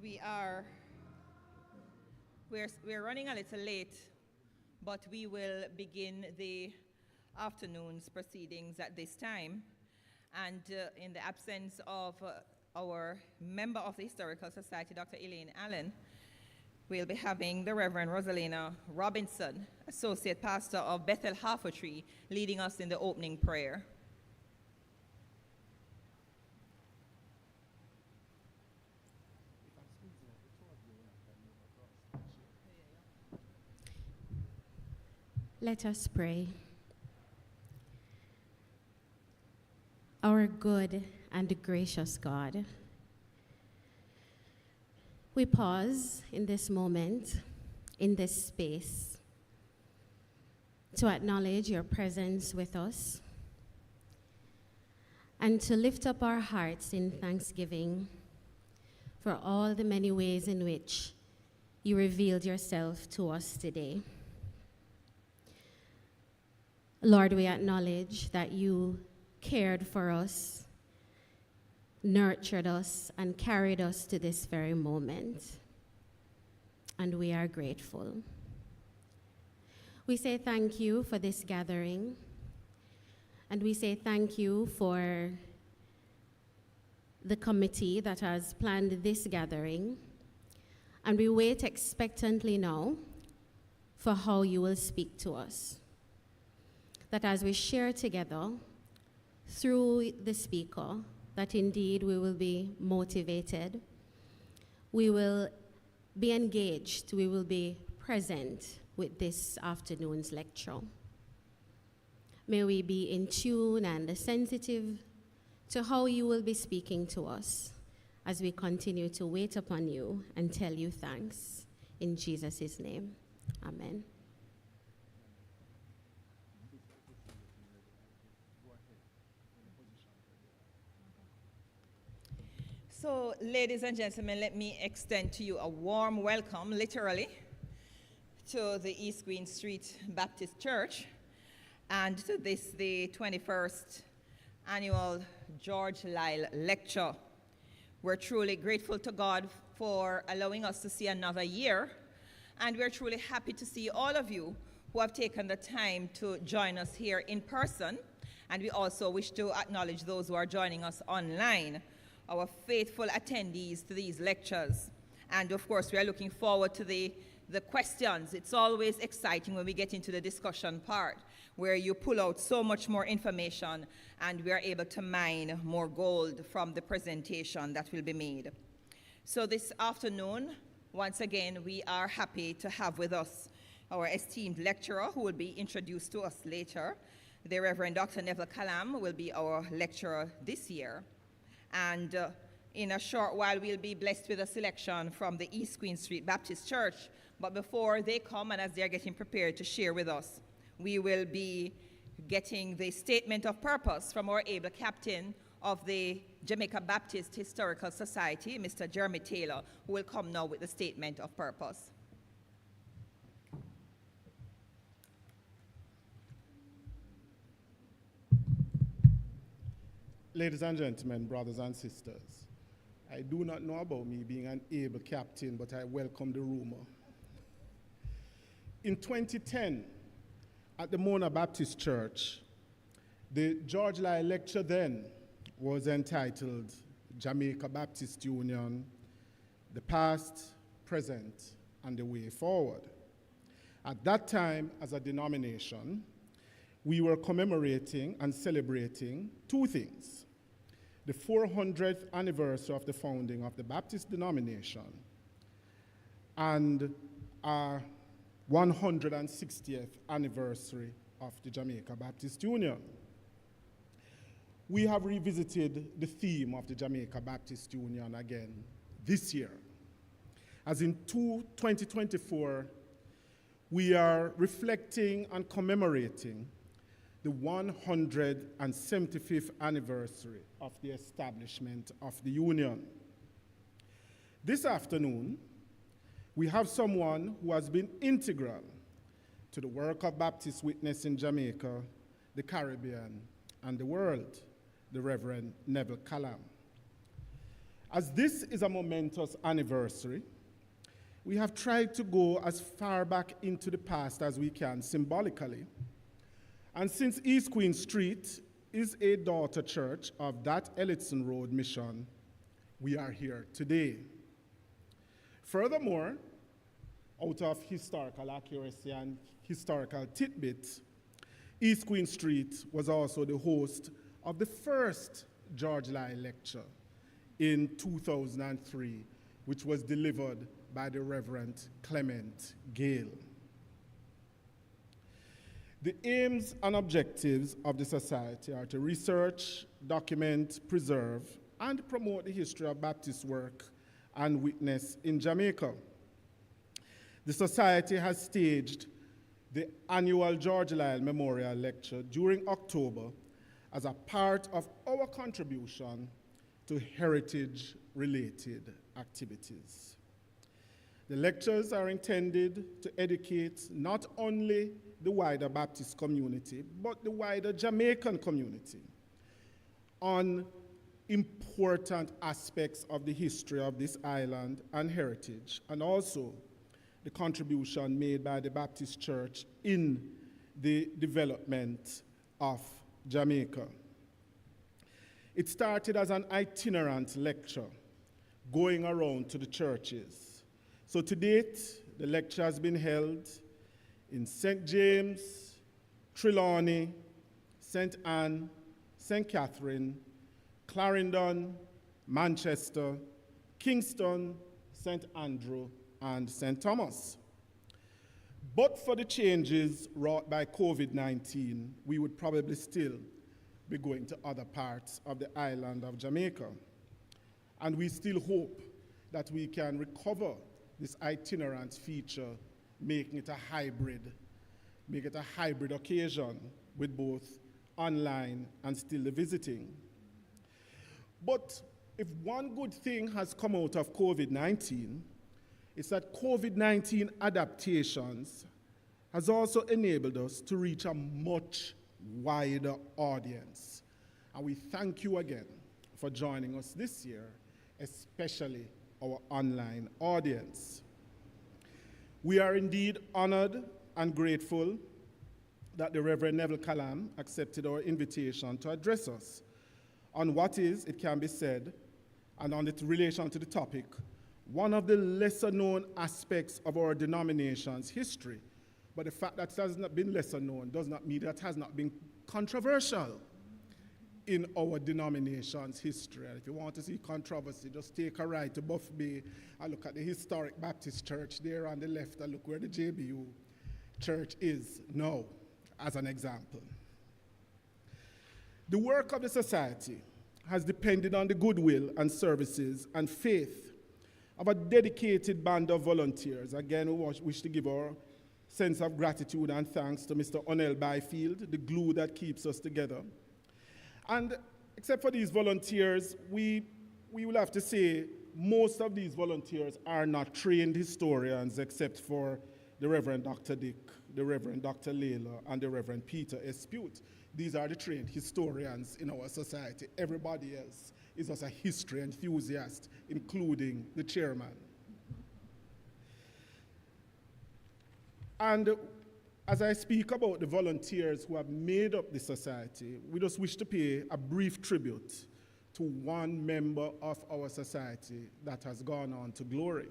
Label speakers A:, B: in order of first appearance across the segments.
A: We're running a little late, but we will begin the afternoon's proceedings at this time. And in the absence of our member of the Historical Society, Dr. Elaine Allen, we'll be having the Reverend Rosalina Robinson, Associate Pastor of Bethel Half-a-Tree, leading us in the opening prayer.
B: Let us pray. Our good and gracious God, we pause in this moment, in this space, to acknowledge your presence with us and to lift up our hearts in thanksgiving for all the many ways in which you revealed yourself to us today. Lord, we acknowledge that you cared for us, nurtured us, and carried us to this very moment. And we are grateful. We say thank you for this gathering. And we say thank you for the committee that has planned this gathering. And we wait expectantly now for how you will speak to us. That as we share together through the speaker, that indeed we will be motivated, we will be engaged, we will be present with this afternoon's lecture. May we be in tune and sensitive to how you will be speaking to us as we continue to wait upon you and tell you thanks. In Jesus' name, amen.
A: So, ladies and gentlemen, let me extend to you a warm welcome, literally, to the East Queen Street Baptist Church and to this, the 21st annual George Liele Lecture. We're truly grateful to God for allowing us to see another year, and we're truly happy to see all of you who have taken the time to join us here in person, and we also wish to acknowledge those who are joining us online, our faithful attendees to these lectures. And of course, we are looking forward to the questions. It's always exciting when we get into the discussion part, where you pull out so much more information and we are able to mine more gold from the presentation that will be made. So this afternoon, once again, we are happy to have with us our esteemed lecturer who will be introduced to us later. The Reverend Dr. Neville Callam will be our lecturer this year. And in a short while, we'll be blessed with a selection from the East Queen Street Baptist Church. But before they come and as they're getting prepared to share with us, we will be getting the statement of purpose from our able captain of the Jamaica Baptist Historical Society, Mr. Jeremy Taylor, who will come now with the statement of purpose.
C: Ladies and gentlemen, brothers and sisters, I do not know about me being an able captain, but I welcome the rumor. In 2010, at the Mona Baptist Church, the George Liele Lecture then was entitled Jamaica Baptist Union, the Past, Present, and the Way Forward. At that time, as a denomination, we were commemorating and celebrating two things: the 400th anniversary of the founding of the Baptist denomination and our 160th anniversary of the Jamaica Baptist Union. We have revisited the theme of the Jamaica Baptist Union again this year. As in 2024, we are reflecting and commemorating the 175th anniversary of the establishment of the Union. This afternoon, we have someone who has been integral to the work of Baptist witness in Jamaica, the Caribbean, and the world, the Reverend Neville Callam. As this is a momentous anniversary, we have tried to go as far back into the past as we can symbolically. And since East Queen Street is a daughter church of that Ellison Road mission, we are here today. Furthermore, out of historical accuracy and historical tidbits, East Queen Street was also the host of the first George Liele Lecture in 2003, which was delivered by the Reverend Clement Gale. The aims and objectives of the Society are to research, document, preserve, and promote the history of Baptist work and witness in Jamaica. The Society has staged the annual George Liele Memorial Lecture during October as a part of our contribution to heritage-related activities. The lectures are intended to educate not only the wider Baptist community, but the wider Jamaican community on important aspects of the history of this island and heritage, and also the contribution made by the Baptist Church in the development of Jamaica. It started as an itinerant lecture, going around to the churches. So to date, the lecture has been held in St. James, Trelawney, St. Anne, St. Catherine, Clarendon, Manchester, Kingston, St. Andrew, and St. Thomas. But for the changes wrought by COVID-19, we would probably still be going to other parts of the island of Jamaica. And we still hope that we can recover this itinerant feature, making it a hybrid occasion with both online and still the visiting. But if one good thing has come out of COVID-19, it's that COVID-19 adaptations has also enabled us to reach a much wider audience. And we thank you again for joining us this year, especially our online audience. We are indeed honored and grateful that the Reverend Neville Callam accepted our invitation to address us on what is, it can be said, and on its relation to the topic, one of the lesser known aspects of our denomination's history. But the fact that it has not been lesser known does not mean that it has not been controversial in our denomination's history. And if you want to see controversy, just take a ride to Buff Bay and look at the historic Baptist church there on the left and look where the JBU church is now, as an example. The work of the Society has depended on the goodwill and services and faith of a dedicated band of volunteers. Again, we wish to give our sense of gratitude and thanks to Mr. Onel Byfield, the glue that keeps us together. And except for these volunteers, we will have to say most of these volunteers are not trained historians except for the Reverend Dr. Dick, the Reverend Dr. Layla, and the Reverend Peter Espute. These are the trained historians in our society. Everybody else is just a history enthusiast, including the chairman. And as I speak about the volunteers who have made up the society, we just wish to pay a brief tribute to one member of our society that has gone on to glory.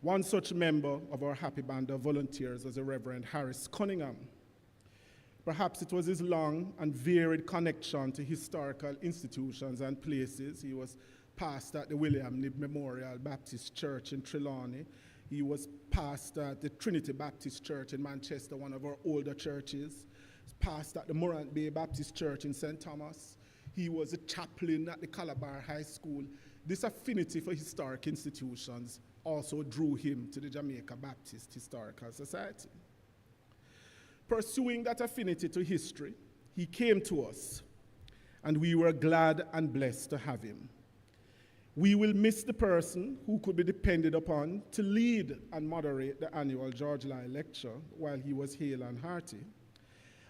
C: One such member of our happy band of volunteers was the Reverend Harris Cunningham. Perhaps it was his long and varied connection to historical institutions and places. He was pastor at the William Knibb Memorial Baptist Church in Trelawney. He was pastor at the Trinity Baptist Church in Manchester, one of our older churches. He was pastor at the Morant Bay Baptist Church in St. Thomas. He was a chaplain at the Calabar High School. This affinity for historic institutions also drew him to the Jamaica Baptist Historical Society. Pursuing that affinity to history, he came to us, and we were glad and blessed to have him. We will miss the person who could be depended upon to lead and moderate the annual George Liele Lecture while he was hale and hearty.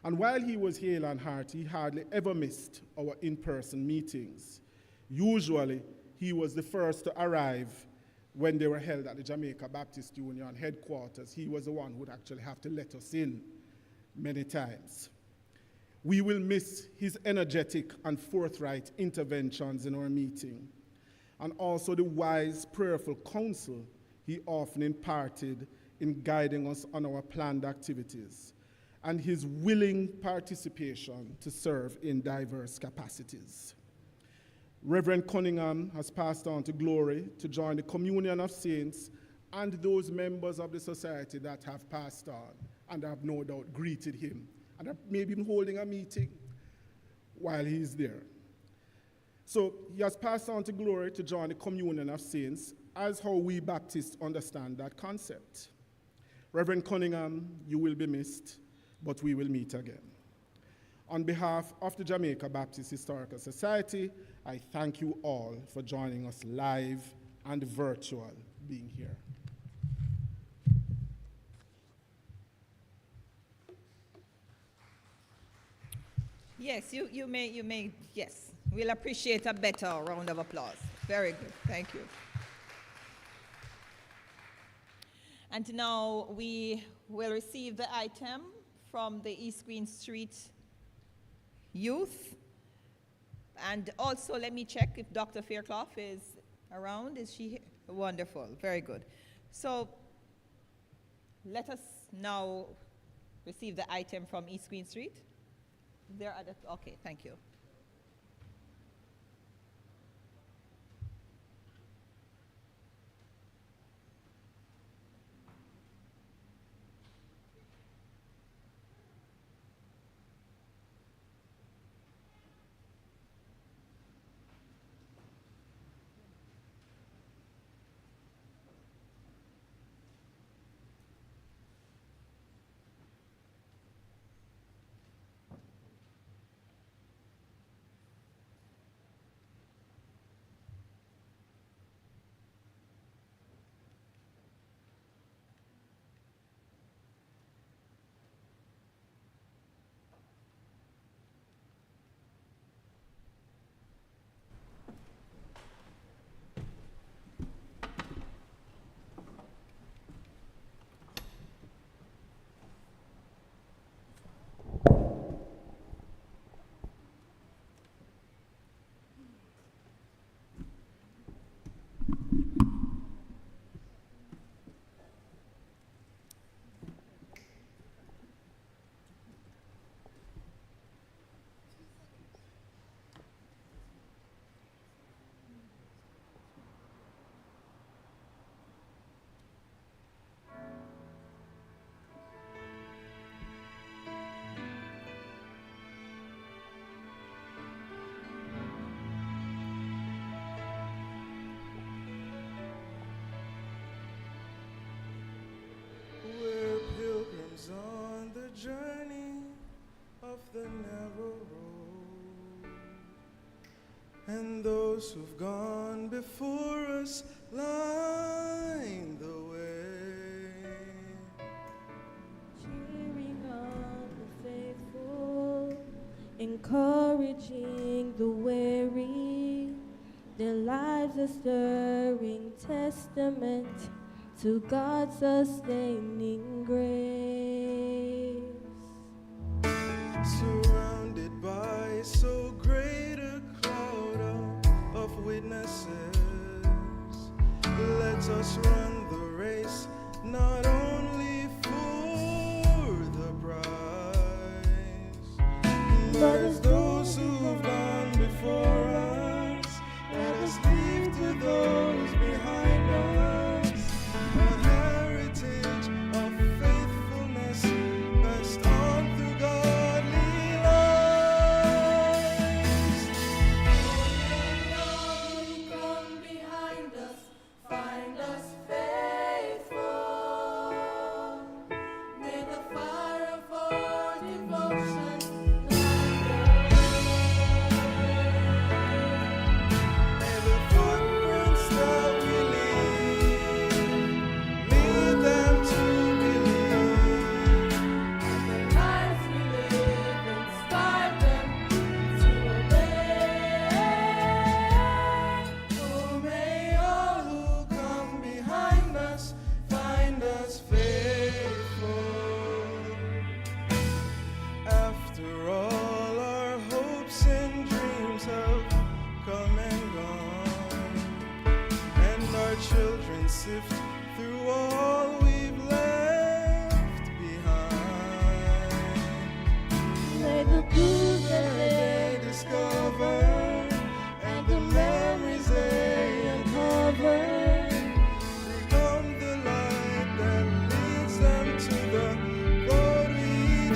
C: And while he was hale and hearty, he hardly ever missed our in-person meetings. Usually, he was the first to arrive when they were held at the Jamaica Baptist Union headquarters. He was the one who would actually have to let us in many times. We will miss his energetic and forthright interventions in our meeting, and also the wise, prayerful counsel he often imparted in guiding us on our planned activities, and his willing participation to serve in diverse capacities. Reverend Cunningham has passed on to glory to join the communion of saints and those members of the society that have passed on and have no doubt greeted him and are maybe even holding a meeting while he's there. So he has passed on to glory to join the communion of saints, as how we Baptists understand that concept. Reverend Cunningham, you will be missed, but we will meet again. On behalf of the Jamaica Baptist Historical Society, I thank you all for joining us live and virtual being here.
A: Yes, you may, yes. We'll appreciate a better round of applause. Very good, thank you. And now we will receive the item from the East Queen Street youth. And also let me check if Dr. Fairclough is around. Is she here? Wonderful, very good. So let us now receive the item from East Queen Street. There are the, okay, thank you.
D: On the journey of the narrow road, and those who've gone before us line the way,
E: cheering on the faithful, encouraging the weary, their lives a stirring testament to God's sustaining grace.
D: Surrounded by so great a cloud of witnesses, let us run the race, not only for the prize, but as those who've gone before us, let us leave to those behind us a heritage of faith.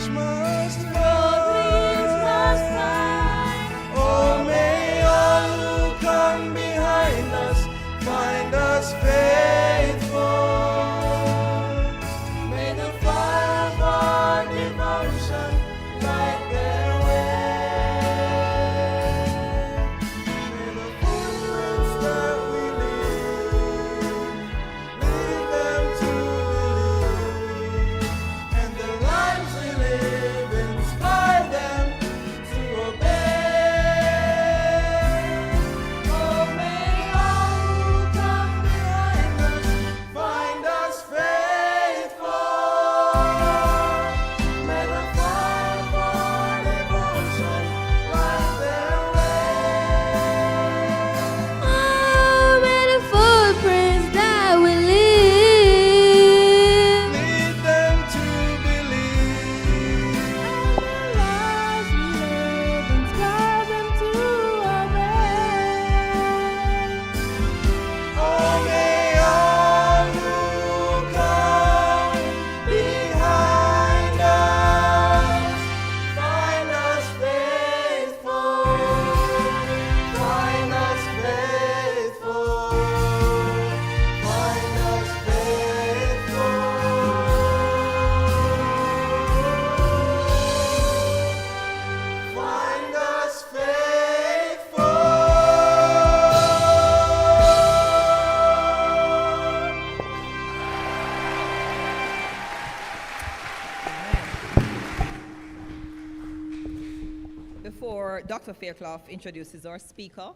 D: winds must
E: winds
D: find.
E: must find.
D: Oh, may all who come behind us find us faithful.
E: May the fire of our devotion light their way.
D: May the footprints that we lead them to believe, and the lives we live inspire them to obey.
E: Oh, may all who come behind us
D: Find us faithful.
E: may the fire of our devotion
D: Light their way.
E: Oh, may the footprints that we leave
D: Lead them to believe.
E: and the lives we live inspire them to obey.
D: Oh, may all who come behind us find us faithful. Find us faithful. Find us faithful. Find us
A: Before Dr. Fairclough introduces our speaker,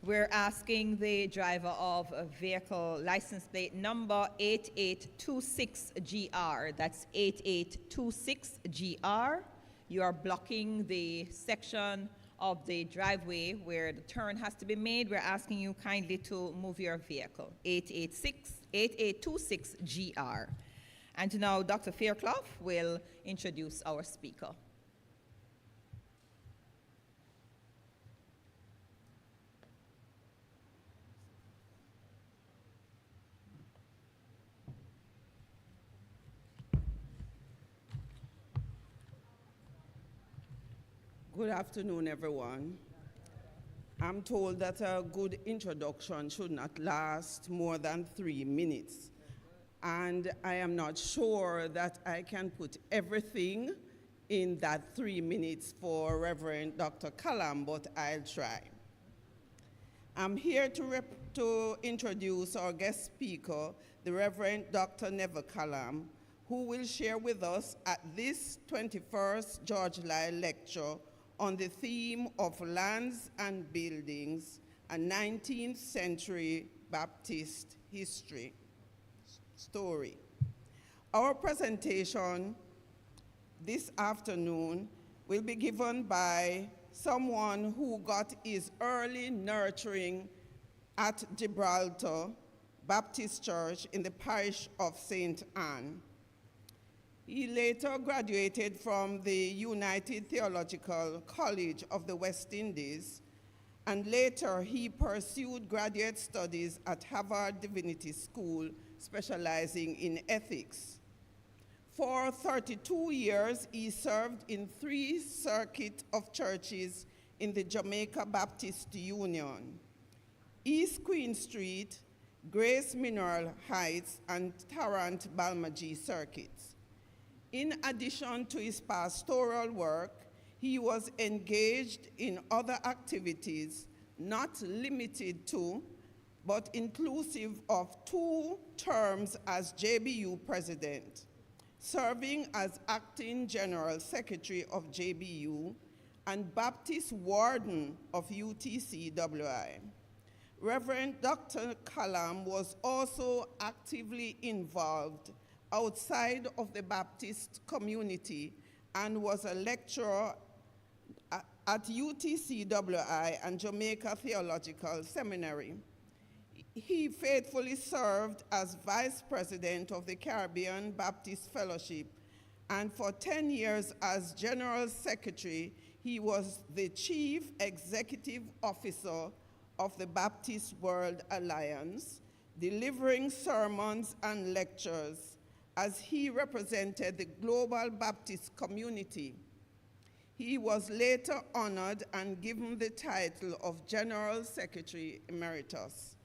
A: we're asking the driver of a vehicle license plate number 8826GR, that's 8826GR. You are blocking the section of the driveway where the turn has to be made. We're asking you kindly to move your vehicle, 8826GR. And now Dr. Fairclough will introduce our speaker.
F: Good afternoon, everyone. I'm told that a good introduction should not last more than 3 minutes. And I am not sure that I can put everything in that 3 minutes for Reverend Dr. Callam, but I'll try. I'm here to introduce our guest speaker, the Reverend Dr. Neville Callam, who will share with us at this 21st George Liele Lecture on the theme of lands and buildings, a 19th century Baptist history story. Our presentation this afternoon will be given by someone who got his early nurturing at Gibraltar Baptist Church in the parish of St. Anne. He later graduated from the United Theological College of the West Indies, and later he pursued graduate studies at Harvard Divinity School, specializing in ethics. For 32 years, he served in 3 circuits of churches in the Jamaica Baptist Union: East Queen Street, Grace Mineral Heights, and Tarrant Balmagie circuits. In addition to his pastoral work, he was engaged in other activities not limited to, but inclusive of 2 terms as JBU president, serving as acting general secretary of JBU and Baptist warden of UTCWI. Reverend Dr. Callam was also actively involved outside of the Baptist community and was a lecturer at UTCWI and Jamaica Theological Seminary. He faithfully served as vice president of the Caribbean Baptist Fellowship, and for 10 years as general secretary, he was the chief executive officer of the Baptist World Alliance, delivering sermons and lectures as he represented the global Baptist community. He was later honored and given the title of General Secretary Emeritus.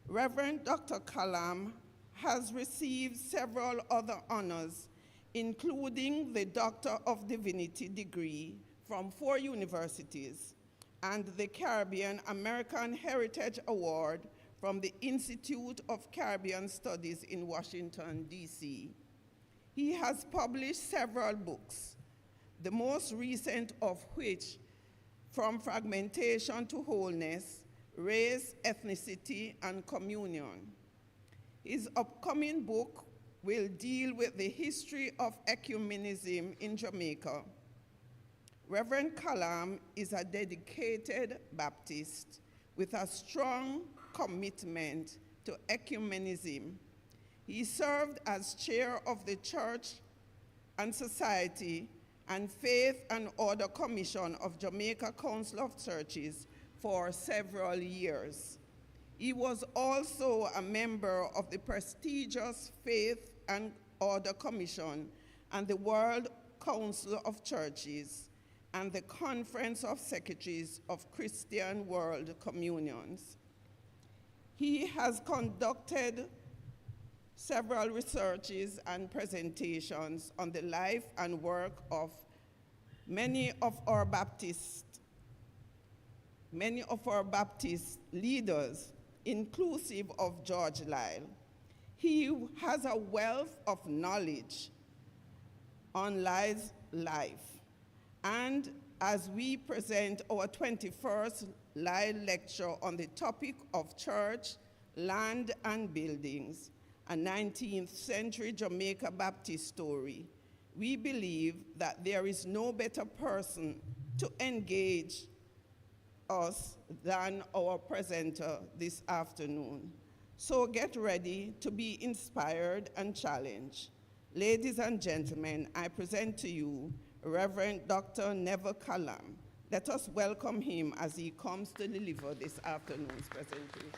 F: Reverend Dr. Callam has received several other honors, including the Doctor of Divinity degree from 4 universities and the Caribbean American Heritage Award from the Institute of Caribbean Studies in Washington, D.C. He has published several books, the most recent of which, From Fragmentation to Wholeness, Race, Ethnicity, and Communion. His upcoming book will deal with the history of ecumenism in Jamaica. Reverend Callam is a dedicated Baptist with a strong commitment to ecumenism. He served as chair of the Church and Society and Faith and Order Commission of Jamaica Council of Churches for several years. He was also a member of the prestigious Faith and Order Commission and the World Council of Churches and the Conference of Secretaries of Christian World Communions. He has conducted several researches and presentations on the life and work of many of our Baptist leaders, inclusive of George Liele. He has a wealth of knowledge on Lie's life. And as we present our 21st Liele Lecture on the topic of church, land, and buildings, a 19th century Jamaica Baptist story, we believe that there is no better person to engage us than our presenter this afternoon. So get ready to be inspired and challenged. Ladies and gentlemen, I present to you Reverend Dr. Neville Callam. Let us welcome him as he comes to deliver this afternoon's presentation.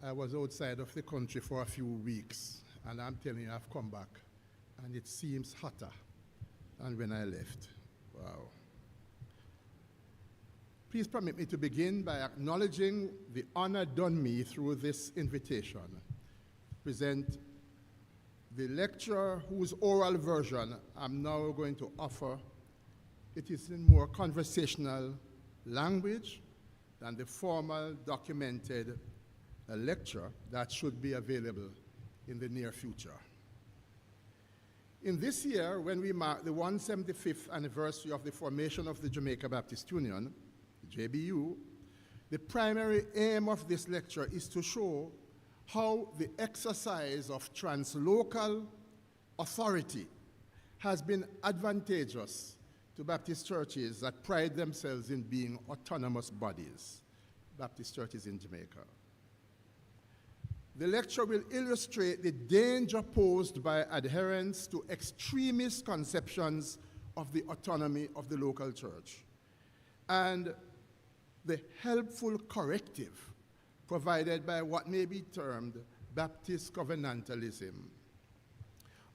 C: I was outside of the country for a few weeks, and I'm telling you, I've come back, and it seems hotter than when I left. Wow. Please permit me to begin by acknowledging the honor done me through this invitation to present the lecture whose oral version I'm now going to offer. It is in more conversational language than the formal documented lecture that should be available in the near future. In this year, when we mark the 175th anniversary of the formation of the Jamaica Baptist Union, the JBU, the primary aim of this lecture is to show how the exercise of translocal authority has been advantageous to Baptist churches that pride themselves in being autonomous bodies, Baptist churches in Jamaica. The lecture will illustrate the danger posed by adherence to extremist conceptions of the autonomy of the local church and the helpful corrective provided by what may be termed Baptist covenantalism.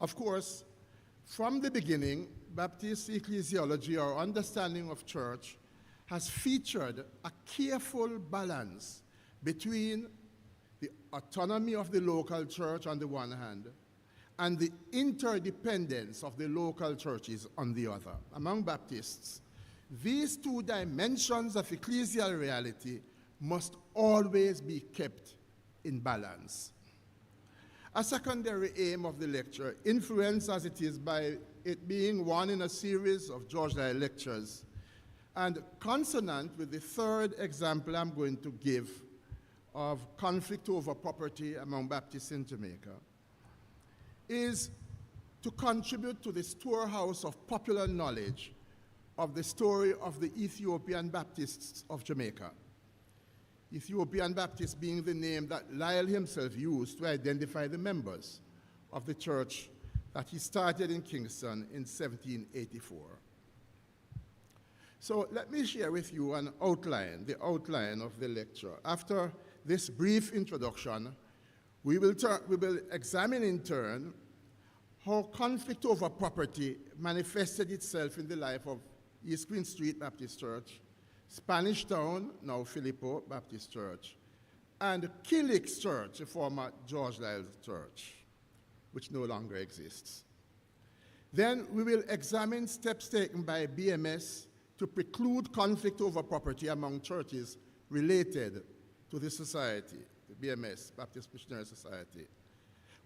C: Of course, from the beginning, Baptist ecclesiology, or understanding of church, has featured a careful balance between the autonomy of the local church on the one hand, and the interdependence of the local churches on the other. Among Baptists, these two dimensions of ecclesial reality must always be kept in balance. A secondary aim of the lecture, influenced as it is by it being one in a series of George Liele Lectures, and consonant with the third example I'm going to give of conflict over property among Baptists in Jamaica, is to contribute to the storehouse of popular knowledge of the story of the Ethiopian Baptists of Jamaica. Ethiopian Baptist being the name that Liele himself used to identify the members of the church that he started in Kingston in 1784. So let me share with you the outline of the lecture. After this brief introduction, we will examine in turn how conflict over property manifested itself in the life of East Queen Street Baptist Church, Spanish Town, now Filippo Baptist Church, and Killick's Church, a former George Liele Church, which no longer exists. Then we will examine steps taken by BMS to preclude conflict over property among churches related to the society, the BMS, Baptist Missionary Society.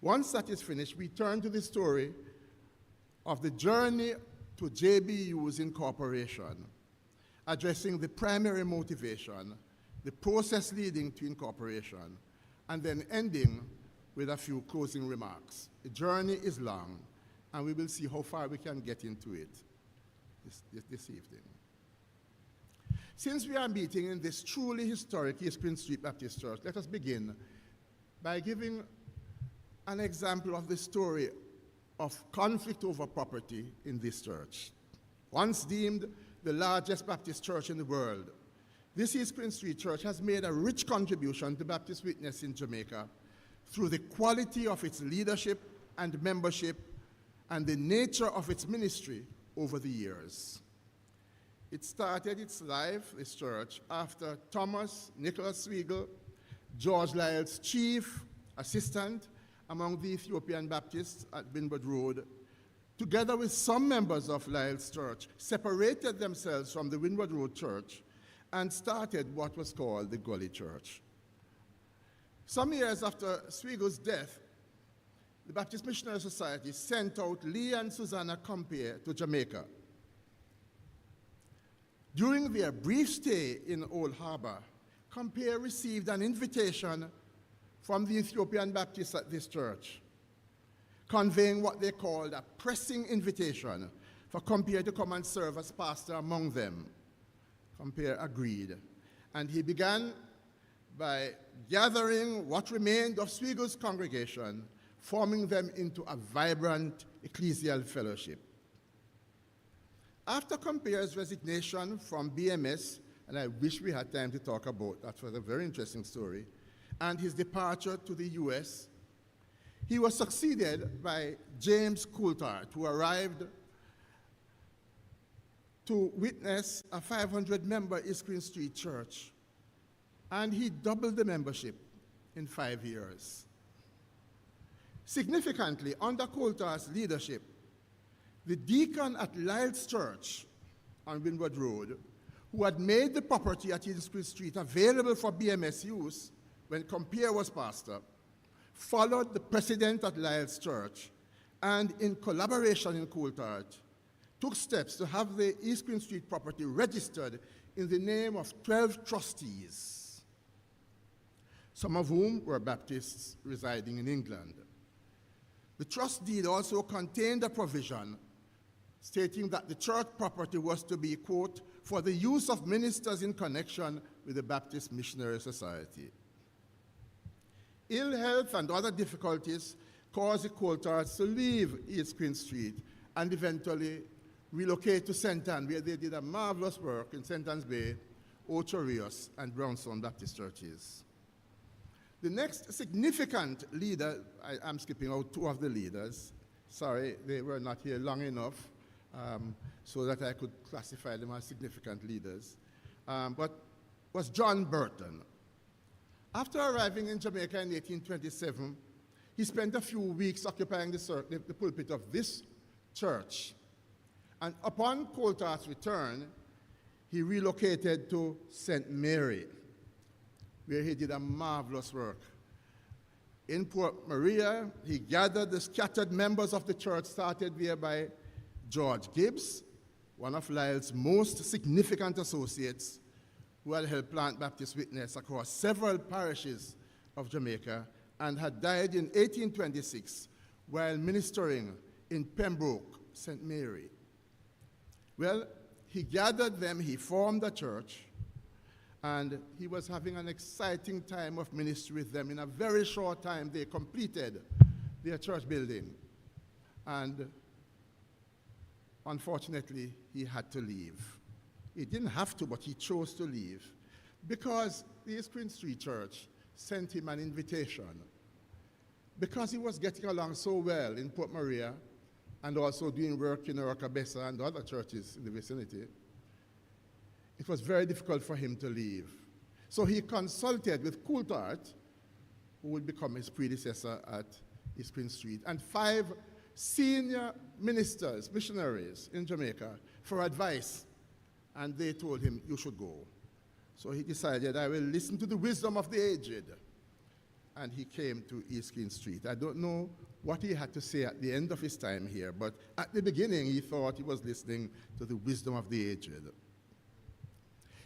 C: Once that is finished, we turn to the story of the journey to JBU's incorporation, addressing the primary motivation, the process leading to incorporation, and then ending with a few closing remarks. The journey is long, and we will see how far we can get into it this evening. Since we are meeting in this truly historic East Queen Street Baptist Church, let us begin by giving an example of the story of conflict over property in this church. Once deemed the largest Baptist church in the world, this East Queen Street Church has made a rich contribution to Baptist witness in Jamaica through the quality of its leadership and membership and the nature of its ministry over the years. It started its life, this church, after Thomas Nicholas Swiggle, George Liele's chief assistant among the Ethiopian Baptists at Windward Road, together with some members of Liele's church, separated themselves from the Windward Road Church and started what was called the Gully Church. Some years after Swiggle's death, the Baptist Missionary Society sent out Lee and Susanna Compere to Jamaica. During their brief stay in Old Harbor, Compere received an invitation from the Ethiopian Baptists at this church, conveying what they called a pressing invitation for Compere to come and serve as pastor among them. Compere agreed, and he began by gathering what remained of Swiggle's congregation, forming them into a vibrant ecclesial fellowship. After Compere's resignation from BMS, and I wish we had time to talk about that, was a very interesting story, and his departure to the US, he was succeeded by James Coulthard, who arrived to witness a 500-member East Queen Street church, and he doubled the membership in 5 years. Significantly, under Coulthard's leadership, the deacon at Liele's Church on Windward Road, who had made the property at East Queen Street available for BMS use when Compere was pastor, followed the president at Liele's Church, and in collaboration with Coulthard, took steps to have the East Queen Street property registered in the name of 12 trustees, some of whom were Baptists residing in England. The trust deed also contained a provision stating that the church property was to be, quote, for the use of ministers in connection with the Baptist Missionary Society. Ill health and other difficulties caused the Coulthards to leave East Queen Street and eventually relocate to St. Anne, where they did a marvelous work in St. Anne's Bay, Ocho Rios, and Brownstone Baptist churches. The next significant leader, I'm skipping out two of the leaders. Sorry, they were not here long enough so that I could classify them as significant leaders, but was John Burton. After arriving in Jamaica in 1827, he spent a few weeks occupying the pulpit of this church. And upon Coulthard's return, he relocated to St. Mary, where he did a marvelous work. In Port Maria, he gathered the scattered members of the church started there by George Gibbs, one of Liele's most significant associates, who had helped plant Baptist witness across several parishes of Jamaica and had died in 1826 while ministering in Pembroke, St. Mary. Well, he gathered them, he formed a church, And he was having an exciting time of ministry with them. In a very short time, they completed their church building. And unfortunately, he had to leave. He didn't have to, but he chose to leave because the East Queen Street Church sent him an invitation. Because he was getting along so well in Port Maria and also doing work in Oracabessa and other churches in the vicinity, it was very difficult for him to leave. So he consulted with Coulthard, who would become his predecessor at East Queen Street, and 5 senior ministers, missionaries in Jamaica for advice. And they told him, you should go. So he decided, I will listen to the wisdom of the aged. And he came to East Queen Street. I don't know what he had to say at the end of his time here, but at the beginning he thought he was listening to the wisdom of the aged.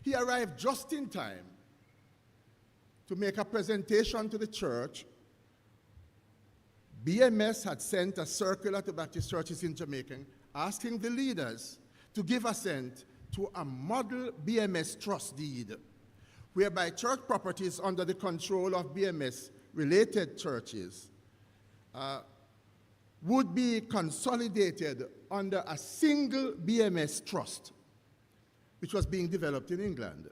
C: He arrived just in time to make a presentation to the church. BMS had sent a circular to Baptist churches in Jamaica asking the leaders to give assent to a model BMS trust deed, whereby church properties under the control of BMS-related churches would be consolidated under a single BMS trust, which was being developed in England.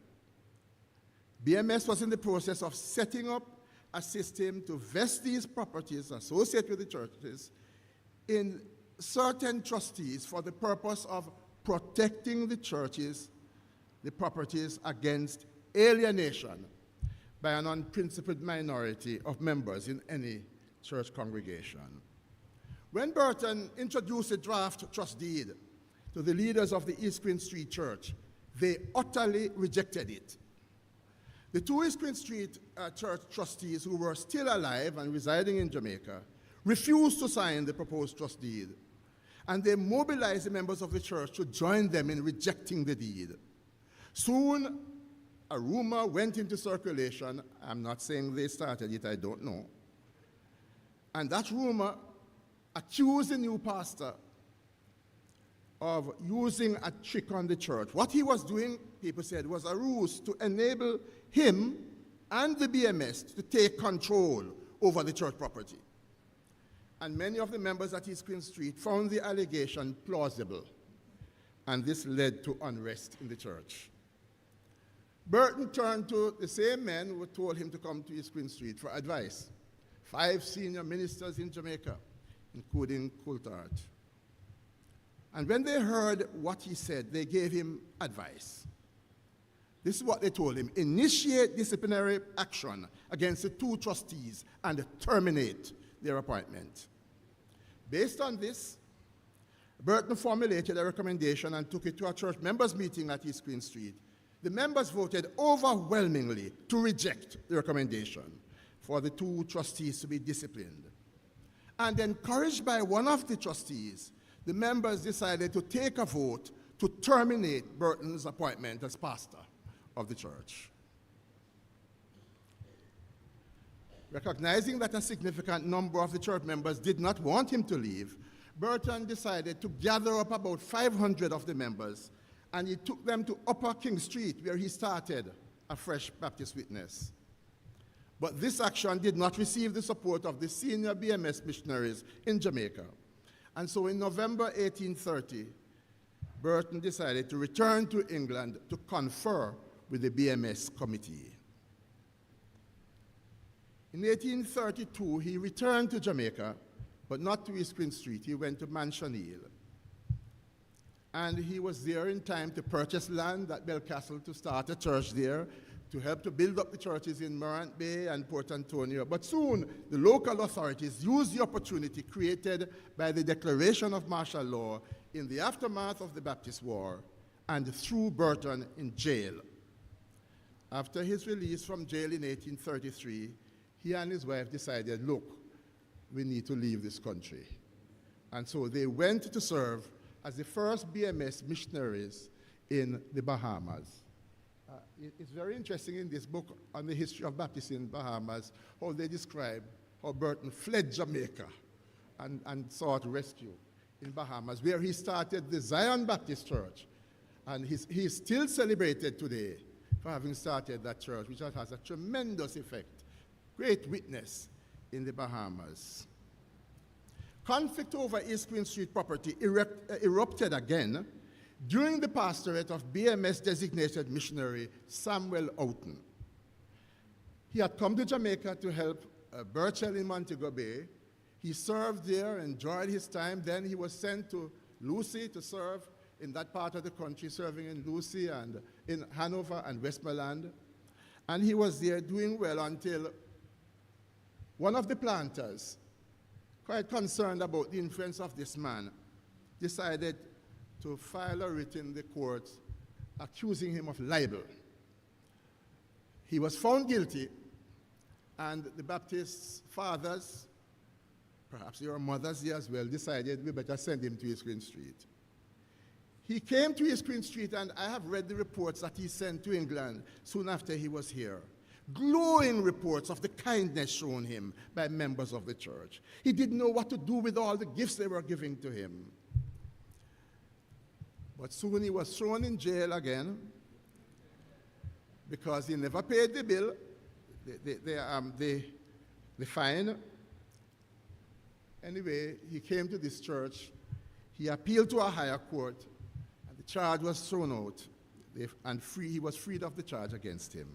C: BMS was in the process of setting up a system to vest these properties associated with the churches in certain trustees for the purpose of protecting the churches, the properties, against alienation by an unprincipled minority of members in any church congregation. When Burton introduced a draft trust deed to the leaders of the East Queen Street Church, they utterly rejected it. The 2 East Queen Street Church trustees who were still alive and residing in Jamaica refused to sign the proposed trust deed, and they mobilized the members of the church to join them in rejecting the deed. Soon, a rumor went into circulation. I'm not saying they started it, I don't know. And that rumor accused the new pastor of using a trick on the church. What he was doing, people said, was a ruse to enable him and the BMS to take control over the church property. And many of the members at East Queen Street found the allegation plausible, and this led to unrest in the church. Burton turned to the same men who told him to come to East Queen Street for advice, 5 senior ministers in Jamaica, including Coulthard. And when they heard what he said, they gave him advice. This is what they told him: initiate disciplinary action against the 2 trustees and terminate their appointment. Based on this, Burton formulated a recommendation and took it to a church members' meeting at East Queen Street. The members voted overwhelmingly to reject the recommendation for the 2 trustees to be disciplined. And encouraged by one of the trustees, the members decided to take a vote to terminate Burton's appointment as pastor of the church. Recognizing that a significant number of the church members did not want him to leave, Burton decided to gather up about 500 of the members, and he took them to Upper King Street, where he started a fresh Baptist witness. But this action did not receive the support of the senior BMS missionaries in Jamaica. And so in November 1830, Burton decided to return to England to confer with the BMS committee. In 1832, he returned to Jamaica, but not to East Queen Street. He went to Mansion Hill. And he was there in time to purchase land at Belcastle to start a church there, to help to build up the churches in Morant Bay and Port Antonio. But soon, the local authorities used the opportunity created by the declaration of martial law in the aftermath of the Baptist War and threw Burton in jail. After his release from jail in 1833, he and his wife decided, look, we need to leave this country. And so they went to serve as the first BMS missionaries in the Bahamas. It's very interesting in this book on the history of Baptists in Bahamas, how they describe how Burton fled Jamaica and sought rescue in Bahamas, where he started the Zion Baptist Church. And he's still celebrated today
G: for having started that church, which has a tremendous effect, great witness in the Bahamas. Conflict over East Queen Street property erupted again during the pastorate of BMS-designated missionary Samuel Oughton. He had come to Jamaica to help Burchell in Montego Bay. He served there, enjoyed his time. Then he was sent to Lucy to serve in that part of the country, serving in Lucy and in Hanover and Westmoreland. And he was there doing well until one of the planters, quite concerned about the influence of this man, decided to file a writ in the court accusing him of libel. He was found guilty, and the Baptist fathers, perhaps your mothers here as well, decided we better send him to East Queen Street. He came to East Queen Street, and I have read the reports that he sent to England soon after he was here. Glowing reports of the kindness shown him by members of the church. He didn't know what to do with all the gifts they were giving to him. But soon he was thrown in jail again because he never paid the bill, the fine. Anyway, he came to this church. He appealed to a higher court, and the charge was thrown out, and he was freed of the charge against him.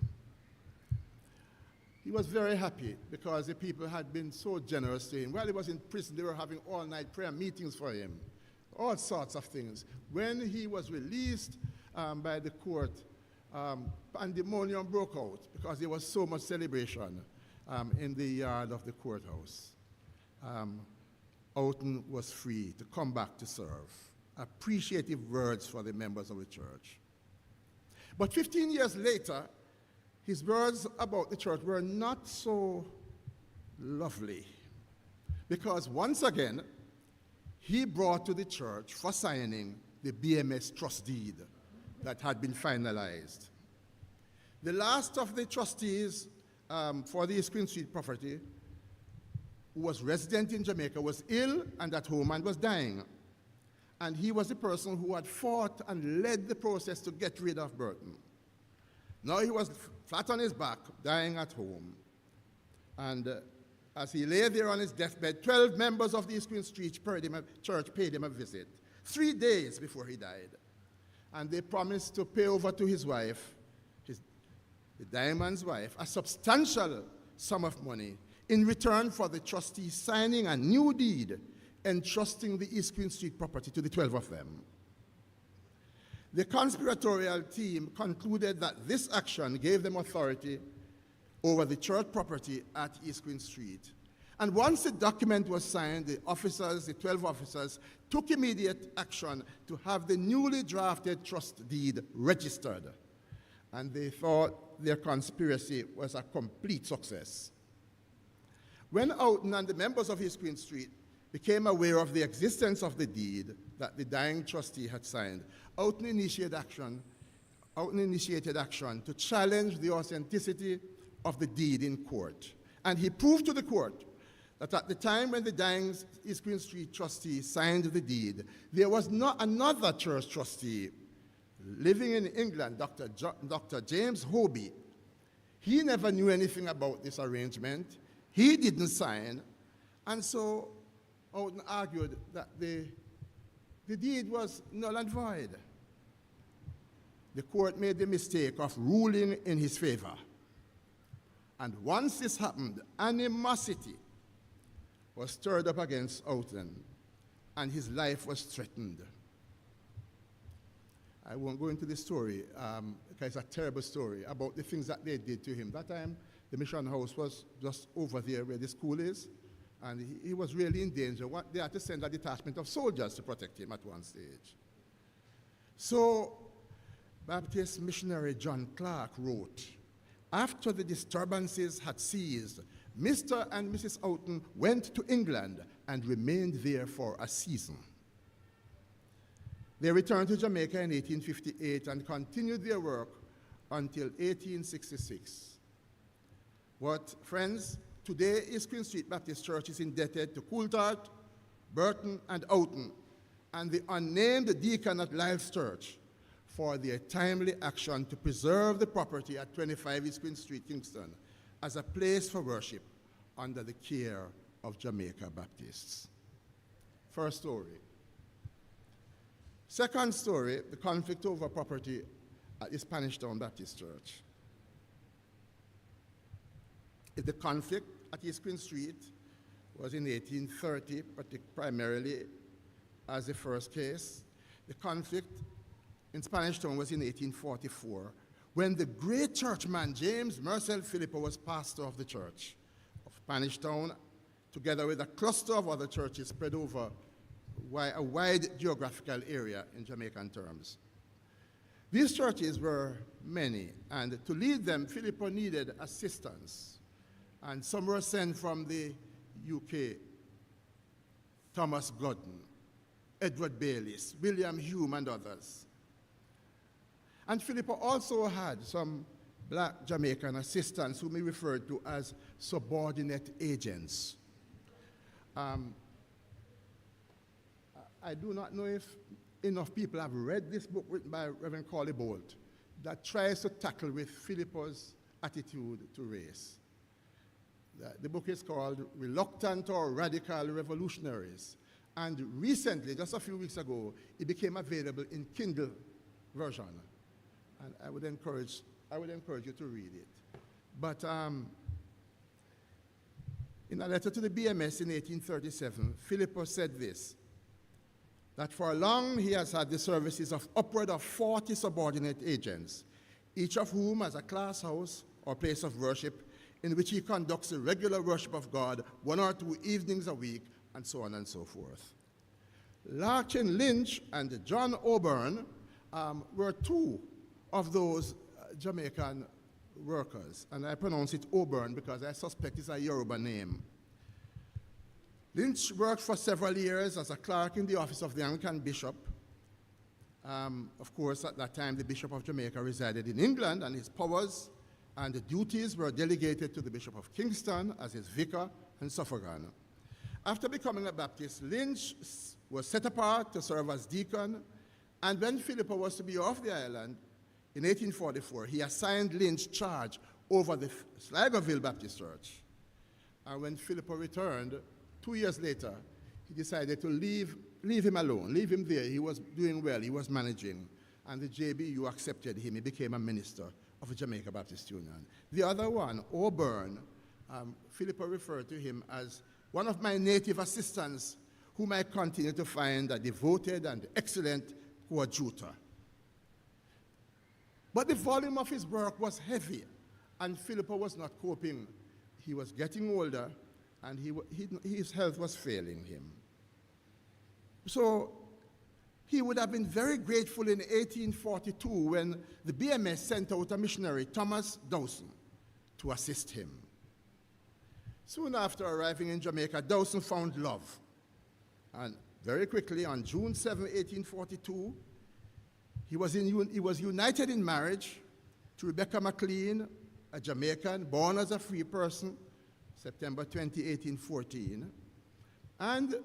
G: He was very happy because the people had been so generous to him. While he was in prison, they were having all-night prayer meetings for him, all sorts of things. When he was released by the court, pandemonium broke out because there was so much celebration in the yard of the courthouse. Oughton was free to come back to serve. Appreciative words for the members of the church. But 15 years later, his words about the church were not so lovely, because once again, he brought to the church for signing the BMS trust deed that had been finalized. The last of the trustees for the East Queen Street property, who was resident in Jamaica, was ill and at home and was dying. And he was the person who had fought and led the process to get rid of Burton. Now he was flat on his back, dying at home. And as he lay there on his deathbed, 12 members of the East Queen Street church paid him a visit, 3 days before he died. And they promised to pay over to his wife, the dying man's wife, a substantial sum of money in return for the trustees signing a new deed entrusting the East Queen Street property to the 12 of them. The conspiratorial team concluded that this action gave them authority over the church property at East Queen Street. And once the document was signed, the 12 officers, took immediate action to have the newly drafted trust deed registered. And they thought their conspiracy was a complete success. When Oughton and the members of East Queen Street became aware of the existence of the deed that the dying trustee had signed, Oughton initiated action to challenge the authenticity of the deed in court. And he proved to the court that at the time when the dying East Queen Street trustee signed the deed, there was not another church trustee living in England, Dr. James Hobie. He never knew anything about this arrangement. He didn't sign. And so Oughton argued that the deed was null and void. The court made the mistake of ruling in his favor. And once this happened, animosity was stirred up against Oughton, and his life was threatened. I won't go into the story, because it's a terrible story, about the things that they did to him. That time, the mission house was just over there where the school is, and he was really in danger. They had to send a detachment of soldiers to protect him at one stage. So, Baptist missionary John Clark wrote, after the disturbances had ceased, Mr. and Mrs. Oughton went to England and remained there for a season. They returned to Jamaica in 1858 and continued their work until 1866. But friends, today East Queen Street Baptist Church is indebted to Coulthard, Burton, and Oughton, and the unnamed deacon at Lyle's Church for their timely action to preserve the property at 25 East Queen Street, Kingston, as a place for worship under the care of Jamaica Baptists. First story. Second story, the conflict over property at the Spanish Town Baptist Church. The conflict at East Queen Street was in 1830, primarily as the first case. The conflict in Spanish Town was in 1844, when the great churchman James Marcel Philippo was pastor of the church of Spanish Town, together with a cluster of other churches spread over a wide geographical area in Jamaican terms. These churches were many, and to lead them, Philippo needed assistance. And some were sent from the UK: Thomas Gordon, Edward Bayliss, William Hume, and others. And Philippo also had some black Jamaican assistants whom he referred to as subordinate agents. I do not know if enough people have read this book written by Reverend Corley Bolt that tries to tackle with Philippo's attitude to race. The book is called Reluctant or Radical Revolutionaries. And recently, just a few weeks ago, it became available in Kindle version. And I would encourage you to read it. But in a letter to the BMS in 1837, Philippo said this, that for long he has had the services of upward of 40 subordinate agents, each of whom has a class house or place of worship in which he conducts the regular worship of God 1 or 2 evenings a week, and so on and so forth. Larkin Lynch and John Auburn were 2 of those Jamaican workers, and I pronounce it Auburn because I suspect it's a Yoruba name. Lynch worked for several years as a clerk in the office of the Anglican bishop. Of course, at that time, the Bishop of Jamaica resided in England, and his powers and the duties were delegated to the Bishop of Kingston as his vicar and suffragan. After becoming a Baptist, Lynch was set apart to serve as deacon, and when Philippo was to be off the island in 1844, he assigned Lynch charge over the Sligoville Baptist Church. And when Philippo returned, 2 years later, he decided to leave him alone, leave him there. He was doing well, he was managing, and the JBU accepted him. He became a minister of the Jamaica Baptist Union. The other one, Auburn, Philippo referred to him as one of my native assistants whom I continue to find a devoted and excellent coadjutor. But the volume of his work was heavy, and Philippo was not coping. He was getting older, and his health was failing him. So he would have been very grateful in 1842 when the BMS sent out a missionary, Thomas Dawson, to assist him. Soon after arriving in Jamaica, Dawson found love. And very quickly, on June 7, 1842, he was united in marriage to Rebecca McLean, a Jamaican, born as a free person, September 20, 1814. And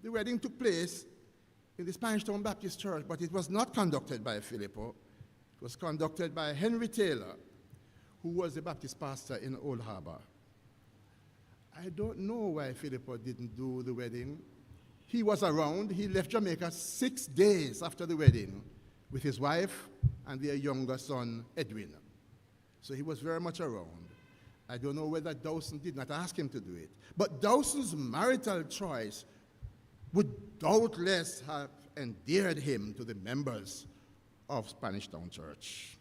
G: the wedding took place in the Spanish Town Baptist Church, but it was not conducted by Philippo. It was conducted by Henry Taylor, who was the Baptist pastor in Old Harbor. I don't know why Philippo didn't do the wedding. He was around. He left Jamaica 6 days after the wedding with his wife and their younger son, Edwin. So he was very much around. I don't know whether Dawson did not ask him to do it. But Dawson's marital choice would doubtless have endeared him to the members of Spanish Town Church.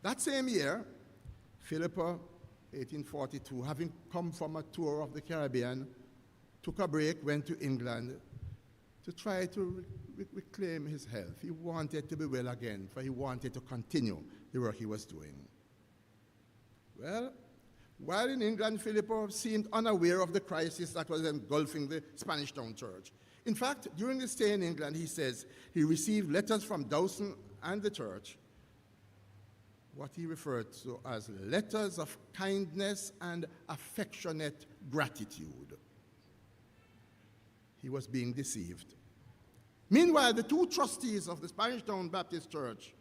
G: That same year, Philippo, 1842, having come from a tour of the Caribbean, took a break, went to England to try to reclaim his health. He wanted to be well again, for he wanted to continue the work he was doing. Well, while in England, Philippo seemed unaware of the crisis that was engulfing the Spanish Town Church. In fact, during his stay in England, he says he received letters from Dawson and the church, what he referred to as letters of kindness and affectionate gratitude. He was being deceived. Meanwhile, the two trustees of the Spanish Town Baptist Church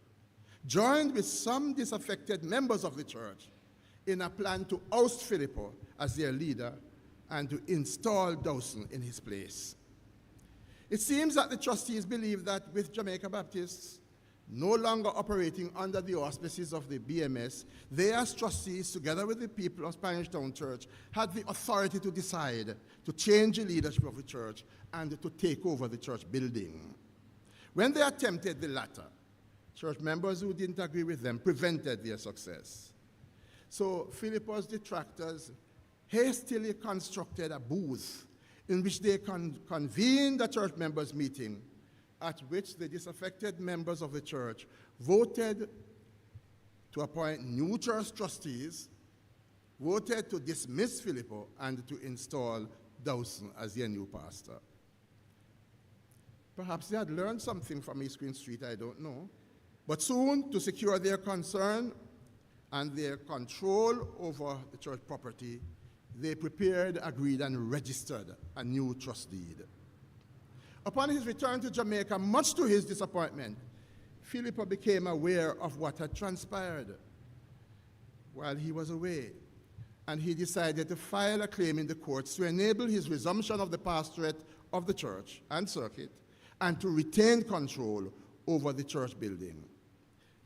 G: joined with some disaffected members of the church in a plan to oust Filippo as their leader and to install Dawson in his place. It seems that the trustees believe that with Jamaica Baptists no longer operating under the auspices of the BMS, they as trustees, together with the people of Spanish Town Church, had the authority to decide to change the leadership of the church and to take over the church building. When they attempted the latter, church members who didn't agree with them prevented their success. So Filippo's detractors hastily constructed a booth in which they convened a church members' meeting at which the disaffected members of the church voted to appoint new church trustees, voted to dismiss Filippo, and to install Dawson as their new pastor. Perhaps they had learned something from East Queen Street, I don't know. But soon, to secure their concern and their control over the church property, they prepared, agreed, and registered a new trust deed. Upon his return to Jamaica, much to his disappointment, Filippo became aware of what had transpired while he was away, and he decided to file a claim in the courts to enable his resumption of the pastorate of the church and circuit and to retain control over the church building.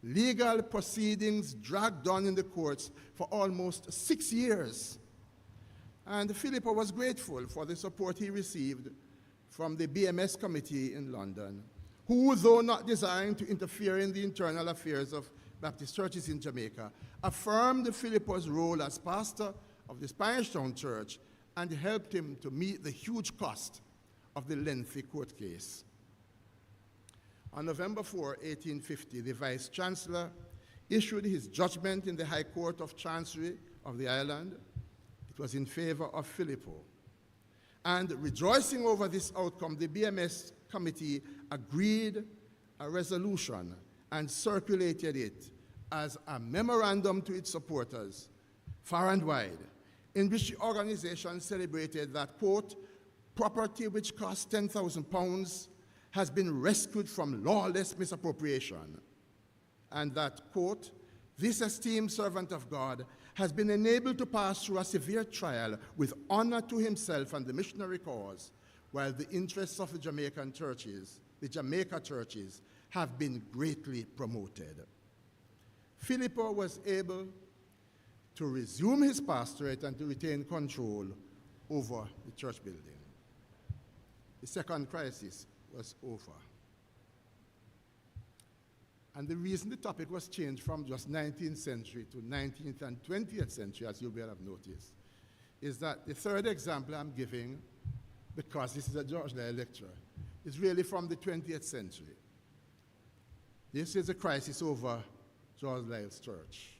G: Legal proceedings dragged on in the courts for almost 6 years, and Filippo was grateful for the support he received from the BMS committee in London, who, though not desiring to interfere in the internal affairs of Baptist churches in Jamaica, affirmed Filippo's role as pastor of the Spanish Town Church and helped him to meet the huge cost of the lengthy court case. On November 4, 1850, the Vice Chancellor issued his judgment in the High Court of Chancery of the island. It was in favor of Filippo. And rejoicing over this outcome, the BMS committee agreed a resolution and circulated it as a memorandum to its supporters, far and wide, in which the organization celebrated that, quote, property which cost £10,000 has been rescued from lawless misappropriation, and that, quote, this esteemed servant of God has been enabled to pass through a severe trial with honor to himself and the missionary cause, while the interests of the Jamaican churches, the Jamaica churches, have been greatly promoted. Filippo was able to resume his pastorate and to retain control over the church building. The second crisis was over. And the reason the topic was changed from just 19th century to 19th and 20th century, as you will have noticed, is that the third example I'm giving, because this is a George Liele lecture, is really from the 20th century. This is a crisis over George Lie's church.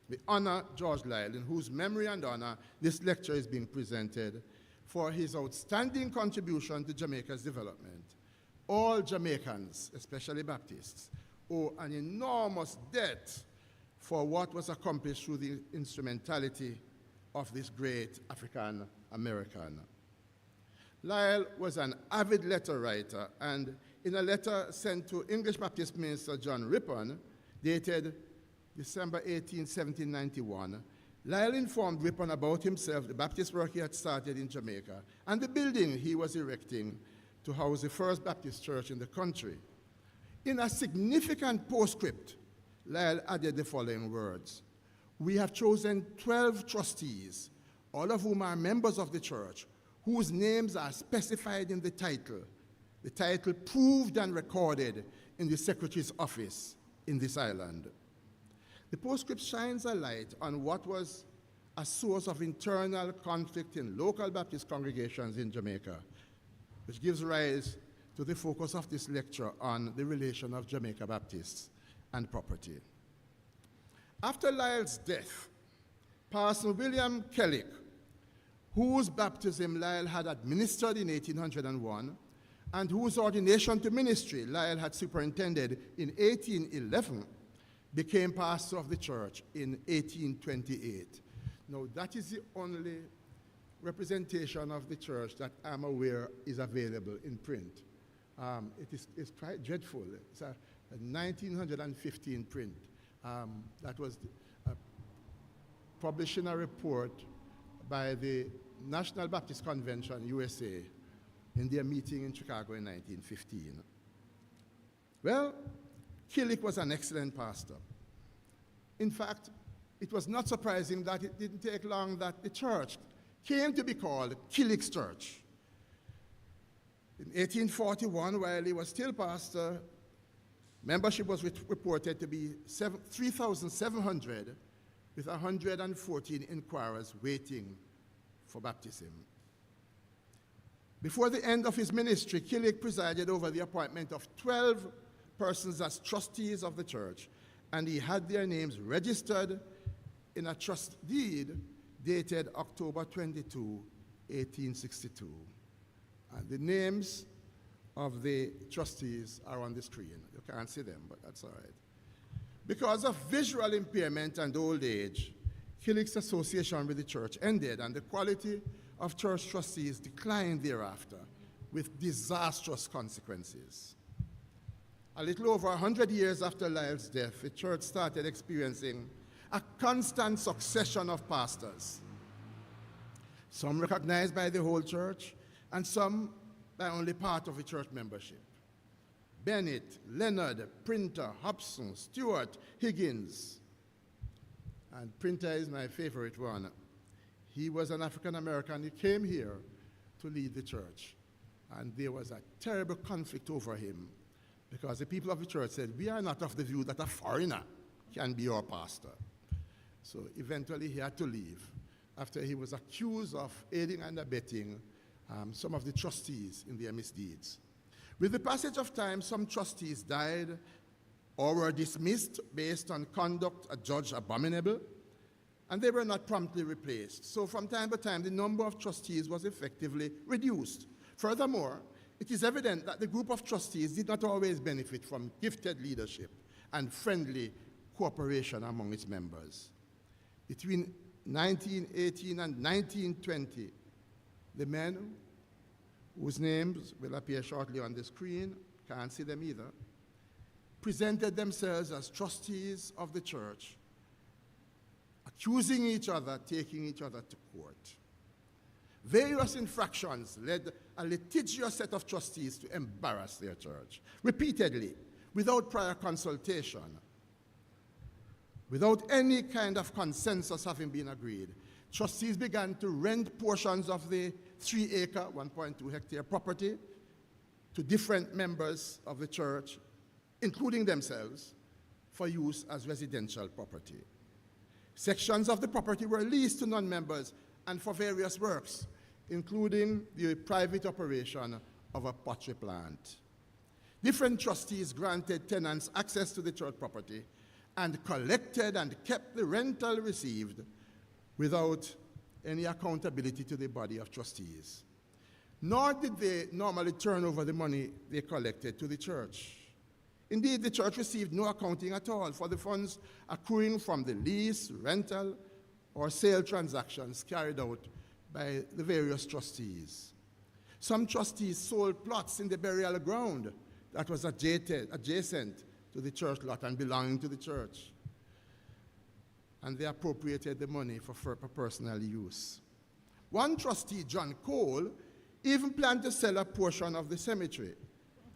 G: We honor George Liele, in whose memory and honor this lecture is being presented, for his outstanding contribution to Jamaica's development. All Jamaicans, especially Baptists, owe an enormous debt for what was accomplished through the instrumentality of this great African American. Liele was an avid letter writer, and in a letter sent to English Baptist minister John Ripon, dated December 18, 1791, Liele informed Ripon about himself, the Baptist work he had started in Jamaica, and the building he was erecting to house the first Baptist church in the country. In a significant postscript, Liele added the following words: we have chosen 12 trustees, all of whom are members of the church, whose names are specified in the title proved and recorded in the secretary's office in this island. The postscript shines a light on what was a source of internal conflict in local Baptist congregations in Jamaica, which gives rise to the focus of this lecture on the relation of Jamaica Baptists and property. After Lie's death, Parson William Killick, whose baptism Liele had administered in 1801, and whose ordination to ministry Liele had superintended in 1811, became pastor of the church in 1828. Now, that is the only representation of the church that I'm aware is available in print. It's quite dreadful. It's a 1915 print that was publishing a report by the National Baptist Convention, USA, in their meeting in Chicago in 1915. Well, Killick was an excellent pastor. In fact, it was not surprising that it didn't take long that the church came to be called Killick's Church. In 1841, while he was still pastor, membership was reported to be 3,700, with 114 inquirers waiting for baptism. Before the end of his ministry, Killick presided over the appointment of 12 persons as trustees of the church, and he had their names registered in a trust deed dated October 22, 1862. And the names of the trustees are on the screen. You can't see them, but that's all right. Because of visual impairment and old age, Killick's association with the church ended, and the quality of church trustees declined thereafter, with disastrous consequences. A little over 100 years after Liele's death, the church started experiencing a constant succession of pastors, some recognized by the whole church, and some by only part of the church membership. Bennett, Leonard, Printer, Hobson, Stewart, Higgins. And Printer is my favorite one. He was an African American. He came here to lead the church. And there was a terrible conflict over him, because the people of the church said, we are not of the view that a foreigner can be our pastor. So eventually he had to leave after he was accused of aiding and abetting some of the trustees in their misdeeds. With the passage of time, some trustees died or were dismissed based on conduct adjudged abominable, and they were not promptly replaced. So from time to time, the number of trustees was effectively reduced. Furthermore, it is evident that the group of trustees did not always benefit from gifted leadership and friendly cooperation among its members. Between 1918 and 1920, the men, whose names will appear shortly on the screen, can't see them either, presented themselves as trustees of the church, accusing each other, taking each other to court. Various infractions led a litigious set of trustees to embarrass their church, repeatedly, without prior consultation, without any kind of consensus having been agreed. Trustees began to rent portions of the 3-acre, 1.2 hectare property to different members of the church, including themselves, for use as residential property. Sections of the property were leased to non-members and for various works, including the private operation of a pottery plant. Different trustees granted tenants access to the church property and collected and kept the rental received without any accountability to the body of trustees. Nor did they normally turn over the money they collected to the church. Indeed, the church received no accounting at all for the funds accruing from the lease, rental, or sale transactions carried out by the various trustees. Some trustees sold plots in the burial ground that was adjacent to the church lot and belonging to the church, and they appropriated the money for personal use. One trustee, John Cole, even planned to sell a portion of the cemetery,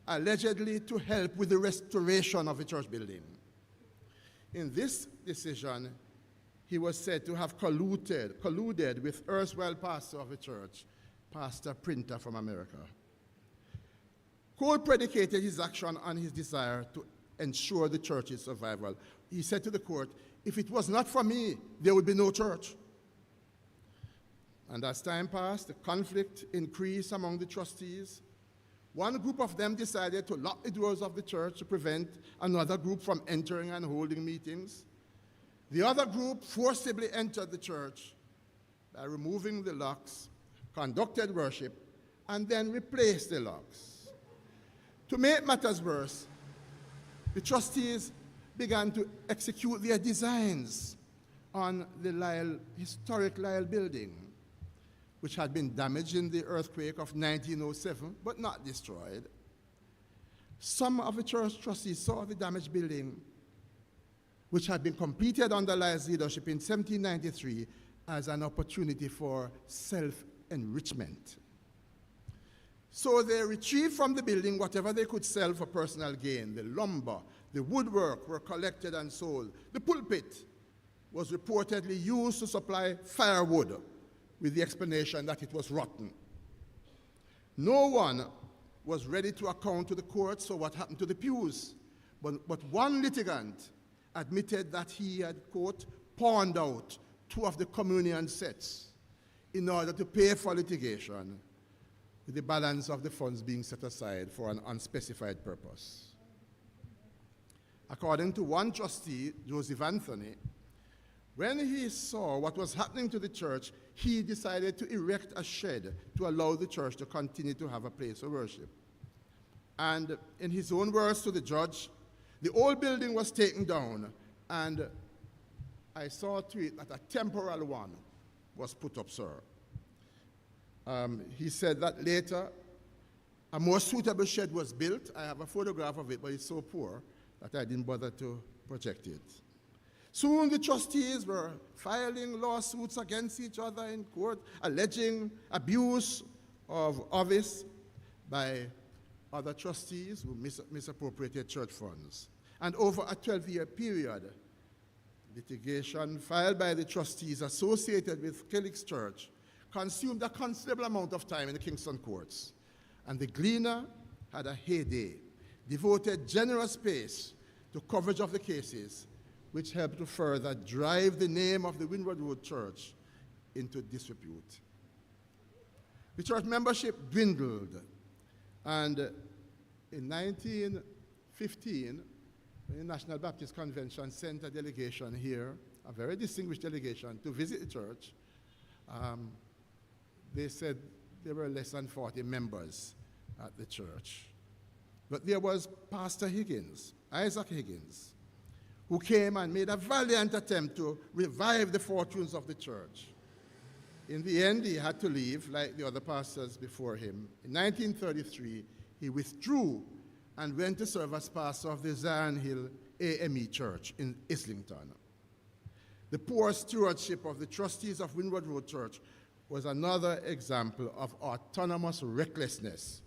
G: allegedly to help with the restoration of the church building. In this decision, he was said to have colluded with erstwhile pastor of the church, Pastor Printer from America. Cole predicated his action on his desire to ensure the church's survival. He said to the court, if it was not for me, there would be no church. And as time passed, the conflict increased among the trustees. One group of them decided to lock the doors of the church to prevent another group from entering and holding meetings. The other group forcibly entered the church by removing the locks, conducted worship, and then replaced the locks. To make matters worse, the trustees began to execute their designs on the historic Liele building, which had been damaged in the earthquake of 1907, but not destroyed. Some of the church trustees saw the damaged building, which had been completed under Lie's leadership in 1793, as an opportunity for self-enrichment. So they retrieved from the building whatever they could sell for personal gain. The lumber, the woodwork were collected and sold. The pulpit was reportedly used to supply firewood, with the explanation that it was rotten. No one was ready to account to the courts for what happened to the pews, but one litigant admitted that he had, quote, pawned out 2 of the communion sets in order to pay for litigation, with the balance of the funds being set aside for an unspecified purpose. According to one trustee, Joseph Anthony, when he saw what was happening to the church, he decided to erect a shed to allow the church to continue to have a place of worship. And in his own words to the judge, the old building was taken down, and I saw to it that a temporal one was put up, sir. He said that later a more suitable shed was built. I have a photograph of it, but it's so poor that I didn't bother to project it. Soon the trustees were filing lawsuits against each other in court, alleging abuse of office by other trustees who misappropriated church funds. And over a 12-year period, litigation filed by the trustees associated with Killick's church consumed a considerable amount of time in the Kingston courts. And the Gleaner had a heyday, devoted generous space to coverage of the cases, which helped to further drive the name of the Windward Road Church into disrepute. The church membership dwindled, and in 1915, when the National Baptist Convention sent a delegation here, a very distinguished delegation, to visit the church, they said there were less than 40 members at the church. But there was Pastor Higgins, Isaac Higgins, who came and made a valiant attempt to revive the fortunes of the church. In the end, he had to leave, like the other pastors before him. In 1933, he withdrew and went to serve as pastor of the Zion Hill AME Church in Islington. The poor stewardship of the trustees of Windward Road Church was another example of autonomous recklessness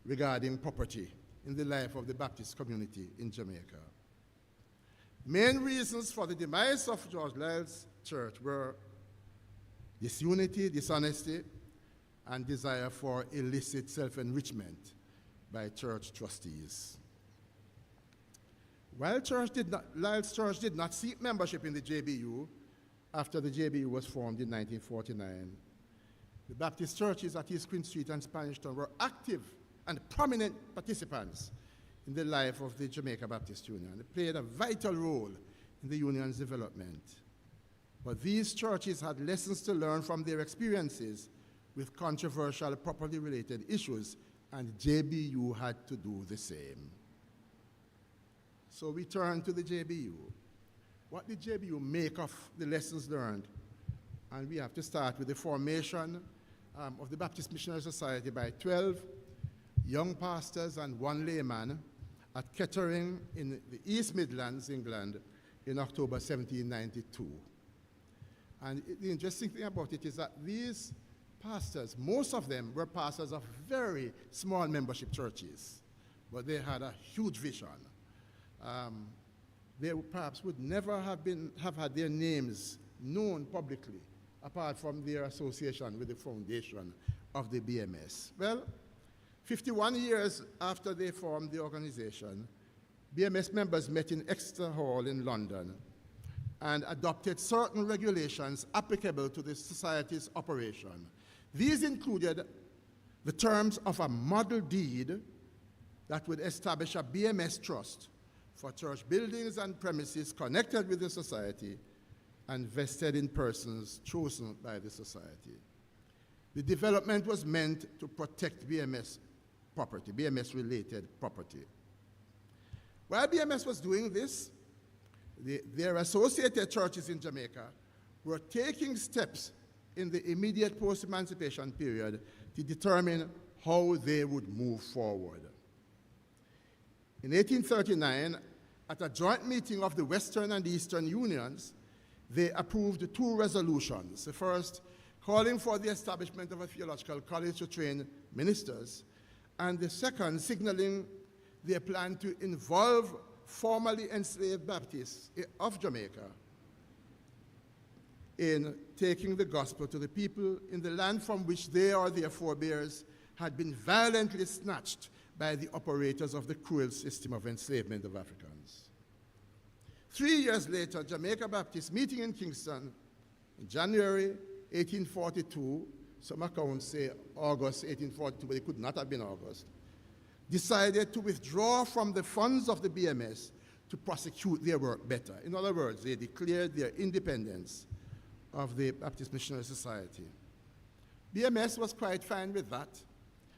G: regarding property in the life of the Baptist community in Jamaica. Main reasons for the demise of George Lie's church were disunity, dishonesty, and desire for illicit self-enrichment by church trustees. While Lie's church did not seek membership in the JBU after the JBU was formed in 1949, the Baptist churches at East Queen Street and Spanish Town were active and prominent participants in the life of the Jamaica Baptist Union. They played a vital role in the union's development. But these churches had lessons to learn from their experiences with controversial property-related issues, and JBU had to do the same. So we turn to the JBU. What did JBU make of the lessons learned? And we have to start with the formation of the Baptist Missionary Society by 12 young pastors and 1 layman at Kettering in the East Midlands, England, in October 1792. And the interesting thing about it is that these pastors, most of them were pastors of very small membership churches, but they had a huge vision. They perhaps would never have had their names known publicly, apart from their association with the foundation of the BMS. Well, 51 years after they formed the organization, BMS members met in Exeter Hall in London and adopted certain regulations applicable to the society's operation. These included the terms of a model deed that would establish a BMS trust for church buildings and premises connected with the society and vested in persons chosen by the society. The development was meant to protect BMS property, BMS-related property. While BMS was doing this, their associated churches in Jamaica were taking steps in the immediate post-emancipation period to determine how they would move forward. In 1839, at a joint meeting of the Western and Eastern Unions, they approved two resolutions. The first, calling for the establishment of a theological college to train ministers, and the second, signaling their plan to involve formerly enslaved Baptists of Jamaica in taking the gospel to the people in the land from which they or their forebears had been violently snatched by the operators of the cruel system of enslavement of Africans. 3 years later, Jamaica Baptist, meeting in Kingston in January 1842, some accounts say August 1842, but it could not have been August, decided to withdraw from the funds of the BMS to prosecute their work better. In other words, they declared their independence of the Baptist Missionary Society. BMS was quite fine with that,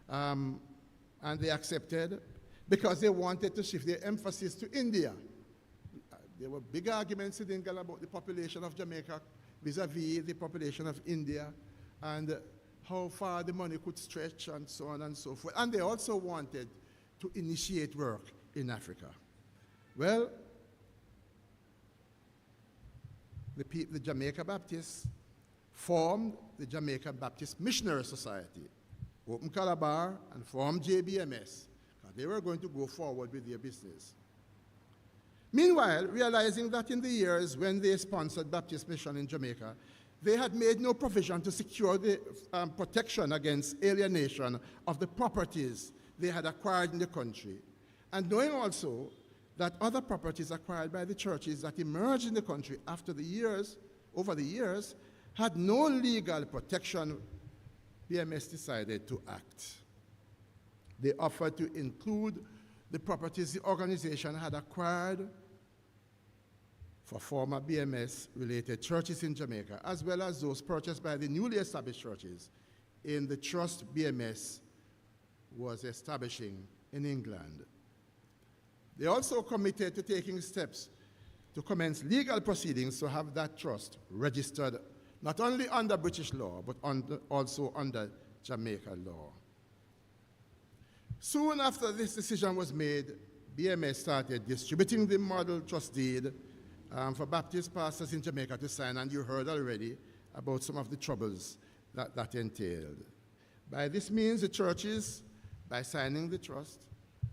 G: and they accepted because they wanted to shift their emphasis to India. There were big arguments in England about the population of Jamaica vis-a-vis the population of India and how far the money could stretch and so on and so forth. And they also wanted to initiate work in Africa. Well, the Jamaica Baptists formed the Jamaica Baptist Missionary Society, opened Calabar, and formed JBMS. They were going to go forward with their business. Meanwhile, realizing that in the years when they sponsored Baptist mission in Jamaica, they had made no provision to secure the protection against alienation of the properties they had acquired in the country, and knowing also that other properties acquired by the churches that emerged in the country over the years, had no legal protection, BMS decided to act. They offered to include the properties the organization had acquired for former BMS-related churches in Jamaica, as well as those purchased by the newly established churches in the trust BMS was establishing in England. They also committed to taking steps to commence legal proceedings to have that trust registered not only under British law, but also under Jamaican law. Soon after this decision was made, BMS started distributing the model trust deed for Baptist pastors in Jamaica to sign, and you heard already about some of the troubles that entailed. By this means, the churches, by signing the trust,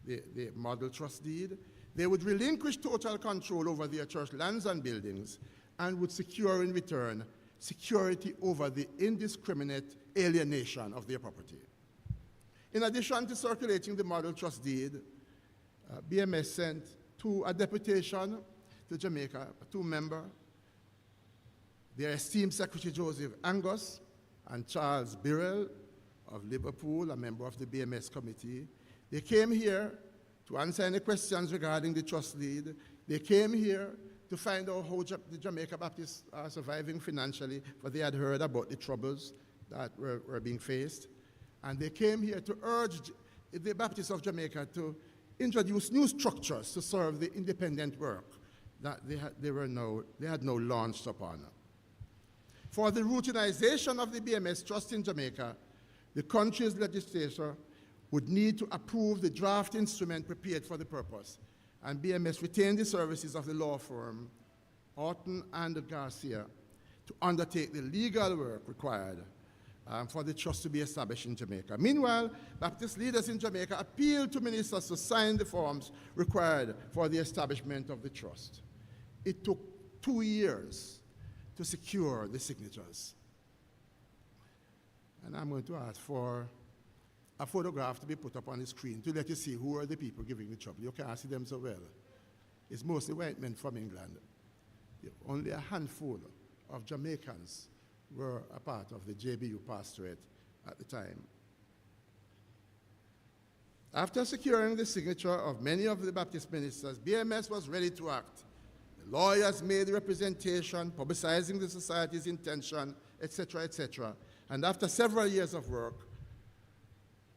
G: the model trust deed, they would relinquish total control over their church lands and buildings and would secure in return security over the indiscriminate alienation of their property. In addition to circulating the model trust deed, BMS sent a deputation to Jamaica, a two-member, their esteemed Secretary Joseph Angus and Charles Birrell of Liverpool, a member of the BMS committee. They came here to answer any questions regarding the trust deed. They came here to find out how the Jamaica Baptists are surviving financially, for they had heard about the troubles that were being faced. And they came here to urge the Baptists of Jamaica to introduce new structures to serve the independent work that they had now launched upon. For the routinization of the BMS trust in Jamaica, the country's legislature would need to approve the draft instrument prepared for the purpose, and BMS retained the services of the law firm Orton and Garcia to undertake the legal work required for the trust to be established in Jamaica. Meanwhile, Baptist leaders in Jamaica appealed to ministers to sign the forms required for the establishment of the trust. It took 2 years to secure the signatures. And I'm going to ask for a photograph to be put up on the screen to let you see who are the people giving the trouble. You can't see them so well. It's mostly white men from England. Only a handful of Jamaicans were a part of the JBU pastorate at the time. After securing the signature of many of the Baptist ministers, BMS was ready to act. The lawyers made representation, publicizing the society's intention, etc., etc. And after several years of work,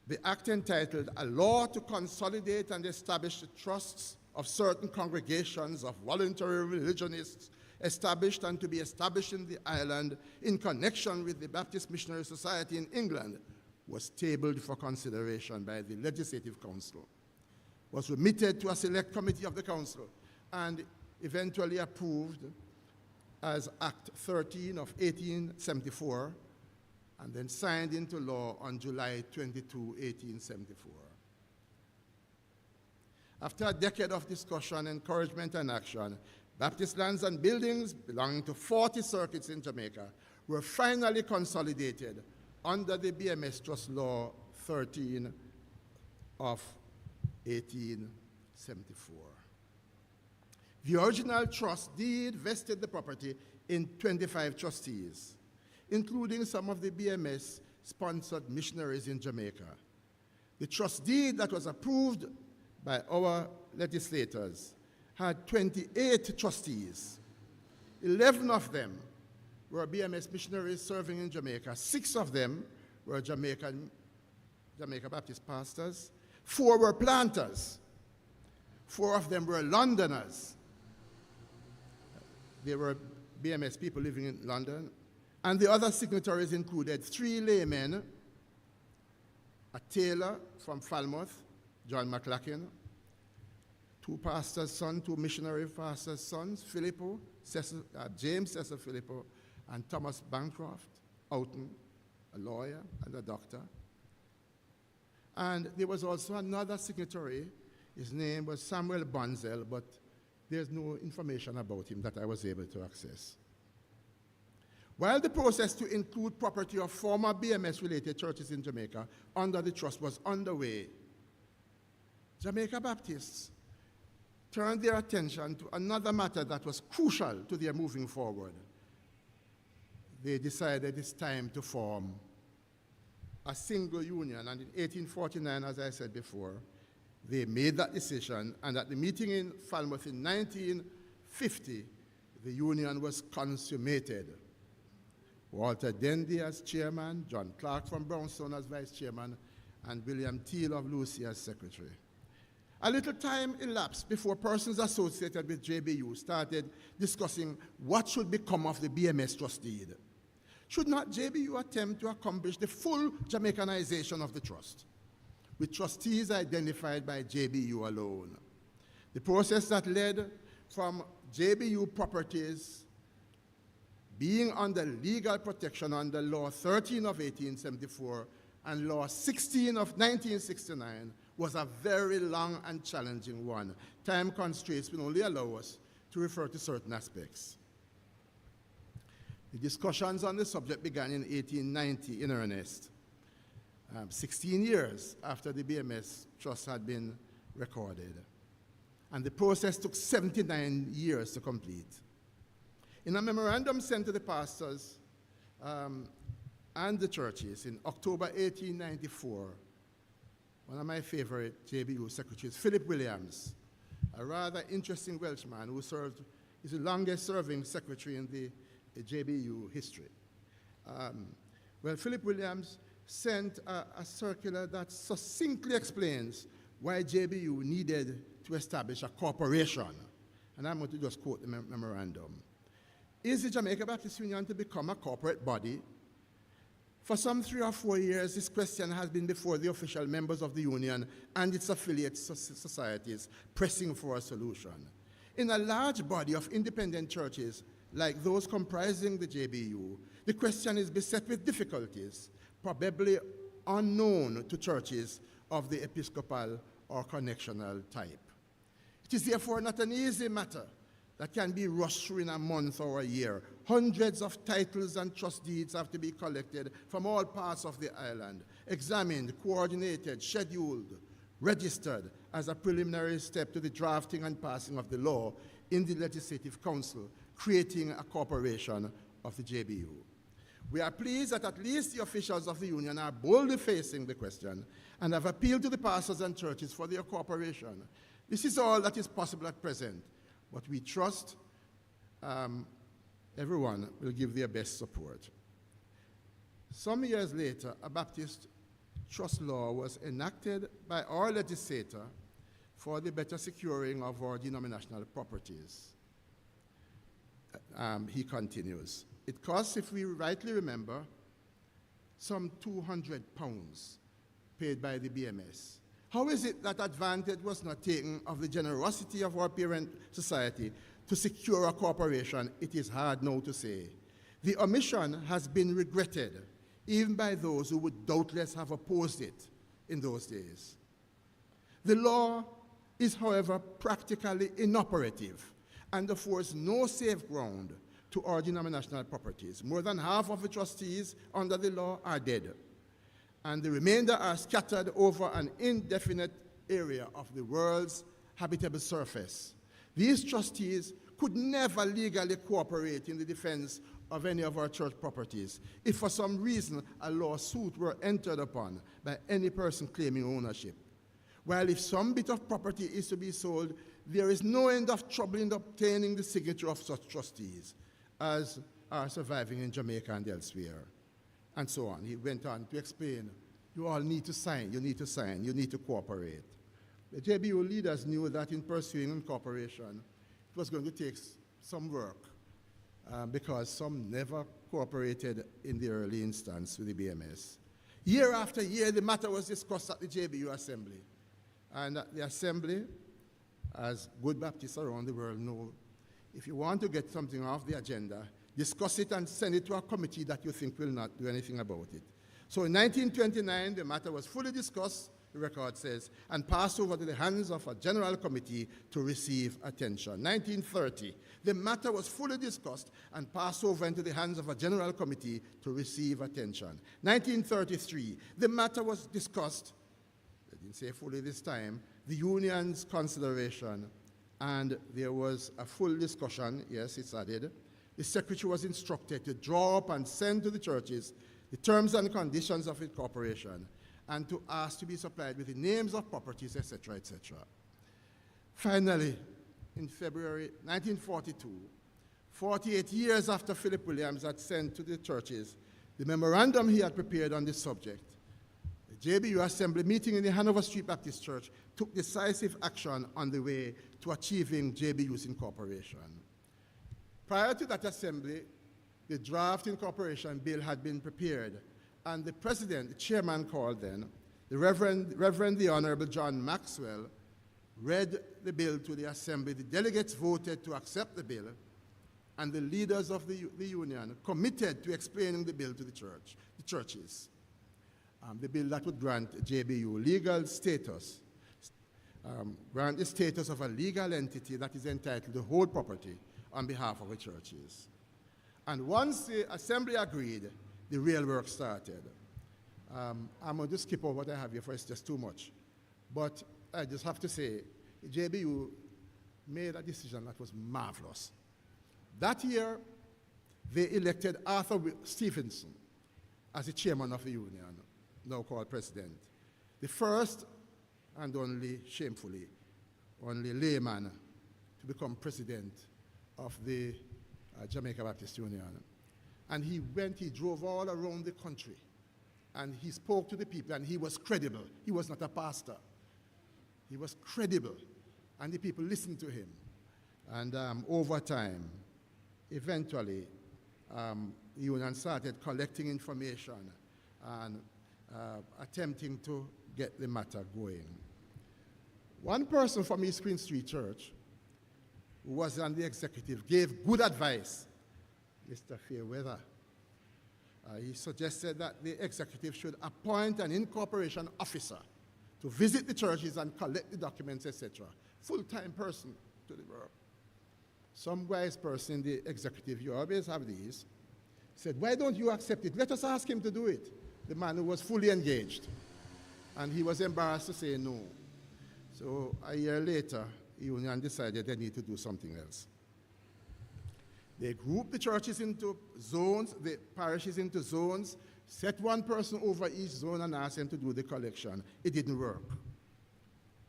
G: the act entitled A Law to Consolidate and Establish the Trusts of Certain Congregations of Voluntary Religionists established and to be established in the island in connection with the Baptist Missionary Society in England was tabled for consideration by the Legislative Council. was remitted to a select committee of the council and eventually approved as Act 13 of 1874 and then signed into law on July 22, 1874. After a decade of discussion, encouragement, and action, Baptist lands and buildings belonging to 40 circuits in Jamaica were finally consolidated under the BMS Trust Law 13 of 1874. The original trust deed vested the property in 25 trustees, including some of the BMS-sponsored missionaries in Jamaica. The trust deed that was approved by our legislators had 28 trustees. 11 of them were BMS missionaries serving in Jamaica. 6 of them were Jamaica Baptist pastors. 4 were planters. 4 of them were Londoners. They were BMS people living in London. And the other signatories included 3 laymen, a tailor from Falmouth, John McLaughlin, 2 pastors' sons, 2 missionary pastors' sons, James Cecil Filippo, and Thomas Bancroft, Houghton, a lawyer and a doctor. And there was also another signatory. His name was Samuel Bonzel, but there's no information about him that I was able to access. While the process to include property of former BMS-related churches in Jamaica under the trust was underway, Jamaica Baptists turned their attention to another matter that was crucial to their moving forward. They decided it's time to form a single union, and in 1849, as I said before, they made that decision, and at the meeting in Falmouth in 1950, the union was consummated. Walter Dendy as chairman, John Clark from Brownstone as vice chairman, and William Teal of Lucy as secretary. A little time elapsed before persons associated with JBU started discussing what should become of the BMS trust deed. Should not JBU attempt to accomplish the full Jamaicanization of the trust, with trustees identified by JBU alone? The process that led from JBU properties being under legal protection under Law 13 of 1874 and Law 16 of 1969 was a very long and challenging one. Time constraints will only allow us to refer to certain aspects. The discussions on the subject began in 1890 in earnest, 16 years after the BMS Trust had been recorded. And the process took 79 years to complete. In a memorandum sent to the pastors and the churches in October 1894, one of my favorite JBU secretaries, Philip Williams, a rather interesting Welshman who is the longest serving secretary in the JBU history. Philip Williams sent a circular that succinctly explains why JBU needed to establish a corporation. And I'm going to just quote the memorandum. Is the Jamaica Baptist Union to become a corporate body? For some 3 or 4 years, this question has been before the official members of the union and its affiliate societies, pressing for a solution. In a large body of independent churches, like those comprising the JBU, the question is beset with difficulties, probably unknown to churches of the episcopal or connectional type. It is therefore not an easy matter that can be rushed through in a month or a year. Hundreds of titles and trust deeds have to be collected from all parts of the island, examined, coordinated, scheduled, registered as a preliminary step to the drafting and passing of the law in the Legislative Council, creating a corporation of the JBU. We are pleased that at least the officials of the union are boldly facing the question and have appealed to the pastors and churches for their cooperation. This is all that is possible at present, but we trust everyone will give their best support. Some years later, a Baptist trust law was enacted by our legislator for the better securing of our denominational properties. He continues. It costs, if we rightly remember, some £200 paid by the BMS, How is it that advantage was not taken of the generosity of our parent society to secure a corporation? It is hard now to say. The omission has been regretted, even by those who would doubtless have opposed it in those days. The law is, however, practically inoperative and affords no safe ground to our denominational properties. More than half of the trustees under the law are dead, and the remainder are scattered over an indefinite area of the world's habitable surface. These trustees could never legally cooperate in the defense of any of our church properties if for some reason a lawsuit were entered upon by any person claiming ownership. While if some bit of property is to be sold, there is no end of trouble in obtaining the signature of such trustees as are surviving in Jamaica and elsewhere, and so on. He went on to explain, you all need to sign, you need to sign, you need to cooperate. The JBU leaders knew that in pursuing incorporation, it was going to take some work because some never cooperated in the early instance with the BMS. Year after year, the matter was discussed at the JBU Assembly. And at the Assembly, as good Baptists around the world know, if you want to get something off the agenda, discuss it and send it to a committee that you think will not do anything about it. So in 1929, the matter was fully discussed, the record says, and passed over to the hands of a general committee to receive attention. 1930, the matter was fully discussed and passed over into the hands of a general committee to receive attention. 1933, the matter was discussed, I didn't say fully this time, the union's consideration, and there was a full discussion, yes, it's added. The secretary was instructed to draw up and send to the churches the terms and conditions of incorporation, and to ask to be supplied with the names of properties, etc., etc. Finally, in February 1942, 48 years after Philip Williams had sent to the churches the memorandum he had prepared on this subject, the JBU Assembly meeting in the Hanover Street Baptist Church took decisive action on the way to achieving JBU's incorporation. Prior to that assembly, the draft incorporation bill had been prepared, and the president, the chairman called then, the Reverend the Honorable John Maxwell, read the bill to the assembly. The delegates voted to accept the bill, and the leaders of the union committed to explaining the bill to the churches. The bill that would grant JBU legal status, grant the status of a legal entity that is entitled to hold property on behalf of the churches. And once the assembly agreed, the real work started. I'm going to skip over what I have here for it's just too much. But I just have to say, JBU made a decision that was marvelous. That year, they elected Arthur Stevenson as the chairman of the union, now called president. The first and only, shamefully, only layman to become president of the Jamaica Baptist Union. And he drove all around the country, and he spoke to the people, and he was credible. He was not a pastor. He was credible, and the people listened to him. And over time, eventually, the union started collecting information and attempting to get the matter going. One person from East Queen Street Church, who was on the executive, gave good advice. Mr. Fairweather. He suggested that the executive should appoint an incorporation officer to visit the churches and collect the documents, etc. Full-time person to the work. Some wise person in the executive, you always have these, said, why don't you accept it? Let us ask him to do it. The man who was fully engaged. And he was embarrassed to say no. So a year later, the union decided they need to do something else. They grouped the churches into zones, the parishes into zones, set one person over each zone and asked him to do the collection. It didn't work.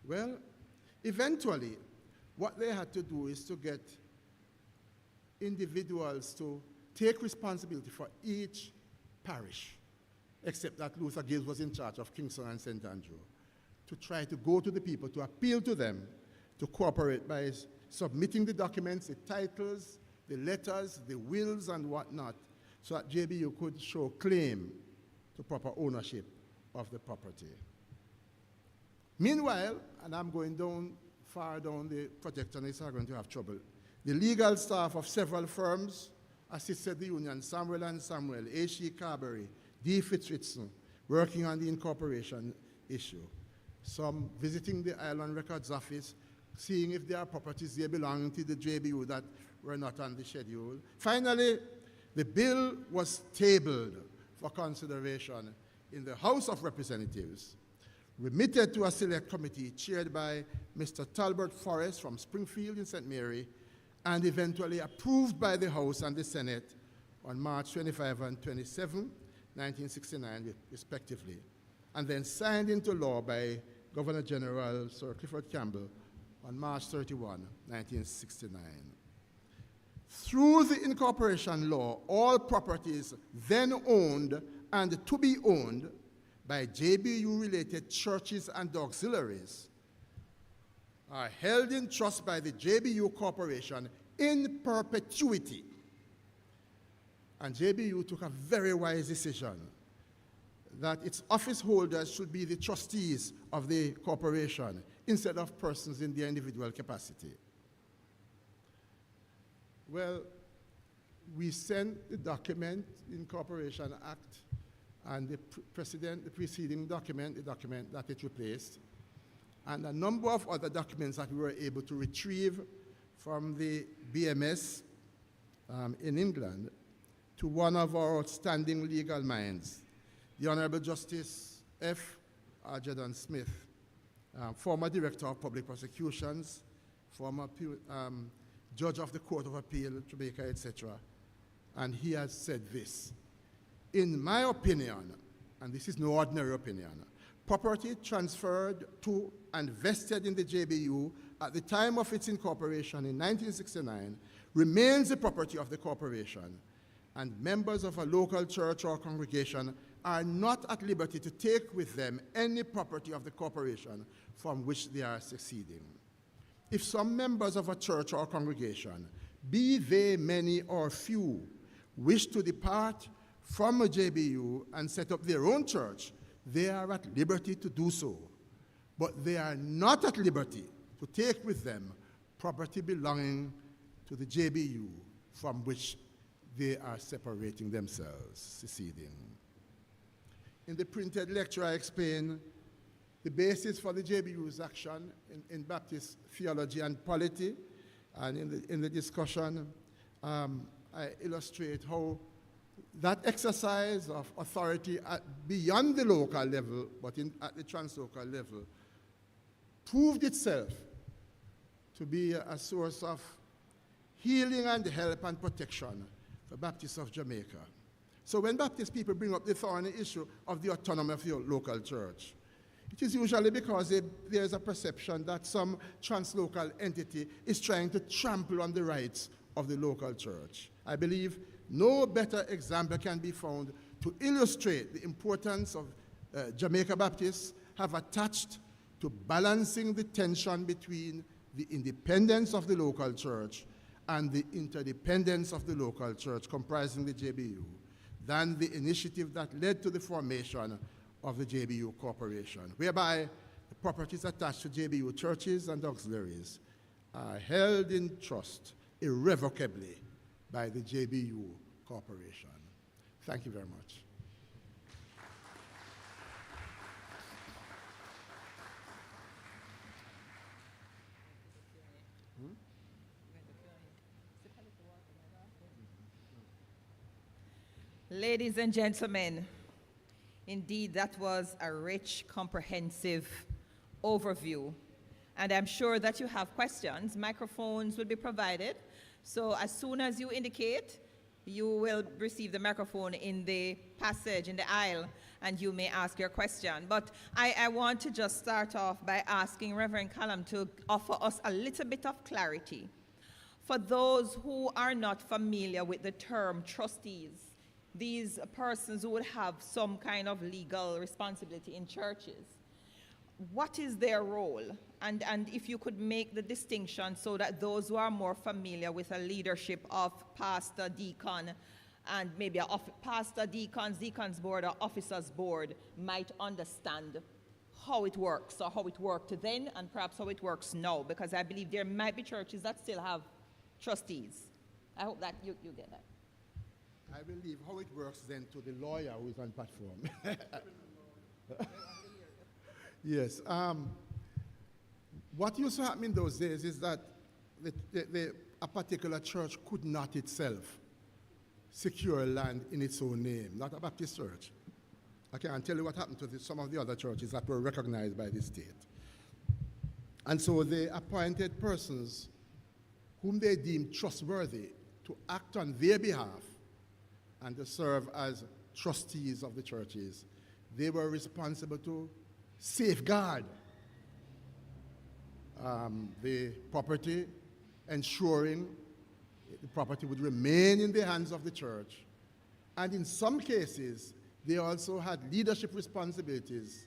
G: Well, eventually, what they had to do is to get individuals to take responsibility for each parish, except that Luther Gibbs was in charge of Kingston and St. Andrew, to try to go to the people, to appeal to them, to cooperate by submitting the documents, the titles, the letters, the wills, and whatnot, so that JBU could show claim to proper ownership of the property. Meanwhile, and I'm going down far down the projectionists are going to have trouble, the legal staff of several firms assisted the union, Samuel and Samuel, H.E. Carberry, D. Fitzrichson, working on the incorporation issue. Some visiting the Island Records Office, seeing if there are properties there belonging to the JBU that were not on the schedule. Finally, the bill was tabled for consideration in the House of Representatives, remitted to a select committee chaired by Mr. Talbot Forrest from Springfield in St. Mary, and eventually approved by the House and the Senate on March 25 and 27, 1969, respectively, and then signed into law by Governor General Sir Clifford Campbell on March 31, 1969. Through the incorporation law, all properties then owned and to be owned by JBU-related churches and auxiliaries are held in trust by the JBU Corporation in perpetuity. And JBU took a very wise decision that its office holders should be the trustees of the corporation instead of persons in their individual capacity. Well, we sent the document, Incorporation Act, and the preceding document, the document that it replaced, and a number of other documents that we were able to retrieve from the BMS in England to one of our outstanding legal minds, the Honorable Justice F. Arjadon Smith, former Director of Public Prosecutions, former Judge of the Court of Appeal, Jamaica, etc. And he has said this: in my opinion, and this is no ordinary opinion, property transferred to and vested in the JBU at the time of its incorporation in 1969 remains the property of the corporation, and members of a local church or congregation are not at liberty to take with them any property of the corporation from which they are succeeding. If some members of a church or congregation, be they many or few, wish to depart from a JBU and set up their own church, they are at liberty to do so. But they are not at liberty to take with them property belonging to the JBU from which they are separating themselves, seceding. In the printed lecture, I explain the basis for the JBU's action in Baptist theology and polity, and in the discussion, I illustrate how that exercise of authority beyond the local level, but at the translocal level, proved itself to be a source of healing and help and protection for Baptists of Jamaica. So when Baptist people bring up the thorny issue of the autonomy of your local church, it is usually because there is a perception that some translocal entity is trying to trample on the rights of the local church. I believe no better example can be found to illustrate the importance of Jamaica Baptists have attached to balancing the tension between the independence of the local church and the interdependence of the local church comprising the JBU than the initiative that led to the formation of the JBU Corporation, whereby the properties attached to JBU churches and auxiliaries are held in trust irrevocably by the JBU Corporation. Thank you very much.
A: Ladies and gentlemen, indeed that was a rich, comprehensive overview. And I'm sure that you have questions. Microphones will be provided. So as soon as you indicate, you will receive the microphone in the passage, in the aisle, and you may ask your question. But I want to just start off by asking Reverend Callam to offer us a little bit of clarity. For those who are not familiar with the term trustees, these persons who would have some kind of legal responsibility in churches, what is their role? And if you could make the distinction so that those who are more familiar with a leadership of pastor, deacon, and maybe a pastor, deacons board, or officers board might understand how it works, or how it worked then, and perhaps how it works now, because I believe there might be churches that still have trustees. I hope that you get that.
G: I will leave how it works then to the lawyer who is on platform. Yes. What used to happen in those days is that a particular church could not itself secure land in its own name, not a Baptist church. I can't tell you what happened to some of the other churches that were recognized by the state. And so they appointed persons whom they deemed trustworthy to act on their behalf and to serve as trustees of the churches. They were responsible to safeguard the property, ensuring the property would remain in the hands of the church. And in some cases, they also had leadership responsibilities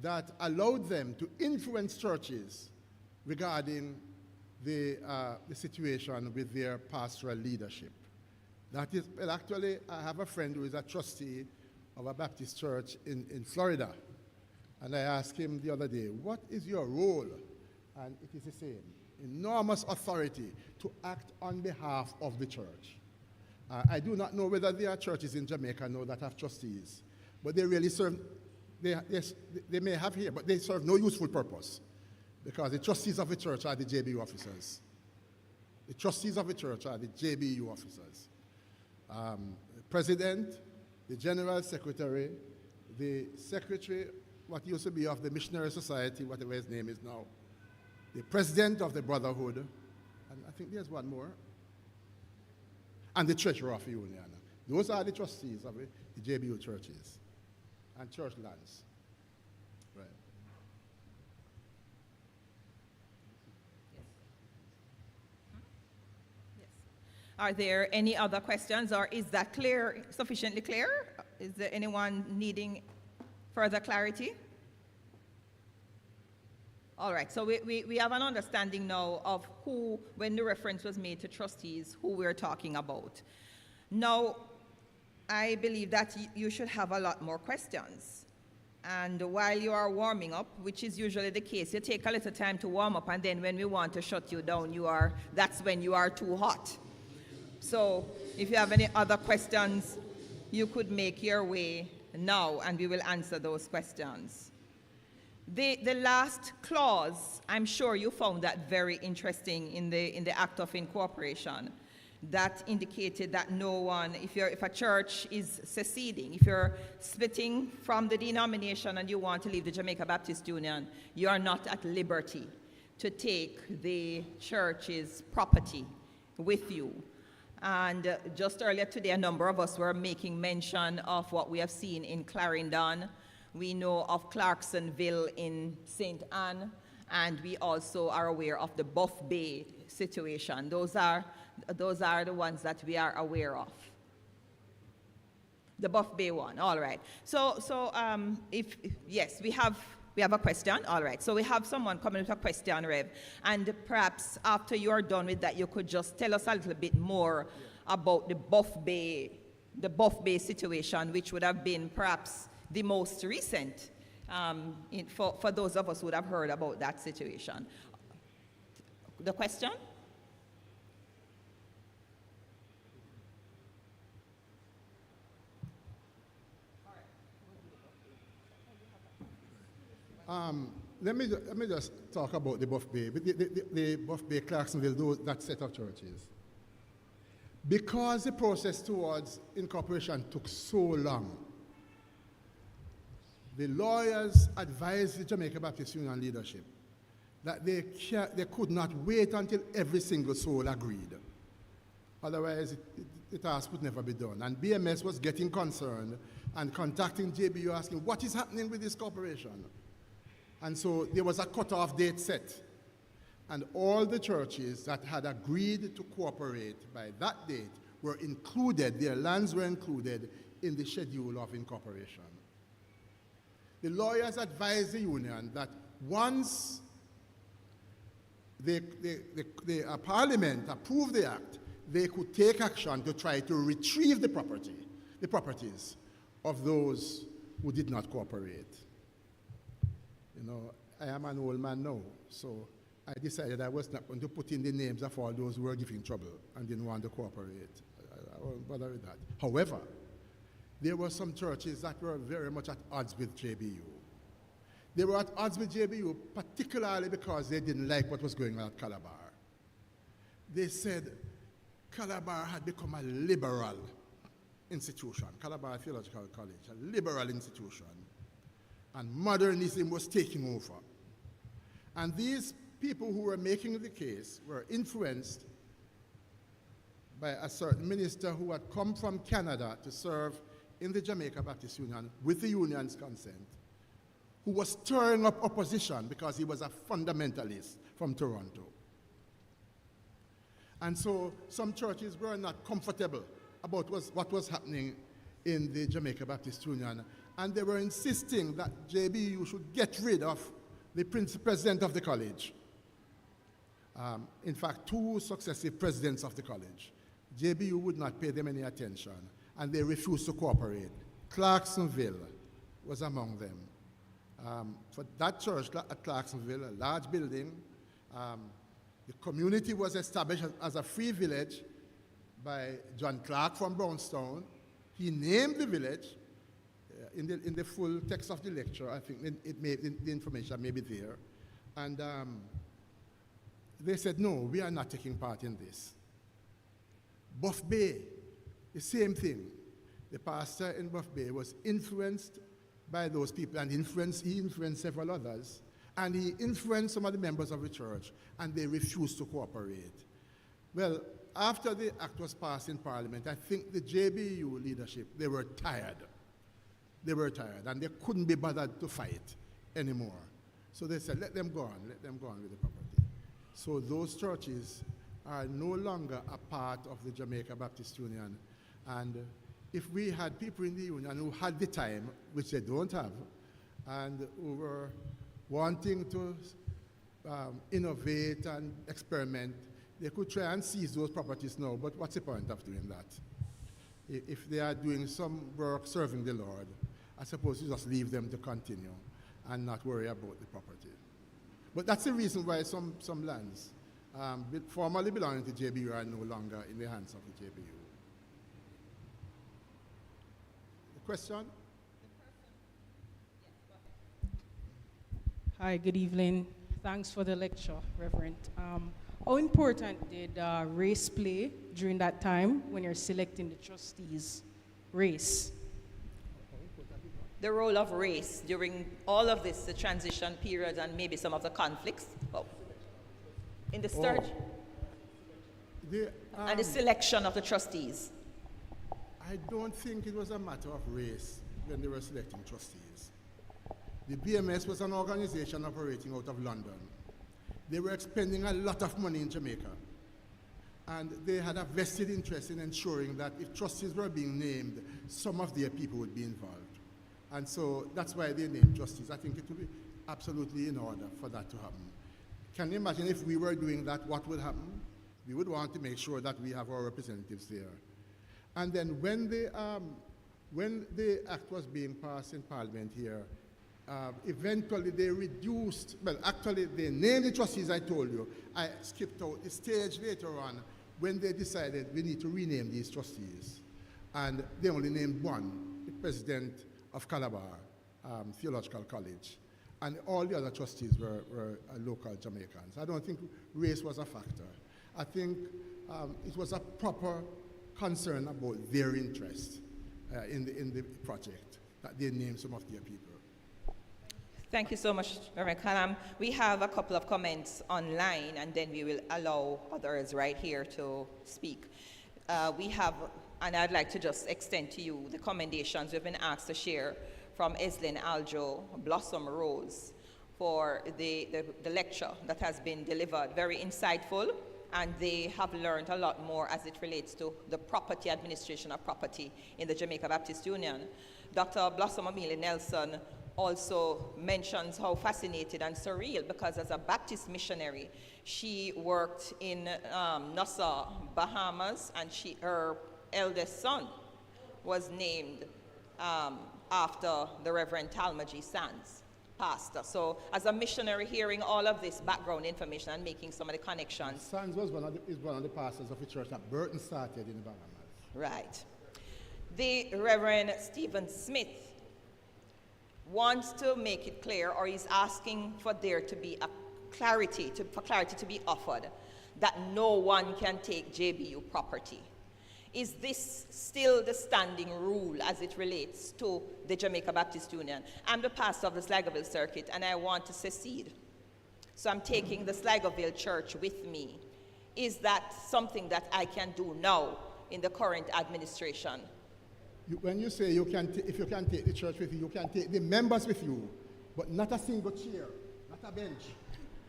G: that allowed them to influence churches regarding the situation with their pastoral leadership. That is, well, actually, I have a friend who is a trustee of a Baptist church in Florida. And I asked him the other day, what is your role? And it is the same. Enormous authority to act on behalf of the church. I do not know whether there are churches in Jamaica now that have trustees, but they really serve, they may have here, but they serve no useful purpose, because the trustees of the church are the JBU officers. The trustees of the church are the JBU officers. The president, the general secretary, the secretary, what used to be of the Missionary Society, whatever his name is now, the president of the Brotherhood, and I think there's one more, and the treasurer of the union. Those are the trustees of the JBU churches and church lands. Right.
A: Yes. Are there any other questions, or is that clear, sufficiently clear? Is there anyone needing further clarity? All right, so we have an understanding now of who, when the reference was made to trustees, who we're talking about. Now, I believe that you should have a lot more questions. And while you are warming up, which is usually the case, you take a little time to warm up, and then when we want to shut you down, that's when you are too hot. So if you have any other questions, you could make your way now, and we will answer those questions. The last clause, I'm sure you found that very interesting in the Act of Incorporation, that indicated that no one, if a church is seceding, if you're splitting from the denomination and you want to leave the Jamaica Baptist Union, you are not at liberty to take the church's property with you. And just earlier today, a number of us were making mention of what we have seen in Clarendon. We know of Clarksonville in St. Anne, and we also are aware of the Buff Bay situation. Those are the ones that we are aware of. The Buff Bay one, all right. So yes, we have a question, all right. So we have someone coming with a question, Rev, and perhaps after you are done with that, you could just tell us a little bit more about the Buff Bay situation, which would have been perhaps the most recent for those of us who would have heard about that situation. The question?
G: Let me just talk about the Buff Bay, the Buff Bay, Clarksonville, that set of churches. Because the process towards incorporation took so long, the lawyers advised the Jamaica Baptist Union leadership that they could not wait until every single soul agreed. Otherwise, the task would never be done. And BMS was getting concerned and contacting JBU asking, what is happening with this corporation? And so there was a cutoff date set. And all the churches that had agreed to cooperate by that date were included, their lands were included in the schedule of incorporation. The lawyers advised the union that once the Parliament approved the act, they could take action to try to retrieve the properties of those who did not cooperate. You know, I am an old man now, so I decided I was not going to put in the names of all those who were giving trouble and didn't want to cooperate. I won't bother with that. However, there were some churches that were very much at odds with JBU. They were at odds with JBU particularly because they didn't like what was going on at Calabar. They said Calabar had become a liberal institution, Calabar Theological College, a liberal institution, and modernism was taking over. And these people who were making the case were influenced by a certain minister who had come from Canada to serve in the Jamaica Baptist Union with the union's consent, who was stirring up opposition because he was a fundamentalist from Toronto. And so some churches were not comfortable about what was happening in the Jamaica Baptist Union, and they were insisting that JBU should get rid of the president of the college. In fact, 2 successive presidents of the college. JBU would not pay them any attention, and they refused to cooperate. Clarksonville was among them. For that church at Clarksonville, a large building, the community was established as a free village by John Clark from Brownstown. He named the village. In the full text of the lecture, I think the information may be there. And they said, no, we are not taking part in this. Buff Bay, the same thing. The pastor in Buff Bay was influenced by those people, and he influenced several others, and he influenced some of the members of the church, and they refused to cooperate. Well, after the act was passed in Parliament, I think the JBU leadership, they were tired. They were tired, and they couldn't be bothered to fight anymore. So they said, let them go on with the property. So those churches are no longer a part of the Jamaica Baptist Union. And if we had people in the union who had the time, which they don't have, and who were wanting to innovate and experiment, they could try and seize those properties now, but what's the point of doing that? If they are doing some work serving the Lord, I suppose you just leave them to continue and not worry about the property. But that's the reason why some lands formerly belonging to JBU are no longer in the hands of the JBU. The question?
H: Hi, good evening. Thanks for the lecture, Reverend. How important did race play during that time when you're selecting the trustees? Race.
A: The role of race during all of this, the transition period and maybe some of the conflicts in the search and the selection of the trustees.
G: I don't think it was a matter of race when they were selecting trustees. The BMS was an organization operating out of London. They were expending a lot of money in Jamaica, and they had a vested interest in ensuring that if trustees were being named, some of their people would be involved. And so that's why they named trustees. I think it would be absolutely in order for that to happen. Can you imagine if we were doing that, what would happen? We would want to make sure that we have our representatives there. And then when the act was being passed in Parliament here, eventually they reduced, well, actually they named the trustees, I told you. I skipped out the stage later on when they decided we need to rename these trustees. And they only named one, the president of Calabar Theological College. And all the other trustees were local Jamaicans. I don't think race was a factor. I think it was a proper concern about their interest in the project, that they named some of their people.
A: Thank you so much, Reverend Callam. We have a couple of comments online, and then we will allow others right here to speak. We have, and I'd like to just extend to you the commendations we've been asked to share from Eslin Aljo, Blossom Rose, for the lecture that has been delivered. Very insightful, and they have learned a lot more as it relates to the property administration of property in the Jamaica Baptist Union. Dr. Blossom Amelia Nelson also mentions how fascinated and surreal, because as a Baptist missionary, she worked in Nassau, Bahamas, and her eldest son was named after the Reverend Talmadge Sands. pastor. So as a missionary, hearing all of this background information and making some of the connections.
G: Sons is one of the pastors of the church that Burton started in the Bahamas.
A: Right. The Reverend Stephen Smith wants to make it clear, or is asking for there to be clarity to be offered, that no one can take JBU property. Is this still the standing rule as it relates to the Jamaica Baptist Union? I'm the pastor of the Sligoville Circuit, and I want to secede. So I'm taking the Sligoville Church with me. Is that something that I can do now in the current administration?
G: When you say if you can take the church with you, you can take the members with you, but not a single chair, not a bench,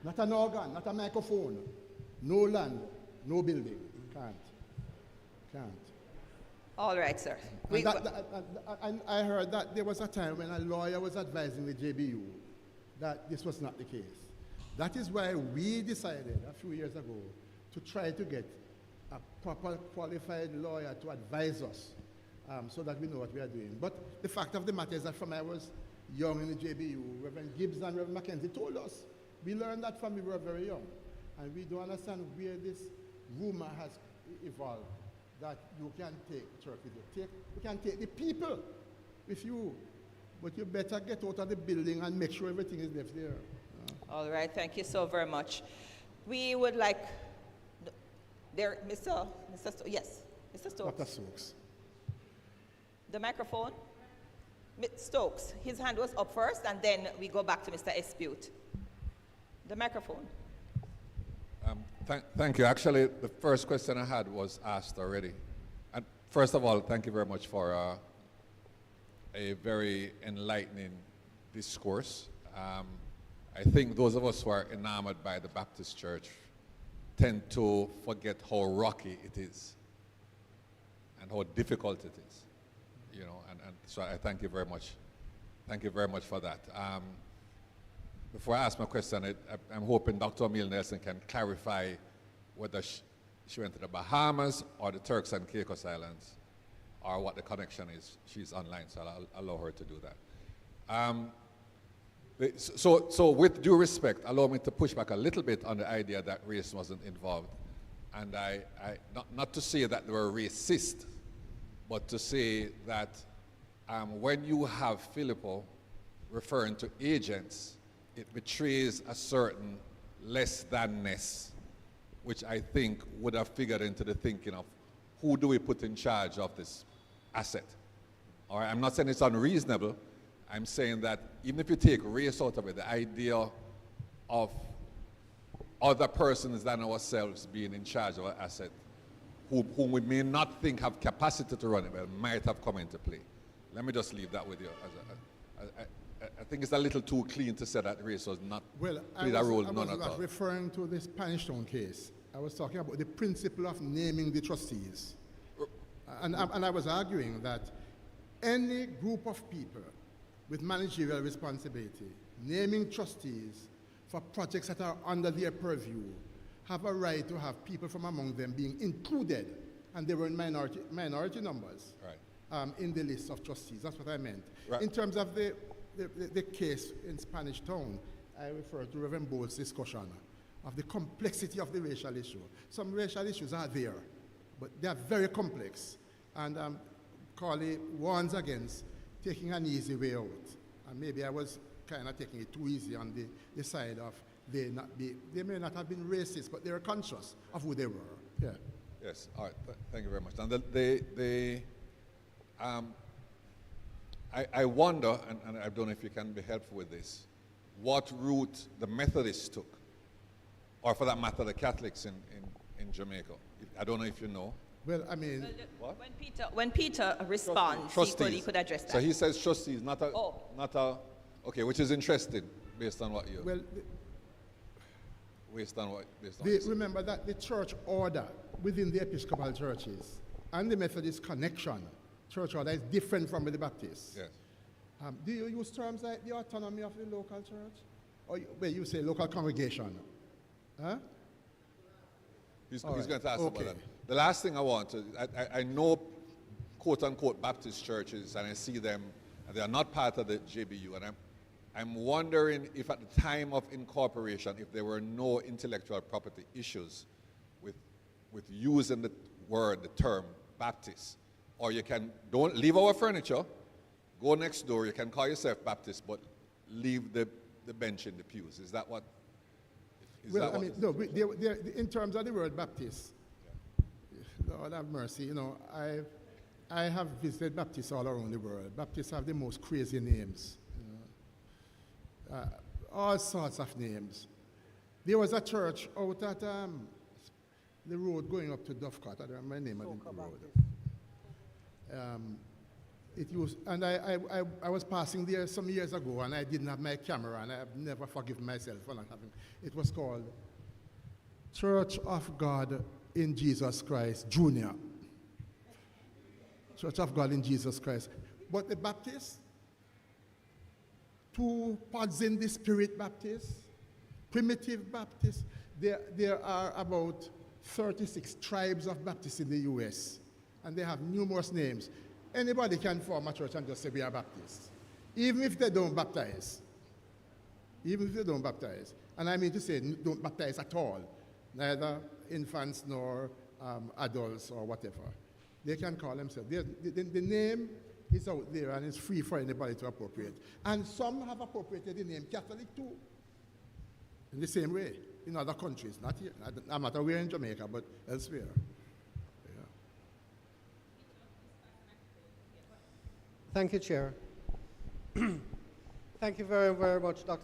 G: not an organ, not a microphone, no land, no building. Can't.
A: All right, sir.
G: I heard that there was a time when a lawyer was advising the JBU that this was not the case. That is why we decided a few years ago to try to get a proper qualified lawyer to advise us so that we know what we are doing. But the fact of the matter is that from I was young in the JBU, Reverend Gibbs and Reverend Mackenzie told us. We learned that from we were very young. And we don't understand where this rumor has evolved, that you can take church with you. You can take the people with you, but you better get out of the building and make sure everything is left there.
A: All right, thank you so very much. We would like, Mr. Yes, Mr. Stokes.
G: Dr. Stokes.
A: The microphone. Stokes, his hand was up first, and then we go back to Mr. Espute. The microphone.
I: Thank you. Actually, the first question I had was asked already. And first of all, thank you very much for a very enlightening discourse. I think those of us who are enamored by the Baptist Church tend to forget how rocky it is and how difficult it is, you know, and so I thank you very much. Thank you very much for that. Before I ask my question, I'm hoping Dr. Emile Nelson can clarify whether she went to the Bahamas or the Turks and Caicos Islands, or what the connection is. She's online, so I'll allow her to do that. So with due respect, allow me to push back a little bit on the idea that race wasn't involved. And not to say that they were racist, but to say that when you have Filippo referring to agents, it betrays a certain less than-ness, which I think would have figured into the thinking of who do we put in charge of this asset. All right, I'm not saying it's unreasonable. I'm saying that even if you take race out of it, the idea of other persons than ourselves being in charge of an asset, whom we may not think have capacity to run it, but might have come into play. Let me just leave that with you. I think it's a little too clean to say that race was not played a role, none at all. I was
G: referring to the Spanish Town case. I was talking about the principle of naming the trustees. And I was arguing that any group of people with managerial responsibility, naming trustees for projects that are under their purview, have a right to have people from among them being included, and they were in minority numbers, right, in the list of trustees. That's what I meant. Right. In terms of the case in Spanish Town, I refer to Reverend Bowles' discussion of the complexity of the racial issue. Some racial issues are there, but they are very complex. And Carly warns against taking an easy way out. And maybe I was kind of taking it too easy on the side of they may not have been racist, but they were conscious of who they were. Yeah.
I: Yes, all right, thank you very much. And I wonder, and I don't know if you can be helpful with this, what route the Methodists took, or for that matter, the Catholics in Jamaica. I don't know if you know.
G: Well, I mean,
A: what? When Peter responds, he could address that.
I: So he says trustees, not a, okay, which is interesting based on what you.
G: Well, remember that the church order within the Episcopal churches and the Methodist connection, church order, is different from the Baptist.
I: Yes.
G: Do you use terms like the autonomy of the local church? Or you say local congregation? Huh?
I: He's going to ask about that. The last thing I want to, I know quote-unquote Baptist churches, and I see them, and they are not part of the JBU, and I'm wondering if at the time of incorporation, if there were no intellectual property issues with using the word, the term Baptist. Or you can, don't leave our furniture, go next door, you can call yourself Baptist, but leave the bench in the pews. Is that what?
G: Well, I mean, no, in terms of the word Baptist, Lord have mercy, you know, I have visited Baptists all around the world. Baptists have the most crazy names, you know, all sorts of names. There was a church out at the road going up to Dovecot. I don't remember the name of the road. It used, and I was passing there some years ago, and I didn't have my camera, and I have never forgiven myself for not having. It was called Church of God in Jesus Christ Junior. Church of God in Jesus Christ. But the Baptists, 2 pods in the Spirit Baptists, Primitive Baptists, there are about 36 tribes of Baptists in the U.S., and they have numerous names. Anybody can form a church and just say we are Baptists, even if they don't baptize. Even if they don't baptize. And I mean to say don't baptize at all, neither infants nor adults or whatever. They can call themselves. The name is out there and it's free for anybody to appropriate. And some have appropriated the name Catholic too, in the same way, in other countries. Not here. I'm not aware in Jamaica, but elsewhere.
J: Thank you, Chair. Thank you very, very much, Dr.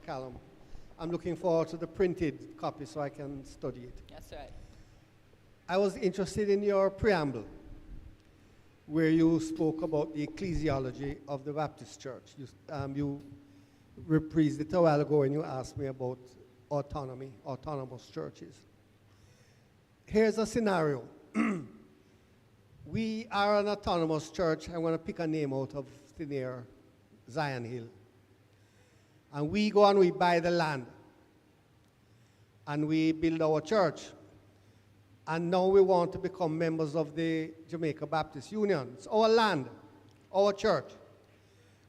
J: Callam. I'm looking forward to the printed copy so I can study it.
A: That's right.
J: I was interested in your preamble, where you spoke about the ecclesiology of the Baptist Church. You reprised it a while ago when you asked me about autonomy, autonomous churches. Here's a scenario. We are an autonomous church. I'm going to pick a name out of thin air, Zion Hill. And we go and we buy the land. And we build our church. And now we want to become members of the Jamaica Baptist Union. It's our land, our church.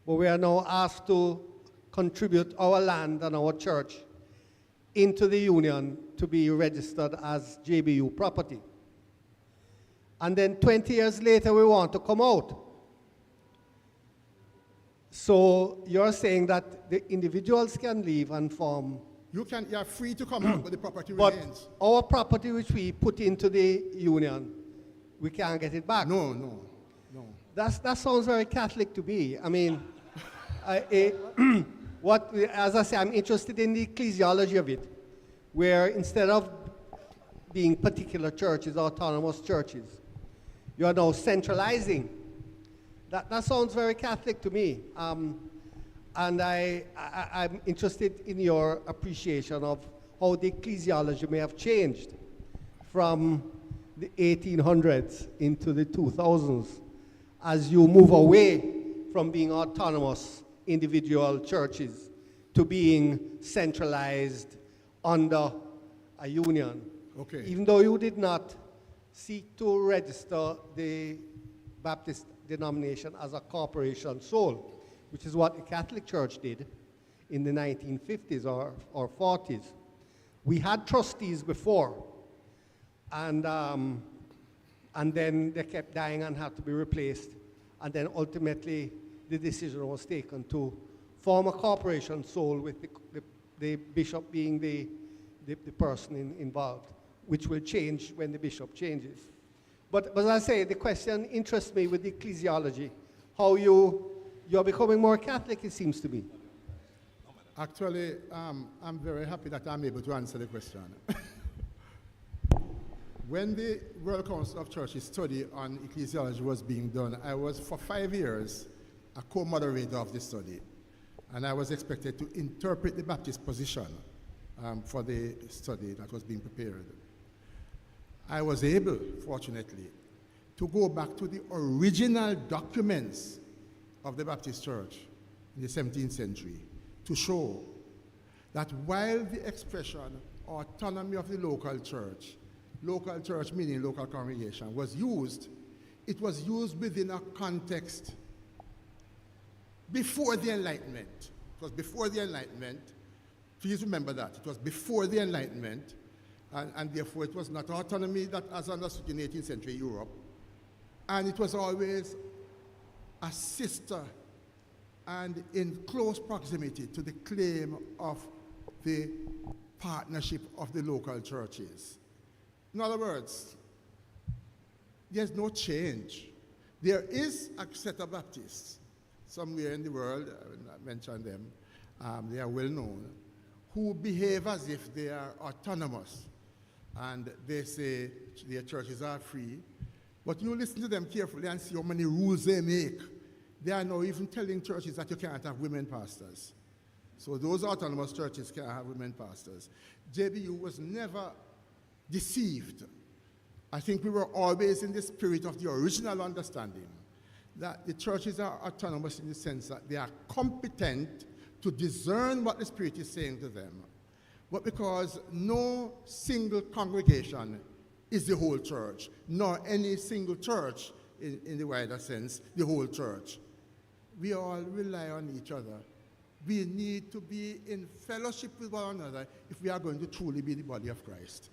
J: But we are now asked to contribute our land and our church into the union to be registered as JBU property. And then 20 years later, we want to come out. So you're saying that the individuals can leave and form.
G: You're free to come out, but the property remains.
J: Our property which we put into the union, we can't get it back.
G: No.
J: That sounds very Catholic to me. I mean, as I say, I'm interested in the ecclesiology of it, where instead of being particular churches, autonomous churches, you are now centralizing. That sounds very Catholic to me. And I'm interested in your appreciation of how the ecclesiology may have changed from the 1800s into the 2000s as you move away from being autonomous individual churches to being centralized under a union.
G: Okay.
J: Even though you did not seek to register the Baptist denomination as a corporation sole, which is what the Catholic Church did in the 1950s or 40s. We had trustees before, and then they kept dying and had to be replaced. And then ultimately, the decision was taken to form a corporation sole with the bishop being the person involved, which will change when the bishop changes. But as I say, the question interests me with the ecclesiology, how you're becoming more Catholic, it seems to me.
G: Actually, I'm very happy that I'm able to answer the question. When the World Council of Churches study on ecclesiology was being done, I was for 5 years a co-moderator of the study. And I was expected to interpret the Baptist position for the study that was being prepared. I was able, fortunately, to go back to the original documents of the Baptist Church in the 17th century to show that while the expression autonomy of the local church meaning local congregation, was used, it was used within a context before the Enlightenment. It was before the Enlightenment. Please remember that. It was before the Enlightenment, and therefore it was not autonomy that as understood in 18th century Europe. And it was always a sister and in close proximity to the claim of the partnership of the local churches. In other words, there's no change. There is a set of Baptists somewhere in the world, I will not mention them, they are well known, who behave as if they are autonomous. And they say their churches are free. But you listen to them carefully and see how many rules they make. They are now even telling churches that you can't have women pastors. So those autonomous churches can't have women pastors. JBU was never deceived. I think we were always in the spirit of the original understanding that the churches are autonomous in the sense that they are competent to discern what the Spirit is saying to them. But because no single congregation is the whole church, nor any single church in the wider sense, the whole church, we all rely on each other. We need to be in fellowship with one another if we are going to truly be the body of Christ.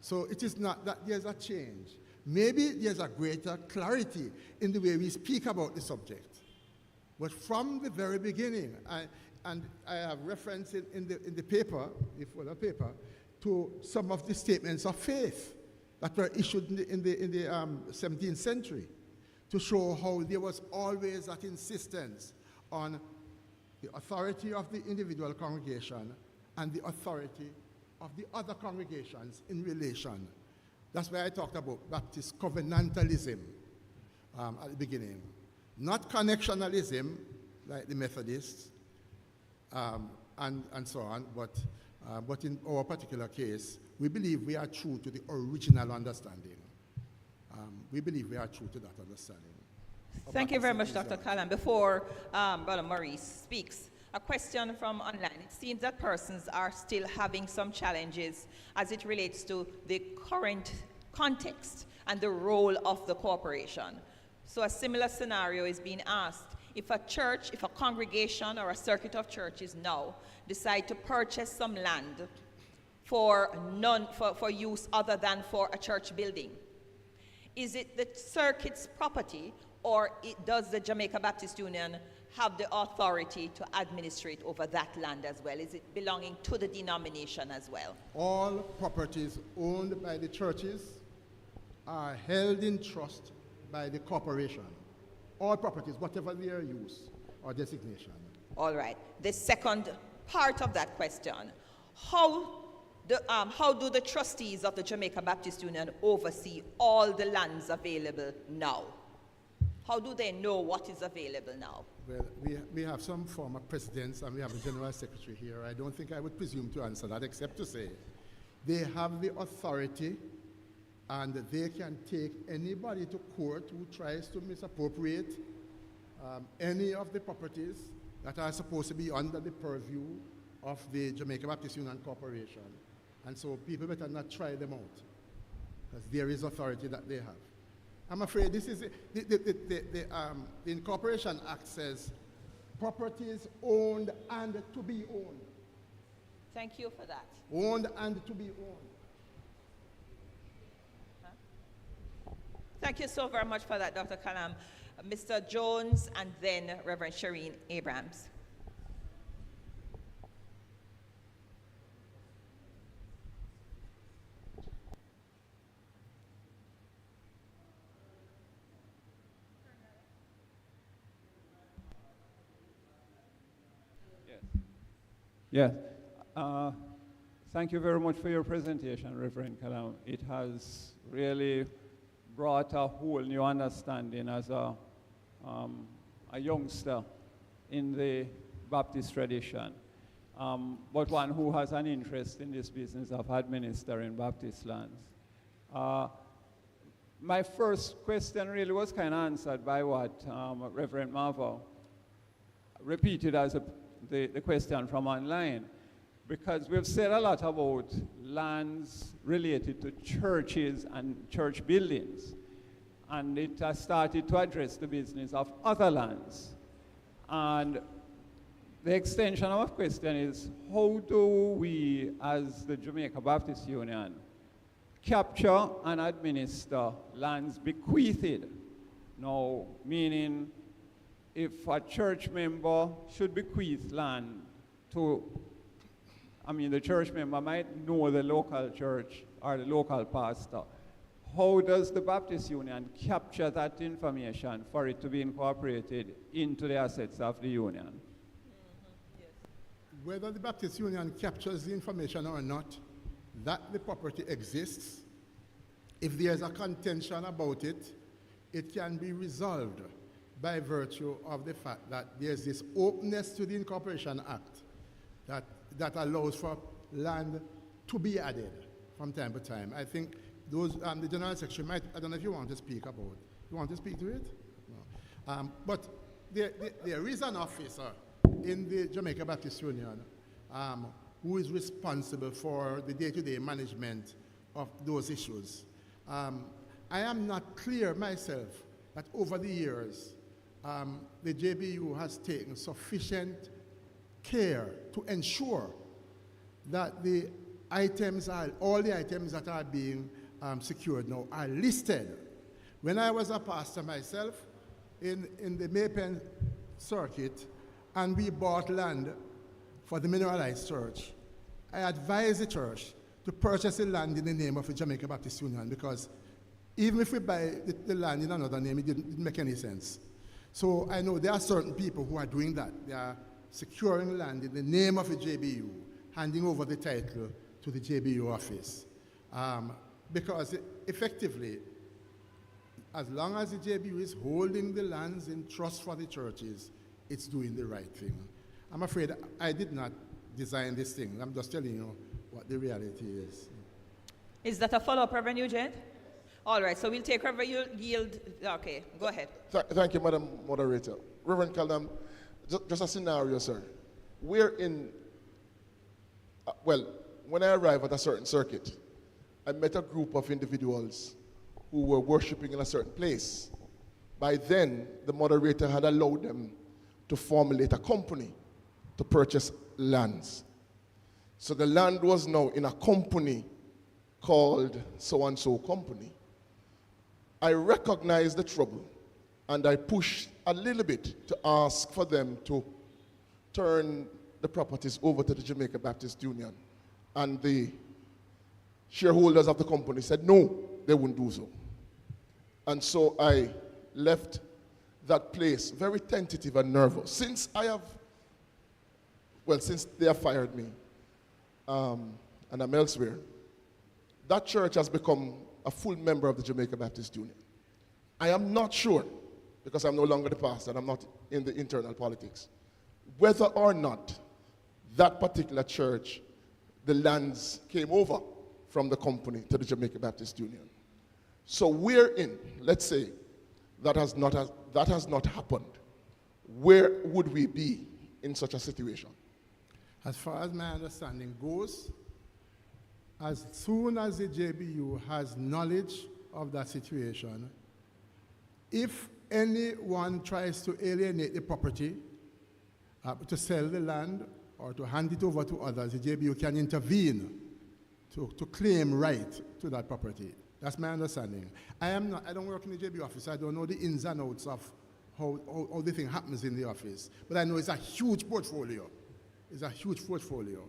G: So it is not that there's a change. Maybe there's a greater clarity in the way we speak about the subject. But from the very beginning, and I have referenced it in the paper, the fuller paper, to some of the statements of faith that were issued in the 17th century to show how there was always that insistence on the authority of the individual congregation and the authority of the other congregations in relation. That's why I talked about Baptist covenantalism at the beginning. Not connectionalism, like the Methodists, and so on, but in our particular case, we believe we are true to the original understanding. We believe we are true to that understanding.
A: Thank you very much, Dr. Callam. Before Brother Maurice speaks, a question from online. It seems that persons are still having some challenges as it relates to the current context and the role of the corporation. So a similar scenario is being asked. If a church, if a congregation or a circuit of churches now decide to purchase some land for use other than for a church building, is it the circuit's property, or does the Jamaica Baptist Union have the authority to administrate over that land as well? Is it belonging to the denomination as well?
G: All properties owned by the churches are held in trust by the corporation. All properties, whatever their use or designation.
A: All right. The second part of that question, how do the trustees of the Jamaica Baptist Union oversee all the lands available now? How do they know what is available now?
G: Well, we have some former presidents and we have a general secretary here. I don't think I would presume to answer that except to say they have the authority and they can take anybody to court who tries to misappropriate any of the properties that are supposed to be under the purview of the Jamaica Baptist Union Corporation. And so people better not try them out, because there is authority that they have. I'm afraid this is, the Incorporation Act says properties owned and to be owned.
A: Thank you for that.
G: Owned and to be owned.
A: Thank you so very much for that, Dr. Callam. Mr. Jones and then Reverend Shireen Abrams.
K: Yes. Thank you very much for your presentation, Reverend Callam. It has really brought a whole new understanding as a youngster in the Baptist tradition, but one who has an interest in this business of administering Baptist lands. My first question really was kind of answered by what Reverend Marvia repeated as the question from online, because we've said a lot about lands related to churches and church buildings, and it has started to address the business of other lands. And The extension of my question is, how do we, as the Jamaica Baptist Union, capture and administer lands bequeathed? Now, meaning if a church member should bequeath land to, the church member might know the local church or the local pastor. How does the Baptist Union capture that information for it to be incorporated into the assets of the union?
G: Whether the Baptist Union captures the information or not, that the property exists. If there's a contention about it, it can be resolved by virtue of the fact that there's this openness to the Incorporation Act that allows for land to be added from time to time. I think those, the General Secretary might, I don't know if you want to speak about it. You want to speak to it? No. But there is an officer in the Jamaica Baptist Union who is responsible for the day-to-day management of those issues. I am not clear myself that over the years, the JBU has taken sufficient care to ensure that the items are, all the items that are being secured now are listed. When I was a pastor myself in the Maypen circuit, and we bought land for the mineralized church, I advised the church to purchase the land in the name of the Jamaica Baptist Union, because even if we buy the land in another name, it didn't make any sense. So I know there are certain people who are doing that. They are securing land in the name of the JBU, handing over the title to the JBU office. Because effectively, as long as the JBU is holding the lands in trust for the churches, it's doing the right thing. I'm afraid I did not design this thing. I'm just telling you what the reality is.
A: Is that a follow-up, Reverend Eugene? All right, so we'll take Reverend Yield. Okay, go ahead.
L: Thank you, Madam Moderator. Reverend Callam, just a scenario, sir. We're in, well, when I arrived at a certain circuit, I met a group of individuals who were worshiping in a certain place. By then, the moderator had allowed them to formulate a company to purchase lands. So the land was now in a company called so-and-so company. I recognized the trouble, and I pushed a little bit to ask for them to turn the properties over to the Jamaica Baptist Union. And the shareholders of the company said no, they wouldn't do so. And so I left that place very tentative and nervous. Since they have fired me, and I'm elsewhere, that church has become a full member of the Jamaica Baptist Union. I am not sure, because I'm no longer the pastor and I'm not in the internal politics, whether or not that particular church, the lands came over from the company to the Jamaica Baptist Union. So we're in, let's say, that has not happened. Where would we be in such a situation?
G: As far as my understanding goes, as soon as the JBU has knowledge of that situation, if anyone tries to alienate the property, to sell the land or to hand it over to others, the JBU can intervene to claim right to that property. That's my understanding. I don't work in the JBU office. I don't know the ins and outs of how the thing happens in the office. But I know it's a huge portfolio. It's a huge portfolio.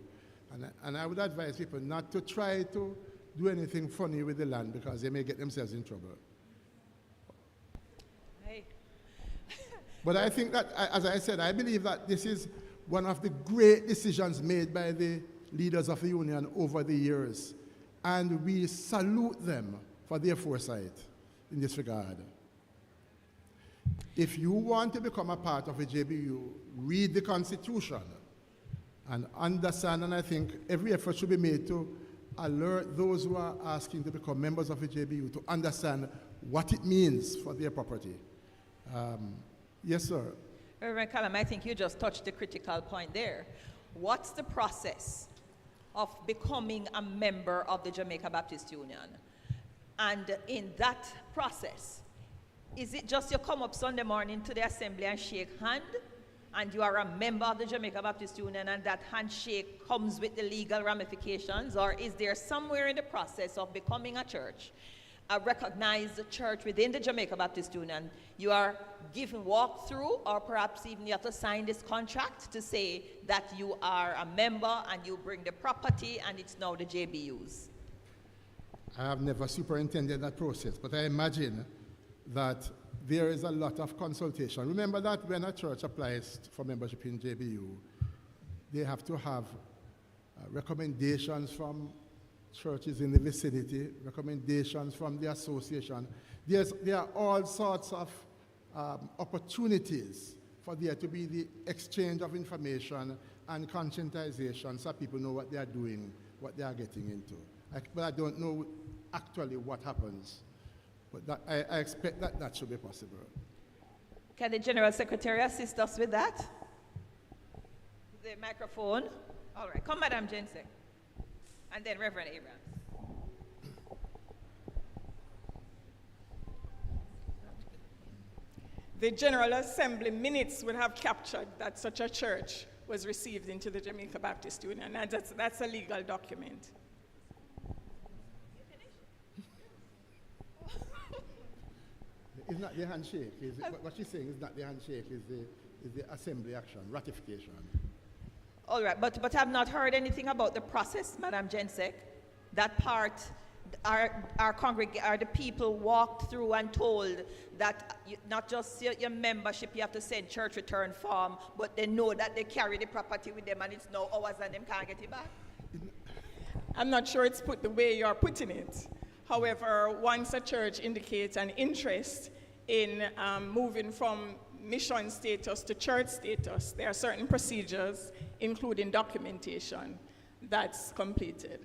G: And I would advise people not to try to do anything funny with the land, because they may get themselves in trouble.
A: Hey.
G: But I think that, as I said, I believe that this is one of the great decisions made by the leaders of the union over the years. And we salute them for their foresight in this regard. If you want to become a part of a JBU, read the Constitution and understand, and I think every effort should be made to alert those who are asking to become members of the JBU to understand what it means for their property. Yes, sir.
A: Reverend Callam, I think you just touched the critical point there. What's the process of becoming a member of the Jamaica Baptist Union? And in that process, is it just you come up Sunday morning to the assembly and shake hand and you are a member of the Jamaica Baptist Union and that handshake comes with the legal ramifications, or is there somewhere in the process of becoming a church, a recognized church within the Jamaica Baptist Union, you are given walkthrough, or perhaps even you have to sign this contract to say that you are a member and you bring the property and it's now the JBU's?
G: I have never superintended that process, but I imagine that there is a lot of consultation. Remember that when a church applies for membership in JBU, they have to have recommendations from churches in the vicinity, recommendations from the association. There are all sorts of opportunities for there to be the exchange of information and conscientization so people know what they are doing, what they are getting into. But I don't know actually what happens. But that, I expect that that should be possible.
A: Can the General Secretary assist us with that? The microphone. All right, come Madam Jensen. And then Reverend Abrams.
M: The General Assembly minutes would have captured that such a church was received into the Jamaica Baptist Union, and that's a legal document.
G: It's not the handshake. What she's saying is not the handshake, is the assembly action, ratification.
A: All right, but I've not heard anything about the process, Madam Jensek. That part, are the people walked through and told that not just your membership, you have to send church return form, but they know that they carry the property with them and it's no hours and them can't get it back?
M: I'm not sure it's put the way you're putting it. However, once a church indicates an interest in moving from mission status to church status, there are certain procedures, including documentation, that's completed.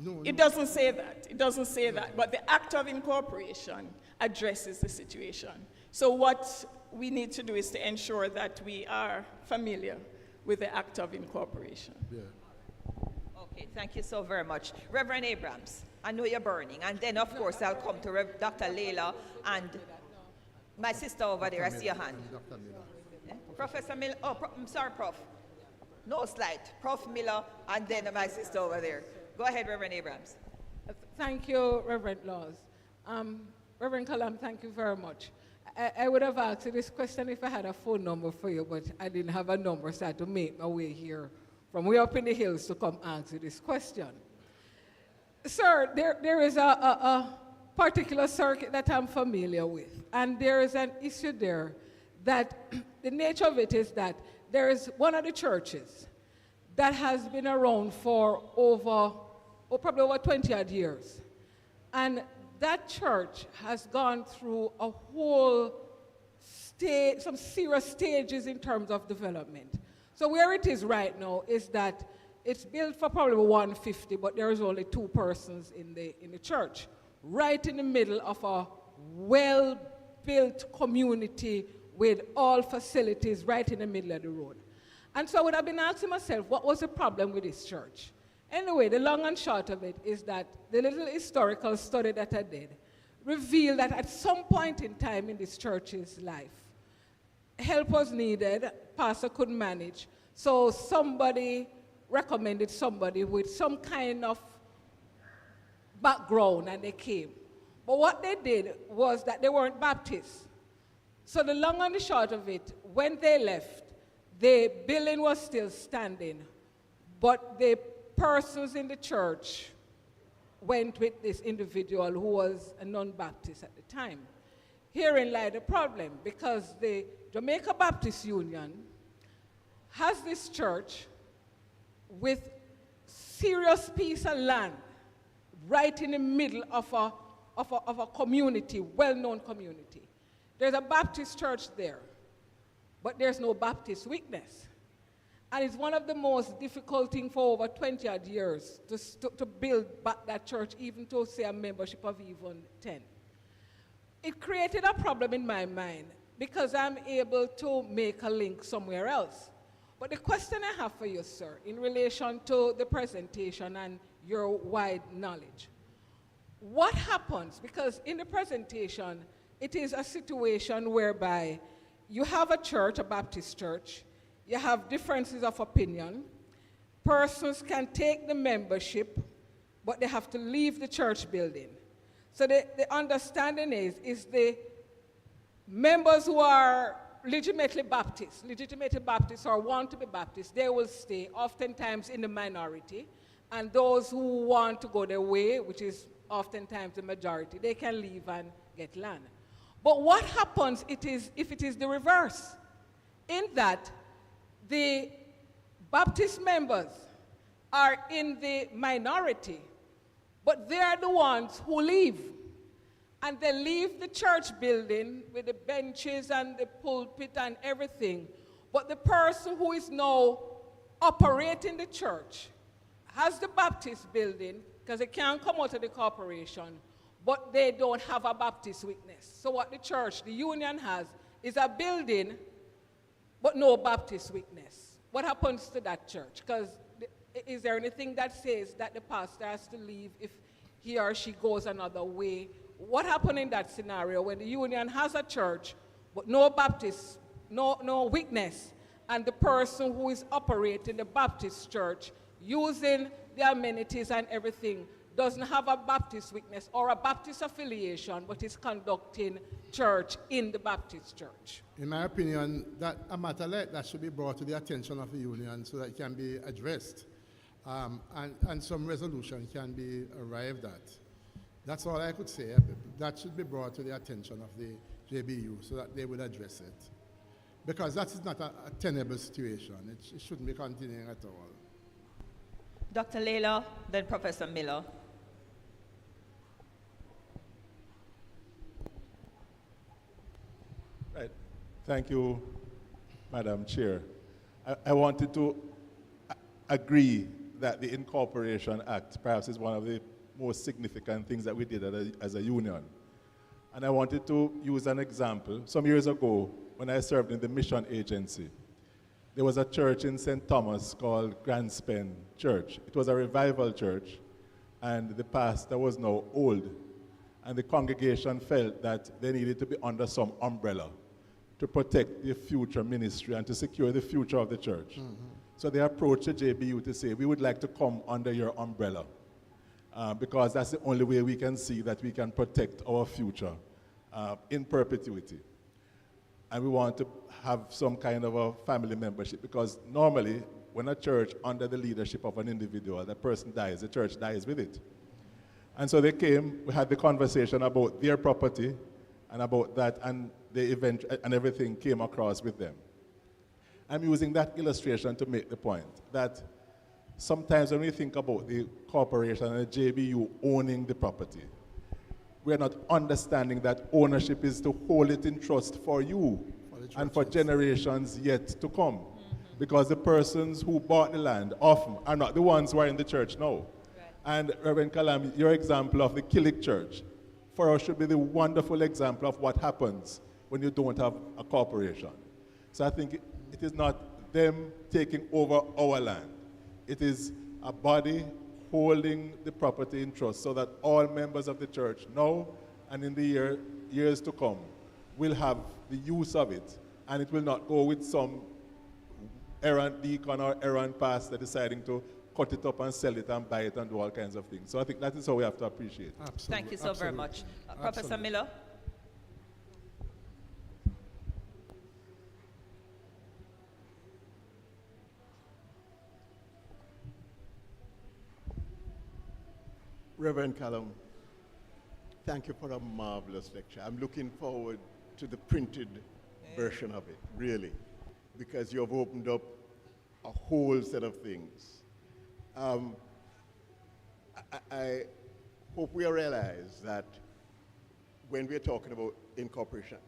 G: No,
M: it doesn't say that. It doesn't say that. But the act of incorporation addresses the situation. So what we need to do is to ensure that we are familiar with the act of incorporation.
G: Yeah.
A: Okay, thank you so very much. Reverend Abrams, I know you're burning. And then, of course, I'll come to Dr. Liele and my sister over there. I see your hand. Yeah? Professor Miller. Oh, I'm sorry, Prof. No slide. Prof. Miller and then my sister over there. Go ahead, Reverend Abrams.
N: Thank you, Reverend Lawes. Reverend Callam, thank you very much. I would have asked you this question if I had a phone number for you, but I didn't have a number, so I had to make my way here from way up in the hills to come ask you this question. Sir, there is a particular circuit that I'm familiar with, and there is an issue there that the nature of it is that there is one of the churches that has been around for probably over 20 odd years. And that church has gone through a whole some serious stages in terms of development. So where it is right now is that it's built for probably 150, but there is only 2 persons in the church, right in the middle of a well-built community with all facilities right in the middle of the road. And so I would have been asking myself, what was the problem with this church? Anyway, the long and short of it is that the little historical study that I did revealed that at some point in time in this church's life, help was needed, pastor couldn't manage, so somebody recommended somebody with some kind of background, and they came. But what they did was that they weren't Baptists. So the long and the short of it, when they left, the building was still standing, but the persons in the church went with this individual who was a non-Baptist at the time. Herein lied the problem, because the Jamaica Baptist Union has this church with serious piece of land right in the middle of a community, well-known community. There's a Baptist church there, but there's no Baptist witness. And it's one of the most difficult things for over 20 odd years to build back that church, even to say a membership of even 10. It created a problem in my mind because I'm able to make a link somewhere else. But the question I have for you, sir, in relation to the presentation and your wide knowledge, what happens, because in the presentation, it is a situation whereby you have a church, a Baptist church, you have differences of opinion, persons can take the membership, but they have to leave the church building. So the understanding is the members who are legitimately Baptists or want to be Baptists, they will stay, oftentimes in the minority, and those who want to go their way, which is oftentimes the majority, they can leave and get land. But what happens if it is the reverse? In that the Baptist members are in the minority, but they are the ones who leave. And they leave the church building with the benches and the pulpit and everything. But the person who is now operating the church has the Baptist building, because they can't come out of the corporation, but they don't have a Baptist witness. So what the church, the union has, is a building, but no Baptist witness. What happens to that church? Because is there anything that says that the pastor has to leave if he or she goes another way? What happened in that scenario when the union has a church, but no Baptist, no witness, and the person who is operating the Baptist church, using the amenities and everything, doesn't have a Baptist witness or a Baptist affiliation, but is conducting church in the Baptist church?
G: In my opinion, that a matter like that should be brought to the attention of the union so that it can be addressed, and some resolution can be arrived at. That's all I could say. That should be brought to the attention of the JBU so that they will address it. Because that is not a tenable situation. It shouldn't be continuing at all.
A: Dr. Liele, then Professor Miller.
O: Right. Thank you, Madam Chair. I wanted to agree that the Incorporation Act perhaps is one of the most significant things that we did as a union. And I wanted to use an example. Some years ago, when I served in the mission agency, there was a church in St. Thomas called Grand Spen Church. It was a revival church, and the pastor was now old. And the congregation felt that they needed to be under some umbrella to protect the future ministry and to secure the future of the church. Mm-hmm. So they approached the JBU to say, we would like to come under your umbrella. Because that's the only way we can see that we can protect our future in perpetuity. And we want to have some kind of a family membership, because normally when a church under the leadership of an individual, that person dies, the church dies with it. And so they came, we had the conversation about their property and about that, and the event and everything came across with them. I'm using that illustration to make the point that sometimes when we think about the corporation and the JBU owning the property, we're not understanding that ownership is to hold it in trust for you and for generations yet to come. Mm-hmm. Because the persons who bought the land often are not the ones who are in the church now. Right. And Reverend Callam, your example of the Killick church, for us should be the wonderful example of what happens when you don't have a corporation. So I think it is not them taking over our land. It is a body holding the property in trust so that all members of the church now and in the years to come will have the use of it, and it will not go with some errant deacon or errant pastor deciding to cut it up and sell it and buy it and do all kinds of things. So I think that is how we have to appreciate it.
A: Absolutely. Thank you so very much. Professor Miller?
P: Reverend Callam, thank you for a marvelous lecture. I'm looking forward to the printed version of it, really, because you have opened up a whole set of things. I hope we realize that when we're talking about incorporation,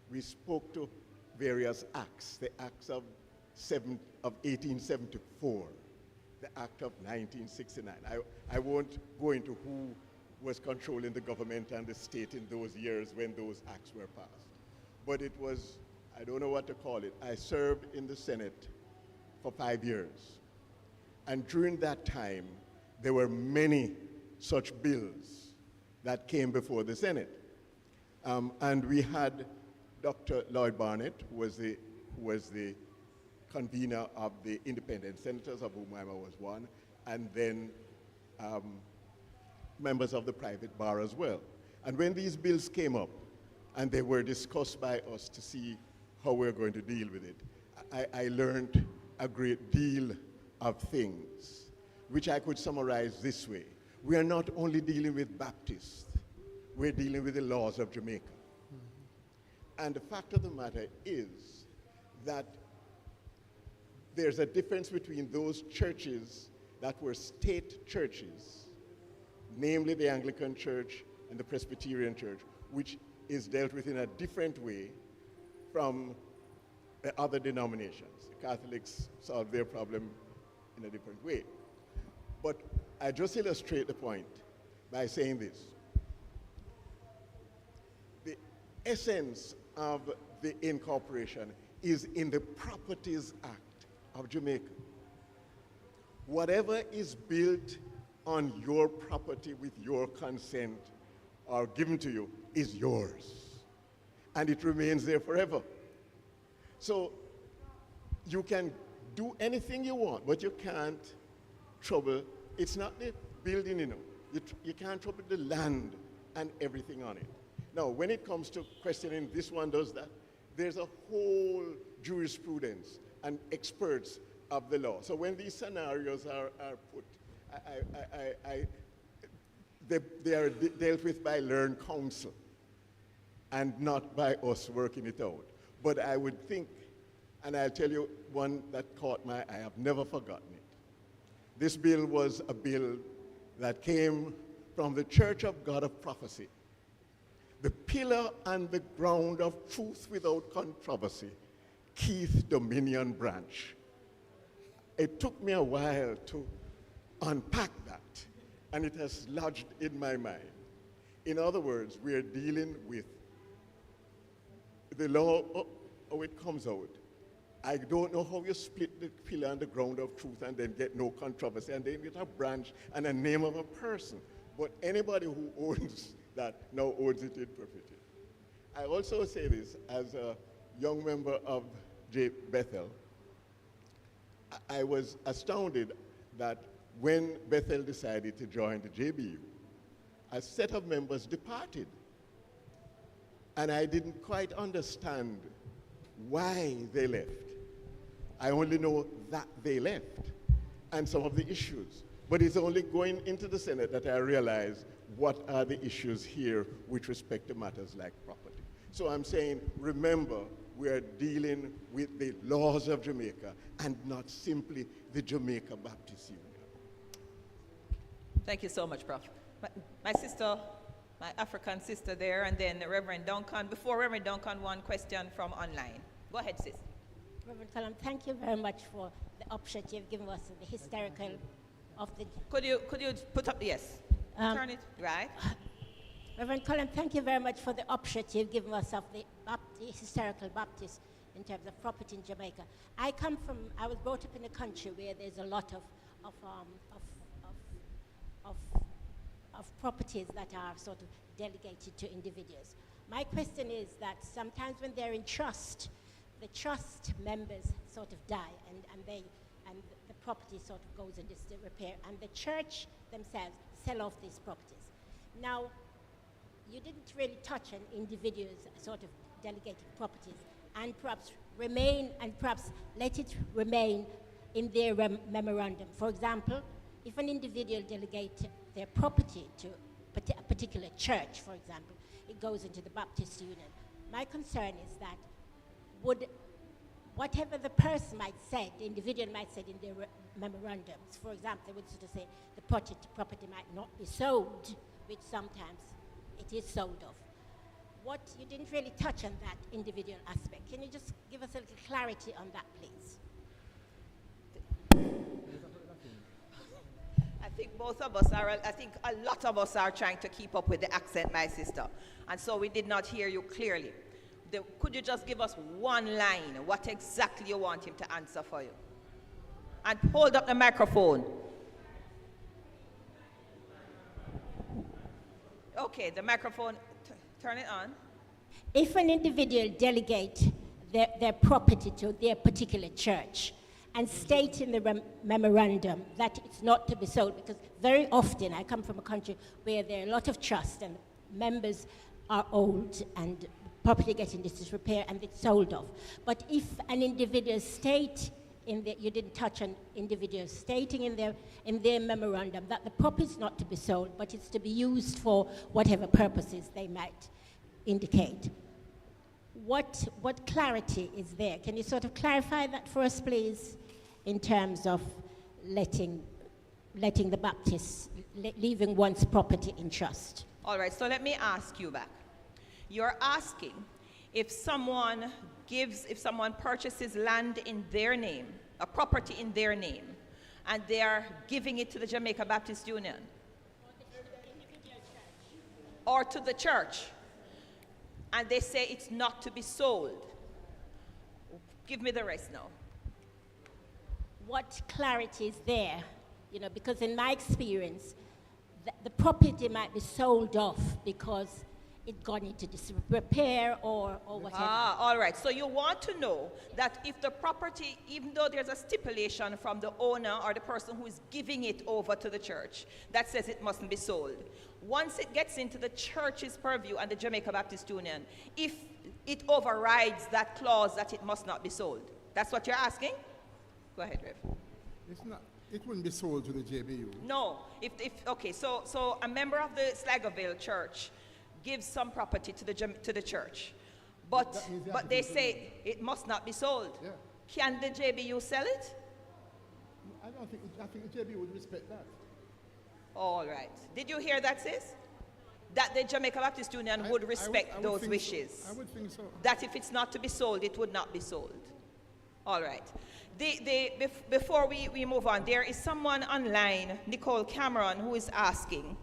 P: we spoke to various acts, the acts of 1874, the Act of 1969. I won't go into who was controlling the government and the state in those years when those acts were passed. But it was, I don't know what to call it. I served in the Senate for 5 years. And during that time, there were many such bills that came before the Senate. And we had Dr. Lloyd Barnett, who was the convener of the independent senators, of whom I was one, and then members of the private bar as well. And when these bills came up, and they were discussed by us to see how we're going to deal with it, I learned a great deal of things, which I could summarize this way. We are not only dealing with Baptists, we're dealing with the laws of Jamaica. And the fact of the matter is that there's a difference between those churches that were state churches, namely the Anglican Church and the Presbyterian Church, which is dealt with in a different way from the other denominations. The Catholics solve their problem in a different way. But I just illustrate the point by saying this. The essence of the incorporation is in the Properties Act of Jamaica. Whatever is built on your property with your consent or given to you is yours, and it remains there forever. So you can do anything you want, but you can't trouble, it's not the building, you can't trouble the land and everything on it. Now, when it comes to questioning this one does that, there's a whole jurisprudence and experts of the law. So when these scenarios are put, they are dealt with by learned counsel and not by us working it out. But I would think, and I'll tell you one that caught my eye, I've never forgotten it. This bill was a bill that came from the Church of God of Prophecy, the pillar and the ground of truth without controversy, Keith Dominion Branch. It took me a while to unpack that, and it has lodged in my mind. In other words, we are dealing with the law, how it comes out. I don't know how you split the pillar and the ground of truth and then get no controversy, and then get a branch and a name of a person. But anybody who owns that now owns it in perpetuity. I also say this as a young member of Bethel. I was astounded that when Bethel decided to join the JBU, a set of members departed. And I didn't quite understand why they left. I only know that they left and some of the issues. But it's only going into the Senate that I realize what are the issues here with respect to matters like property. So I'm saying, remember, we are dealing with the laws of Jamaica and not simply the Jamaica Baptist Union.
A: Thank you so much, Prof. My sister, my African sister there, and then Reverend Duncan. Before Reverend Duncan, one question from online. Go ahead, sis.
Q: Reverend Callam, thank you very much for the upshot you've given us of the historical of the...
A: Could you put up, yes, turn it, right.
Q: Reverend Callam, thank you very much for the upshot you've given us of the historical Baptist in terms of property in Jamaica. I was brought up in a country where there's a lot of properties that are sort of delegated to individuals. My question is that sometimes when they're in trust, the trust members sort of die and the property sort of goes into disrepair, and the church themselves sell off these properties. Now, you didn't really touch on individuals sort of delegated properties and perhaps let it remain in their memorandum. For example, if an individual delegates their property to a particular church, for example, it goes into the Baptist Union. My concern is that whatever the person might say, the individual might say in their memorandums, for example, they would sort of say the property might not be sold, which sometimes it is sold off. You didn't really touch on that individual aspect. Can you just give us a little clarity on that, please?
A: I think both of us are, I think a lot of us are trying to keep up with the accent, my sister. And so we did not hear you clearly. Could you just give us one line, what exactly you want him to answer for you? And hold up the microphone. Okay, the microphone, turn it on.
R: If an individual delegate their property to their particular church and state in the memorandum that it's not to be sold, because very often I come from a country where there are a lot of trust and members are old and property getting disrepair and it's sold off. But if an individual state you didn't touch on individuals stating in their memorandum that the property is not to be sold, but it's to be used for whatever purposes they might indicate. What clarity is there? Can you sort of clarify that for us, please, in terms of letting the Baptists, leaving one's property in trust?
A: All right, so let me ask you back. You're asking if someone purchases land in their name, a property in their name, and they are giving it to the Jamaica Baptist Union, or to the church, and they say it's not to be sold. Give me the rest now.
R: What clarity is there? You know, because in my experience, the property might be sold off because it gone into disrepair or whatever.
A: Ah, all right. So you want to know that if the property, even though there's a stipulation from the owner or the person who is giving it over to the church that says it mustn't be sold, once it gets into the church's purview and the Jamaica Baptist Union, if it overrides that clause that it must not be sold. That's what you're asking? Go ahead, Rev.
G: It's not. It wouldn't be sold to the JBU.
A: No. Okay, so a member of the Slaggerville church gives some property to the church, but they say it must not be sold.
G: Yeah.
A: Can the JBU sell it?
G: I think the JBU would respect that.
A: All right. Did you hear that, sis? That the Jamaica Baptist Union would respect those wishes.
G: So. I would think so.
A: That if it's not to be sold, it would not be sold. All right. Before we move on, there is someone online, Nicole Cameron, who is asking,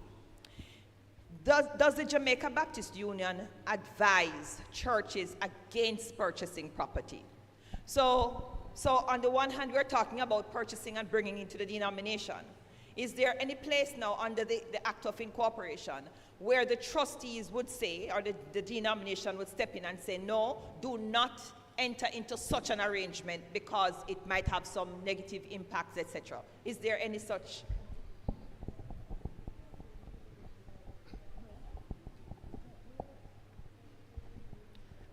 A: does the Jamaica Baptist Union advise churches against purchasing property? So on the one hand, we're talking about purchasing and bringing into the denomination. Is there any place now under the Act of Incorporation where the trustees would say, or the denomination would step in and say, no, do not enter into such an arrangement because it might have some negative impacts, etc.? Is there any such?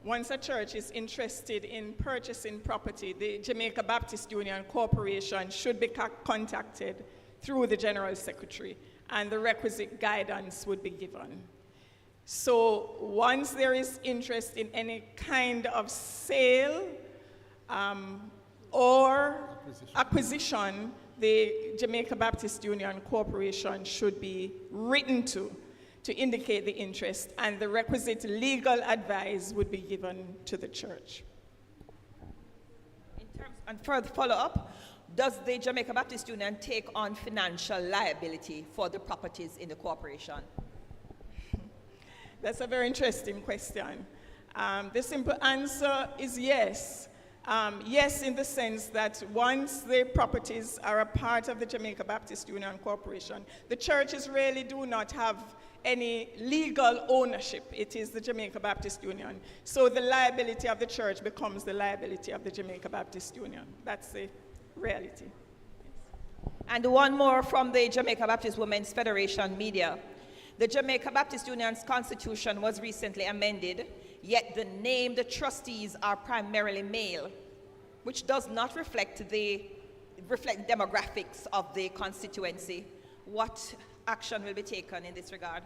M: Once a church is interested in purchasing property, the Jamaica Baptist Union Corporation should be contacted through the General Secretary, and the requisite guidance would be given. So once there is interest in any kind of sale or acquisition, the Jamaica Baptist Union Corporation should be written to indicate the interest, and the requisite legal advice would be given to the church.
A: And further follow-up, does the Jamaica Baptist Union take on financial liability for the properties in the corporation?
M: That's a very interesting question. The simple answer is yes. Yes, in the sense that once the properties are a part of the Jamaica Baptist Union Corporation, the churches really do not have any legal ownership. It is the Jamaica Baptist Union. So the liability of the church becomes the liability of the Jamaica Baptist Union. That's the reality.
A: And one more from the Jamaica Baptist Women's Federation Media. The Jamaica Baptist Union's constitution was recently amended, yet the trustees are primarily male, which does not reflect the demographics of the constituency. What action will be taken in this regard?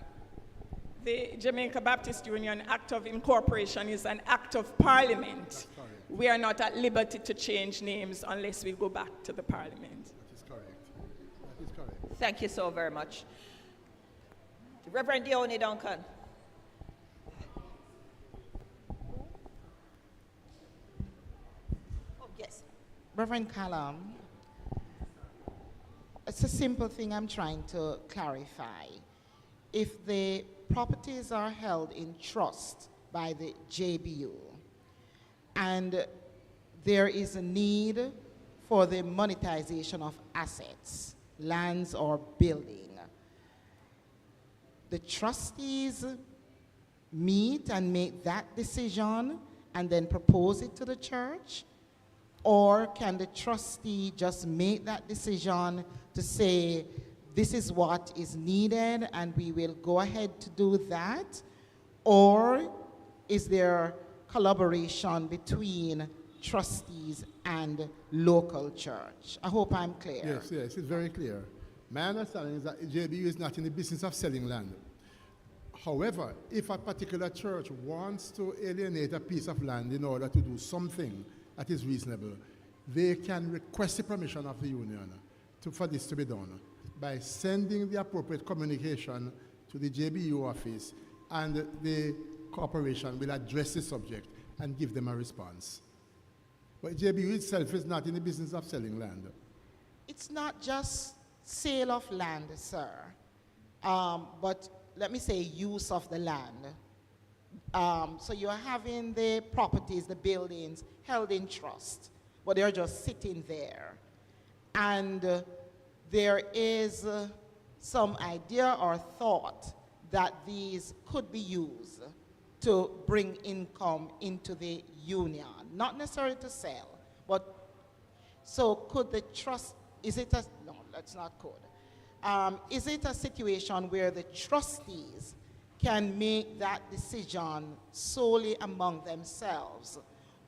M: The Jamaica Baptist Union Act of Incorporation is an act of parliament. We are not at liberty to change names unless we go back to the parliament.
G: That is correct. That is correct.
A: Thank you so very much. Reverend Dione Duncan. Oh, yes.
S: Reverend Callam, it's a simple thing I'm trying to clarify. If the properties are held in trust by the JBU and there is a need for the monetization of assets, lands or building, the trustees meet and make that decision and then propose it to the church? Or can the trustee just make that decision to say, this is what is needed and we will go ahead to do that? Or is there collaboration between trustees and local church? I hope I'm clear.
C: Yes, it's very clear. My understanding is that JBU is not in the business of selling land. However, if a particular church wants to alienate a piece of land in order to do something that is reasonable, they can request the permission of the union for this to be done by sending the appropriate communication to the JBU office, and the corporation will address the subject and give them a response. But JBU itself is not in the business of selling land.
S: It's not just sale of land, sir, but let me say use of the land. So you're having the properties, the buildings held in trust, but they're just sitting there. And there is some idea or thought that these could be used to bring income into the union, not necessarily to sell, but so could the trust, is it a, no, that's not could. Is it a situation where the trustees can make that decision solely among themselves?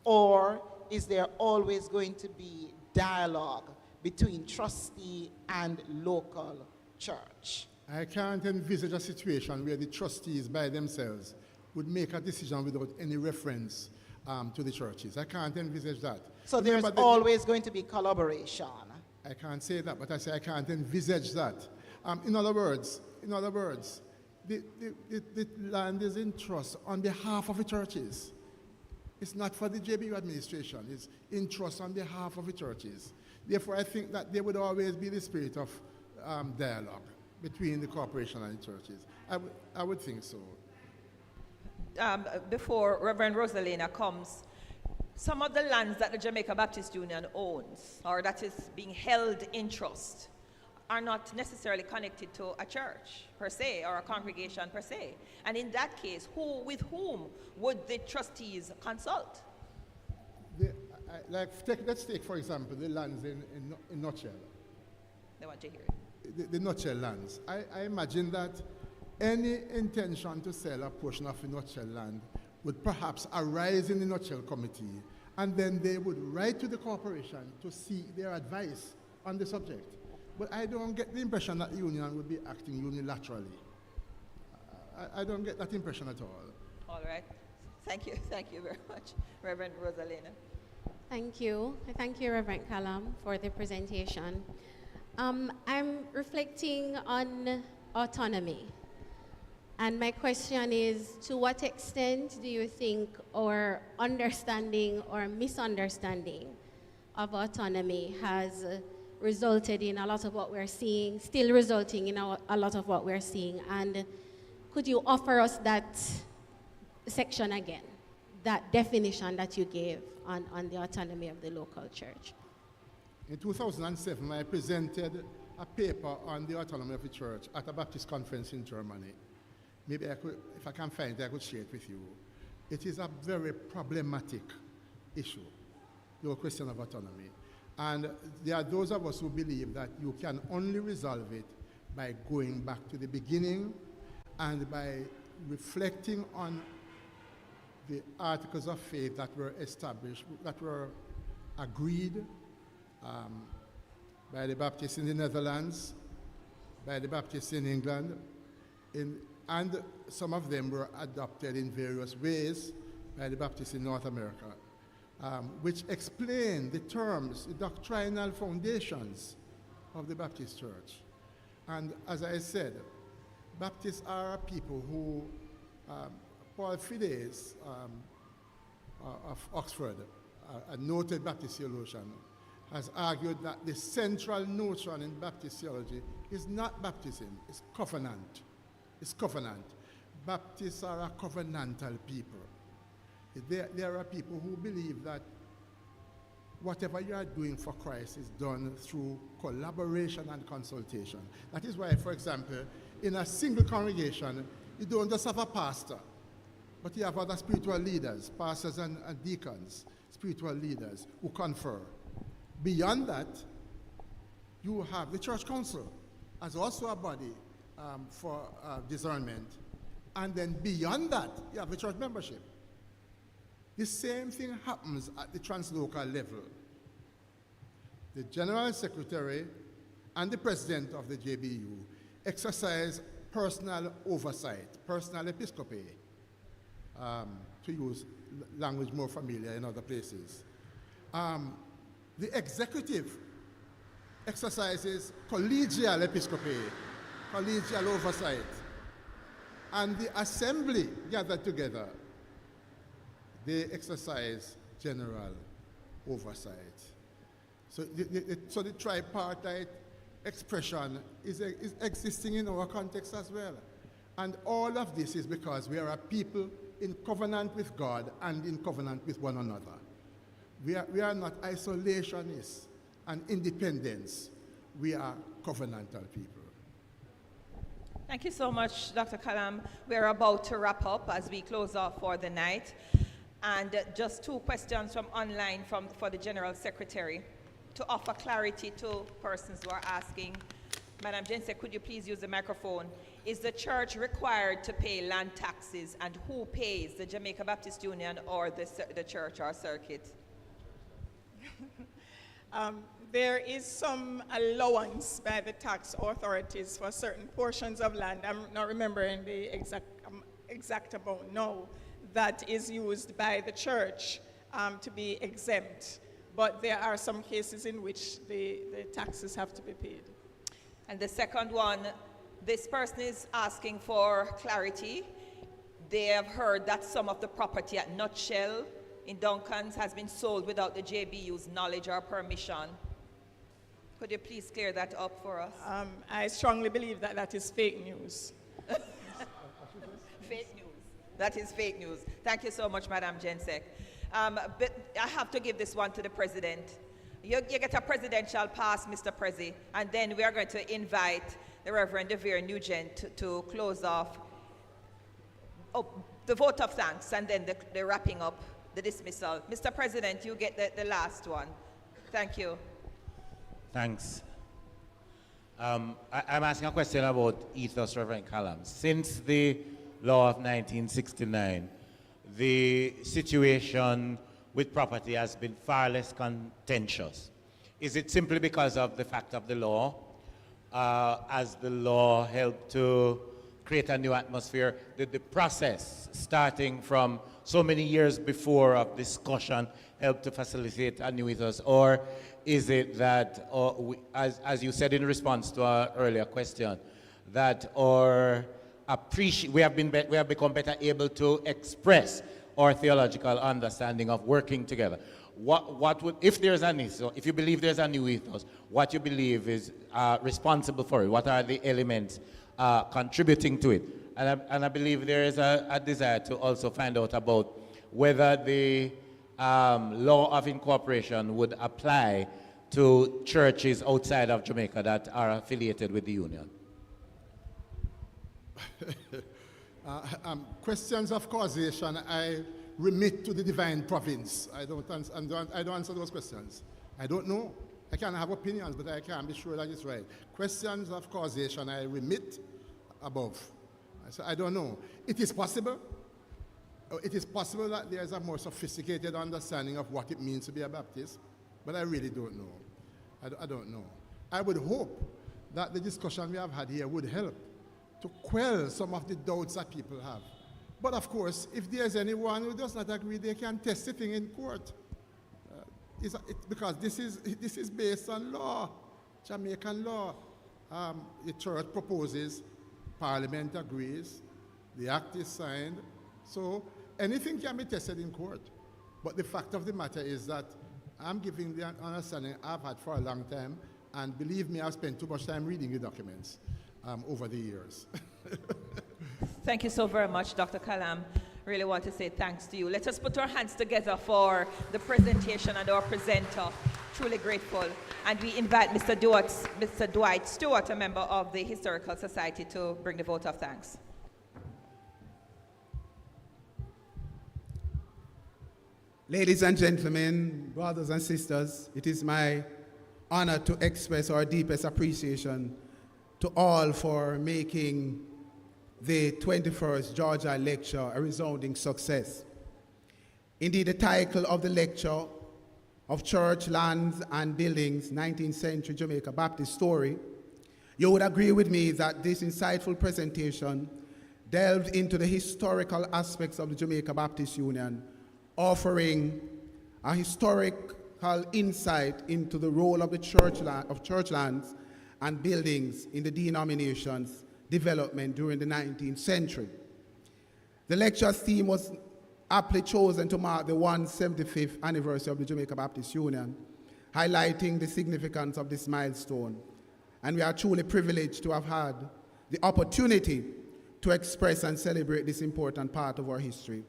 S: Or is there always going to be dialogue between trustee and local church?
C: I can't envisage a situation where the trustees by themselves would make a decision without any reference to the churches. I can't envisage that.
S: So there's always going to be collaboration.
C: I can't say that, but I say I can't envisage that. In other words, the land is in trust on behalf of the churches. It's not for the JBU administration. It's in trust on behalf of the churches. Therefore, I think that there would always be the spirit of dialogue between the corporation and the churches. I would think so.
A: Before Reverend Rosalina comes, some of the lands that the Jamaica Baptist Union owns, or that is being held in trust, are not necessarily connected to a church per se, or a congregation per se. And in that case, with whom would the trustees consult?
C: Let's take, for example, the lands in Nutshell.
A: They want to hear it.
C: The Nutshell lands. I imagine that any intention to sell a portion of the Nutshell land would perhaps arise in the Nutshell committee, and then they would write to the corporation to seek their advice on the subject. But I don't get the impression that the union would be acting unilaterally. I don't get that impression at all.
A: All right. Thank you very much, Reverend Rosalina.
B: Thank you. Thank you, Reverend Callam, for the presentation. I'm reflecting on autonomy. And my question is, to what extent do you think our understanding or misunderstanding of autonomy has resulted in a lot of what we're seeing, still resulting in a lot of what we're seeing? And could you offer us that section again, that definition that you gave on the autonomy of the local church?
C: In 2007, I presented a paper on the autonomy of the church at a Baptist conference in Germany. Maybe I could, if I can find it, I could share it with you. It is a very problematic issue, the question of autonomy. And there are those of us who believe that you can only resolve it by going back to the beginning and by reflecting on the articles of faith that were established, that were agreed by the Baptists in the Netherlands, by the Baptists in England, and some of them were adopted in various ways by the Baptists in North America, which explain the terms, the doctrinal foundations of the Baptist Church. And as I said, Baptists are a people who, Paul Fides of Oxford, a noted Baptist theologian, has argued that the central notion in Baptist theology is not baptism, it's covenant. It's covenant. Baptists are a covenantal people. There are people who believe that whatever you are doing for Christ is done through collaboration and consultation. That is why, for example, in a single congregation, you don't just have a pastor. But you have other spiritual leaders, pastors and deacons, spiritual leaders who confer. Beyond that, you have the church council as also a body for discernment. And then beyond that, you have the church membership. The same thing happens at the translocal level. The general secretary and the president of the JBU exercise personal oversight, personal episcopacy, to use language more familiar in other places. The executive exercises collegial episcopacy, collegial oversight, and the assembly gathered together, they exercise general oversight. So the tripartite expression is existing in our context as well. And all of this is because we are a people in covenant with God and in covenant with one another. We are not isolationists and independents. We are covenantal people.
A: Thank you so much, Dr. Callam. We're about to wrap up as we close off for the night. And just 2 questions from online for the General Secretary to offer clarity to persons who are asking. Madam Jensen, could you please use the microphone? Is the church required to pay land taxes, and who pays, the Jamaica Baptist Union or the church or circuit?
M: There is some allowance by the tax authorities for certain portions of land. I'm not remembering the exact amount now, that is used by the church to be exempt. But there are some cases in which the taxes have to be paid.
A: And the second one, this person is asking for clarity. They have heard that some of the property at Nutshell in Duncan's has been sold without the JBU's knowledge or permission. Could you please clear that up for us?
M: I strongly believe that that is fake news.
A: Fake news. That is fake news. Thank you so much, Madam Jensek. But I have to give this one to the president. You get a presidential pass, Mr. Prezi, and then we are going to invite the Reverend DeVere Nugent to close off the vote of thanks and then the wrapping up, the dismissal. Mr. President, you get the last one. Thank you.
T: Thanks. I'm asking a question about ethos, Reverend Callam. Since the law of 1969, the situation with property has been far less contentious. Is it simply because of the fact of the law? As the law helped to create a new atmosphere, did the process starting from so many years before of discussion help to facilitate a new ethos? Or is it that, as you said in response to our earlier question, that we have become better able to express our theological understanding of working together? What would, if there's an ethos, if you believe there's a new ethos, what you believe is responsible for it? What are the elements contributing to it? And I believe there is a desire to also find out about whether the law of incorporation would apply to churches outside of Jamaica that are affiliated with the union.
C: Questions of causation, I remit to the divine province. I don't answer those questions. I don't know. I can have opinions, but I can't be sure that it's right. Questions of causation, I remit above. So I don't know. It is possible. It is possible that there's a more sophisticated understanding of what it means to be a Baptist, but I really don't know. I don't know. I would hope that the discussion we have had here would help to quell some of the doubts that people have. But of course, if there's anyone who does not agree, they can test the thing in court. Because this is based on law, Jamaican law. The church proposes, Parliament agrees, the act is signed, so anything can be tested in court. But the fact of the matter is that I'm giving the understanding I've had for a long time, and believe me, I've spent too much time reading the documents over the years.
A: Thank you so very much, Dr. Callam. Really want to say thanks to you. Let us put our hands together for the presentation and our presenter. Truly grateful. And we invite Mr. Dwight Stewart, a member of the Historical Society, to bring the vote of thanks.
C: Ladies and gentlemen, brothers and sisters, it is my honor to express our deepest appreciation to all for making the 21st George Liele Lecture a resounding success. Indeed, the title of the lecture, of Church, Lands and Buildings, 19th Century Jamaica Baptist Story, you would agree with me that this insightful presentation delved into the historical aspects of the Jamaica Baptist Union, offering a historical insight into the role of the church lands and buildings in the denomination's development during the 19th century. The lecture's theme was aptly chosen to mark the 175th anniversary of the Jamaica Baptist Union, highlighting the significance of this milestone. And we are truly privileged to have had the opportunity to express and celebrate this important part of our history.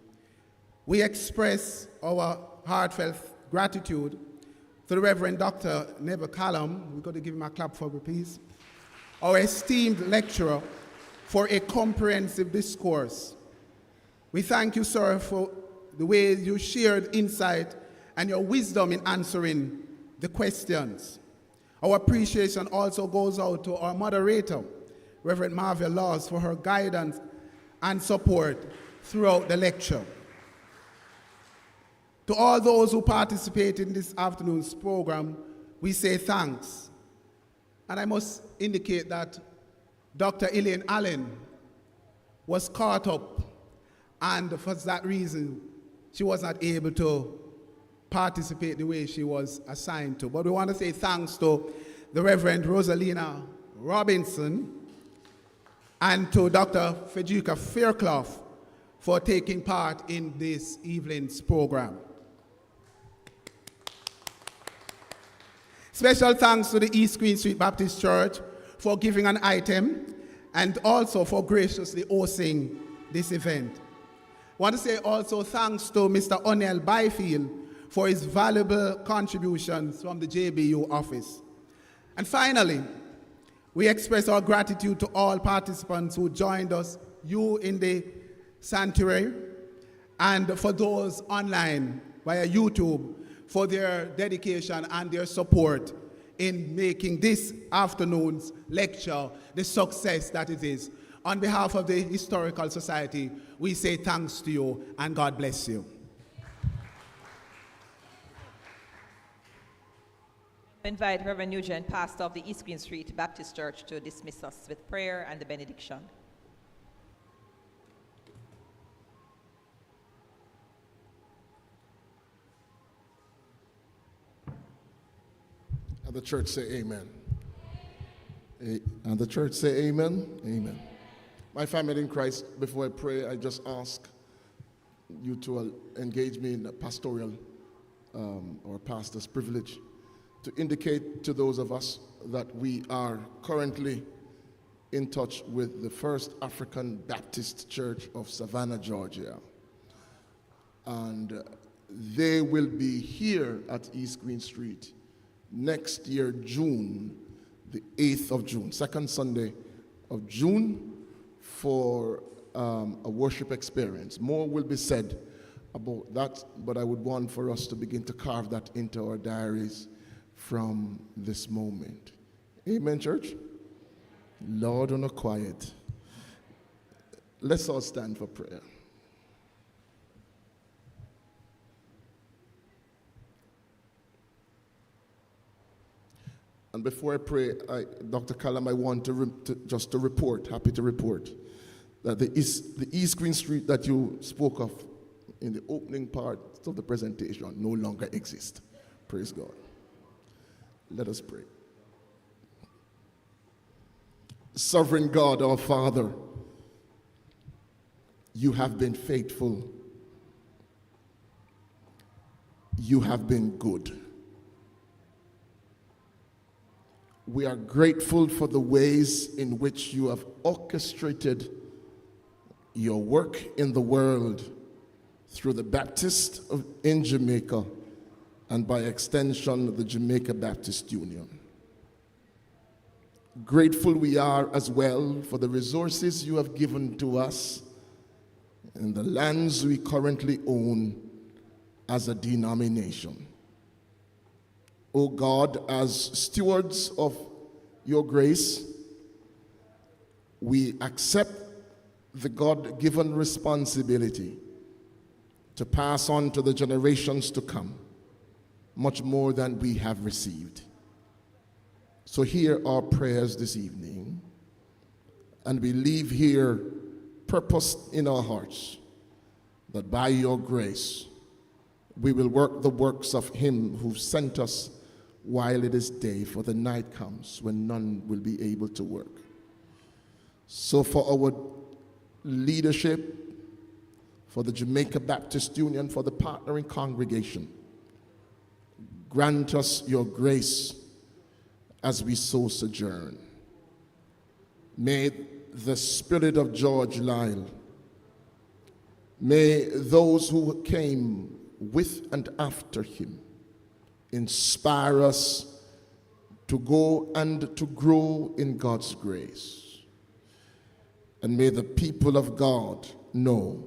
C: We express our heartfelt gratitude to the Reverend Dr. Neville Callam. We've got to give him a clap for me, please. Our esteemed lecturer, for a comprehensive discourse. We thank you, sir, for the way you shared insight and your wisdom in answering the questions. Our appreciation also goes out to our moderator, Reverend Marvia Lawes, for her guidance and support throughout the lecture. To all those who participated in this afternoon's program, we say thanks. And I must indicate that Dr. Elaine Allen was caught up, and for that reason, she was not able to participate the way she was assigned to. But we want to say thanks to the Reverend Rosalina Robinson and to Dr. Frederica Fairclough for taking part in this evening's program. Special thanks to the East Queen Street Baptist Church for giving an item and also for graciously hosting this event. I want to say also thanks to Mr. O'Neill Byfield for his valuable contributions from the JBU office. And finally, we express our gratitude to all participants who joined us, you in the sanctuary, and for those online via YouTube for their dedication and their support in making this afternoon's lecture the success that it is. On behalf of the Historical Society, we say thanks to you and God bless you.
A: I invite Reverend Nugent, pastor of the East Queen Street Baptist Church, to dismiss us with prayer and the benediction.
L: And the church say amen. And the church say amen. Amen. My family in Christ, before I pray, I just ask you to engage me in a pastoral or pastor's privilege to indicate to those of us that we are currently in touch with the First African Baptist Church of Savannah, Georgia. And they will be here at East Queen Street next year, June, the 8th of June, second Sunday of June, for a worship experience. More will be said about that, but I would want for us to begin to carve that into our diaries from this moment. Amen, church? Lord, on a quiet. Let's all stand for prayer. And before I pray, Dr. Callam, I want to report, happy to report, that the East Queen Street that you spoke of in the opening part of the presentation no longer exists. Praise God. Let us pray. Sovereign God, our Father, you have been faithful. You have been good. We are grateful for the ways in which you have orchestrated your work in the world through the Baptist in Jamaica and by extension the Jamaica Baptist Union. Grateful we are as well for the resources you have given to us in the lands we currently own as a denomination. O God, as stewards of your grace, we accept the God-given responsibility to pass on to the generations to come much more than we have received. So hear our prayers this evening, and we leave here purposed in our hearts that by your grace we will work the works of him who sent us while it is day, for the night comes when none will be able to work. So for our leadership, for the Jamaica Baptist Union, for the partnering congregation, grant us your grace as we so sojourn. May the spirit of George Liele, may those who came with and after him inspire us to go and to grow in God's grace. And may the people of God know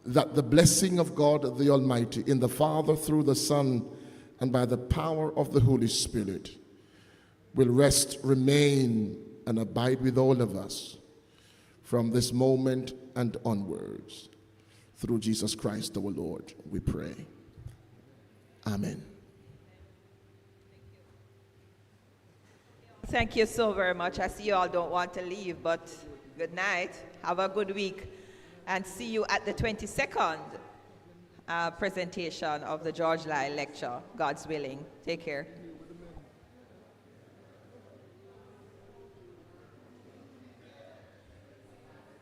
L: that the blessing of God the Almighty in the Father, through the Son, and by the power of the Holy Spirit will rest, remain, and abide with all of us from this moment and onwards. Through Jesus Christ our Lord, we pray. Amen.
A: Thank you so very much. I see you all don't want to leave, but good night. Have a good week. And see you at the 22nd presentation of the George Liele Lecture, God's willing. Take care.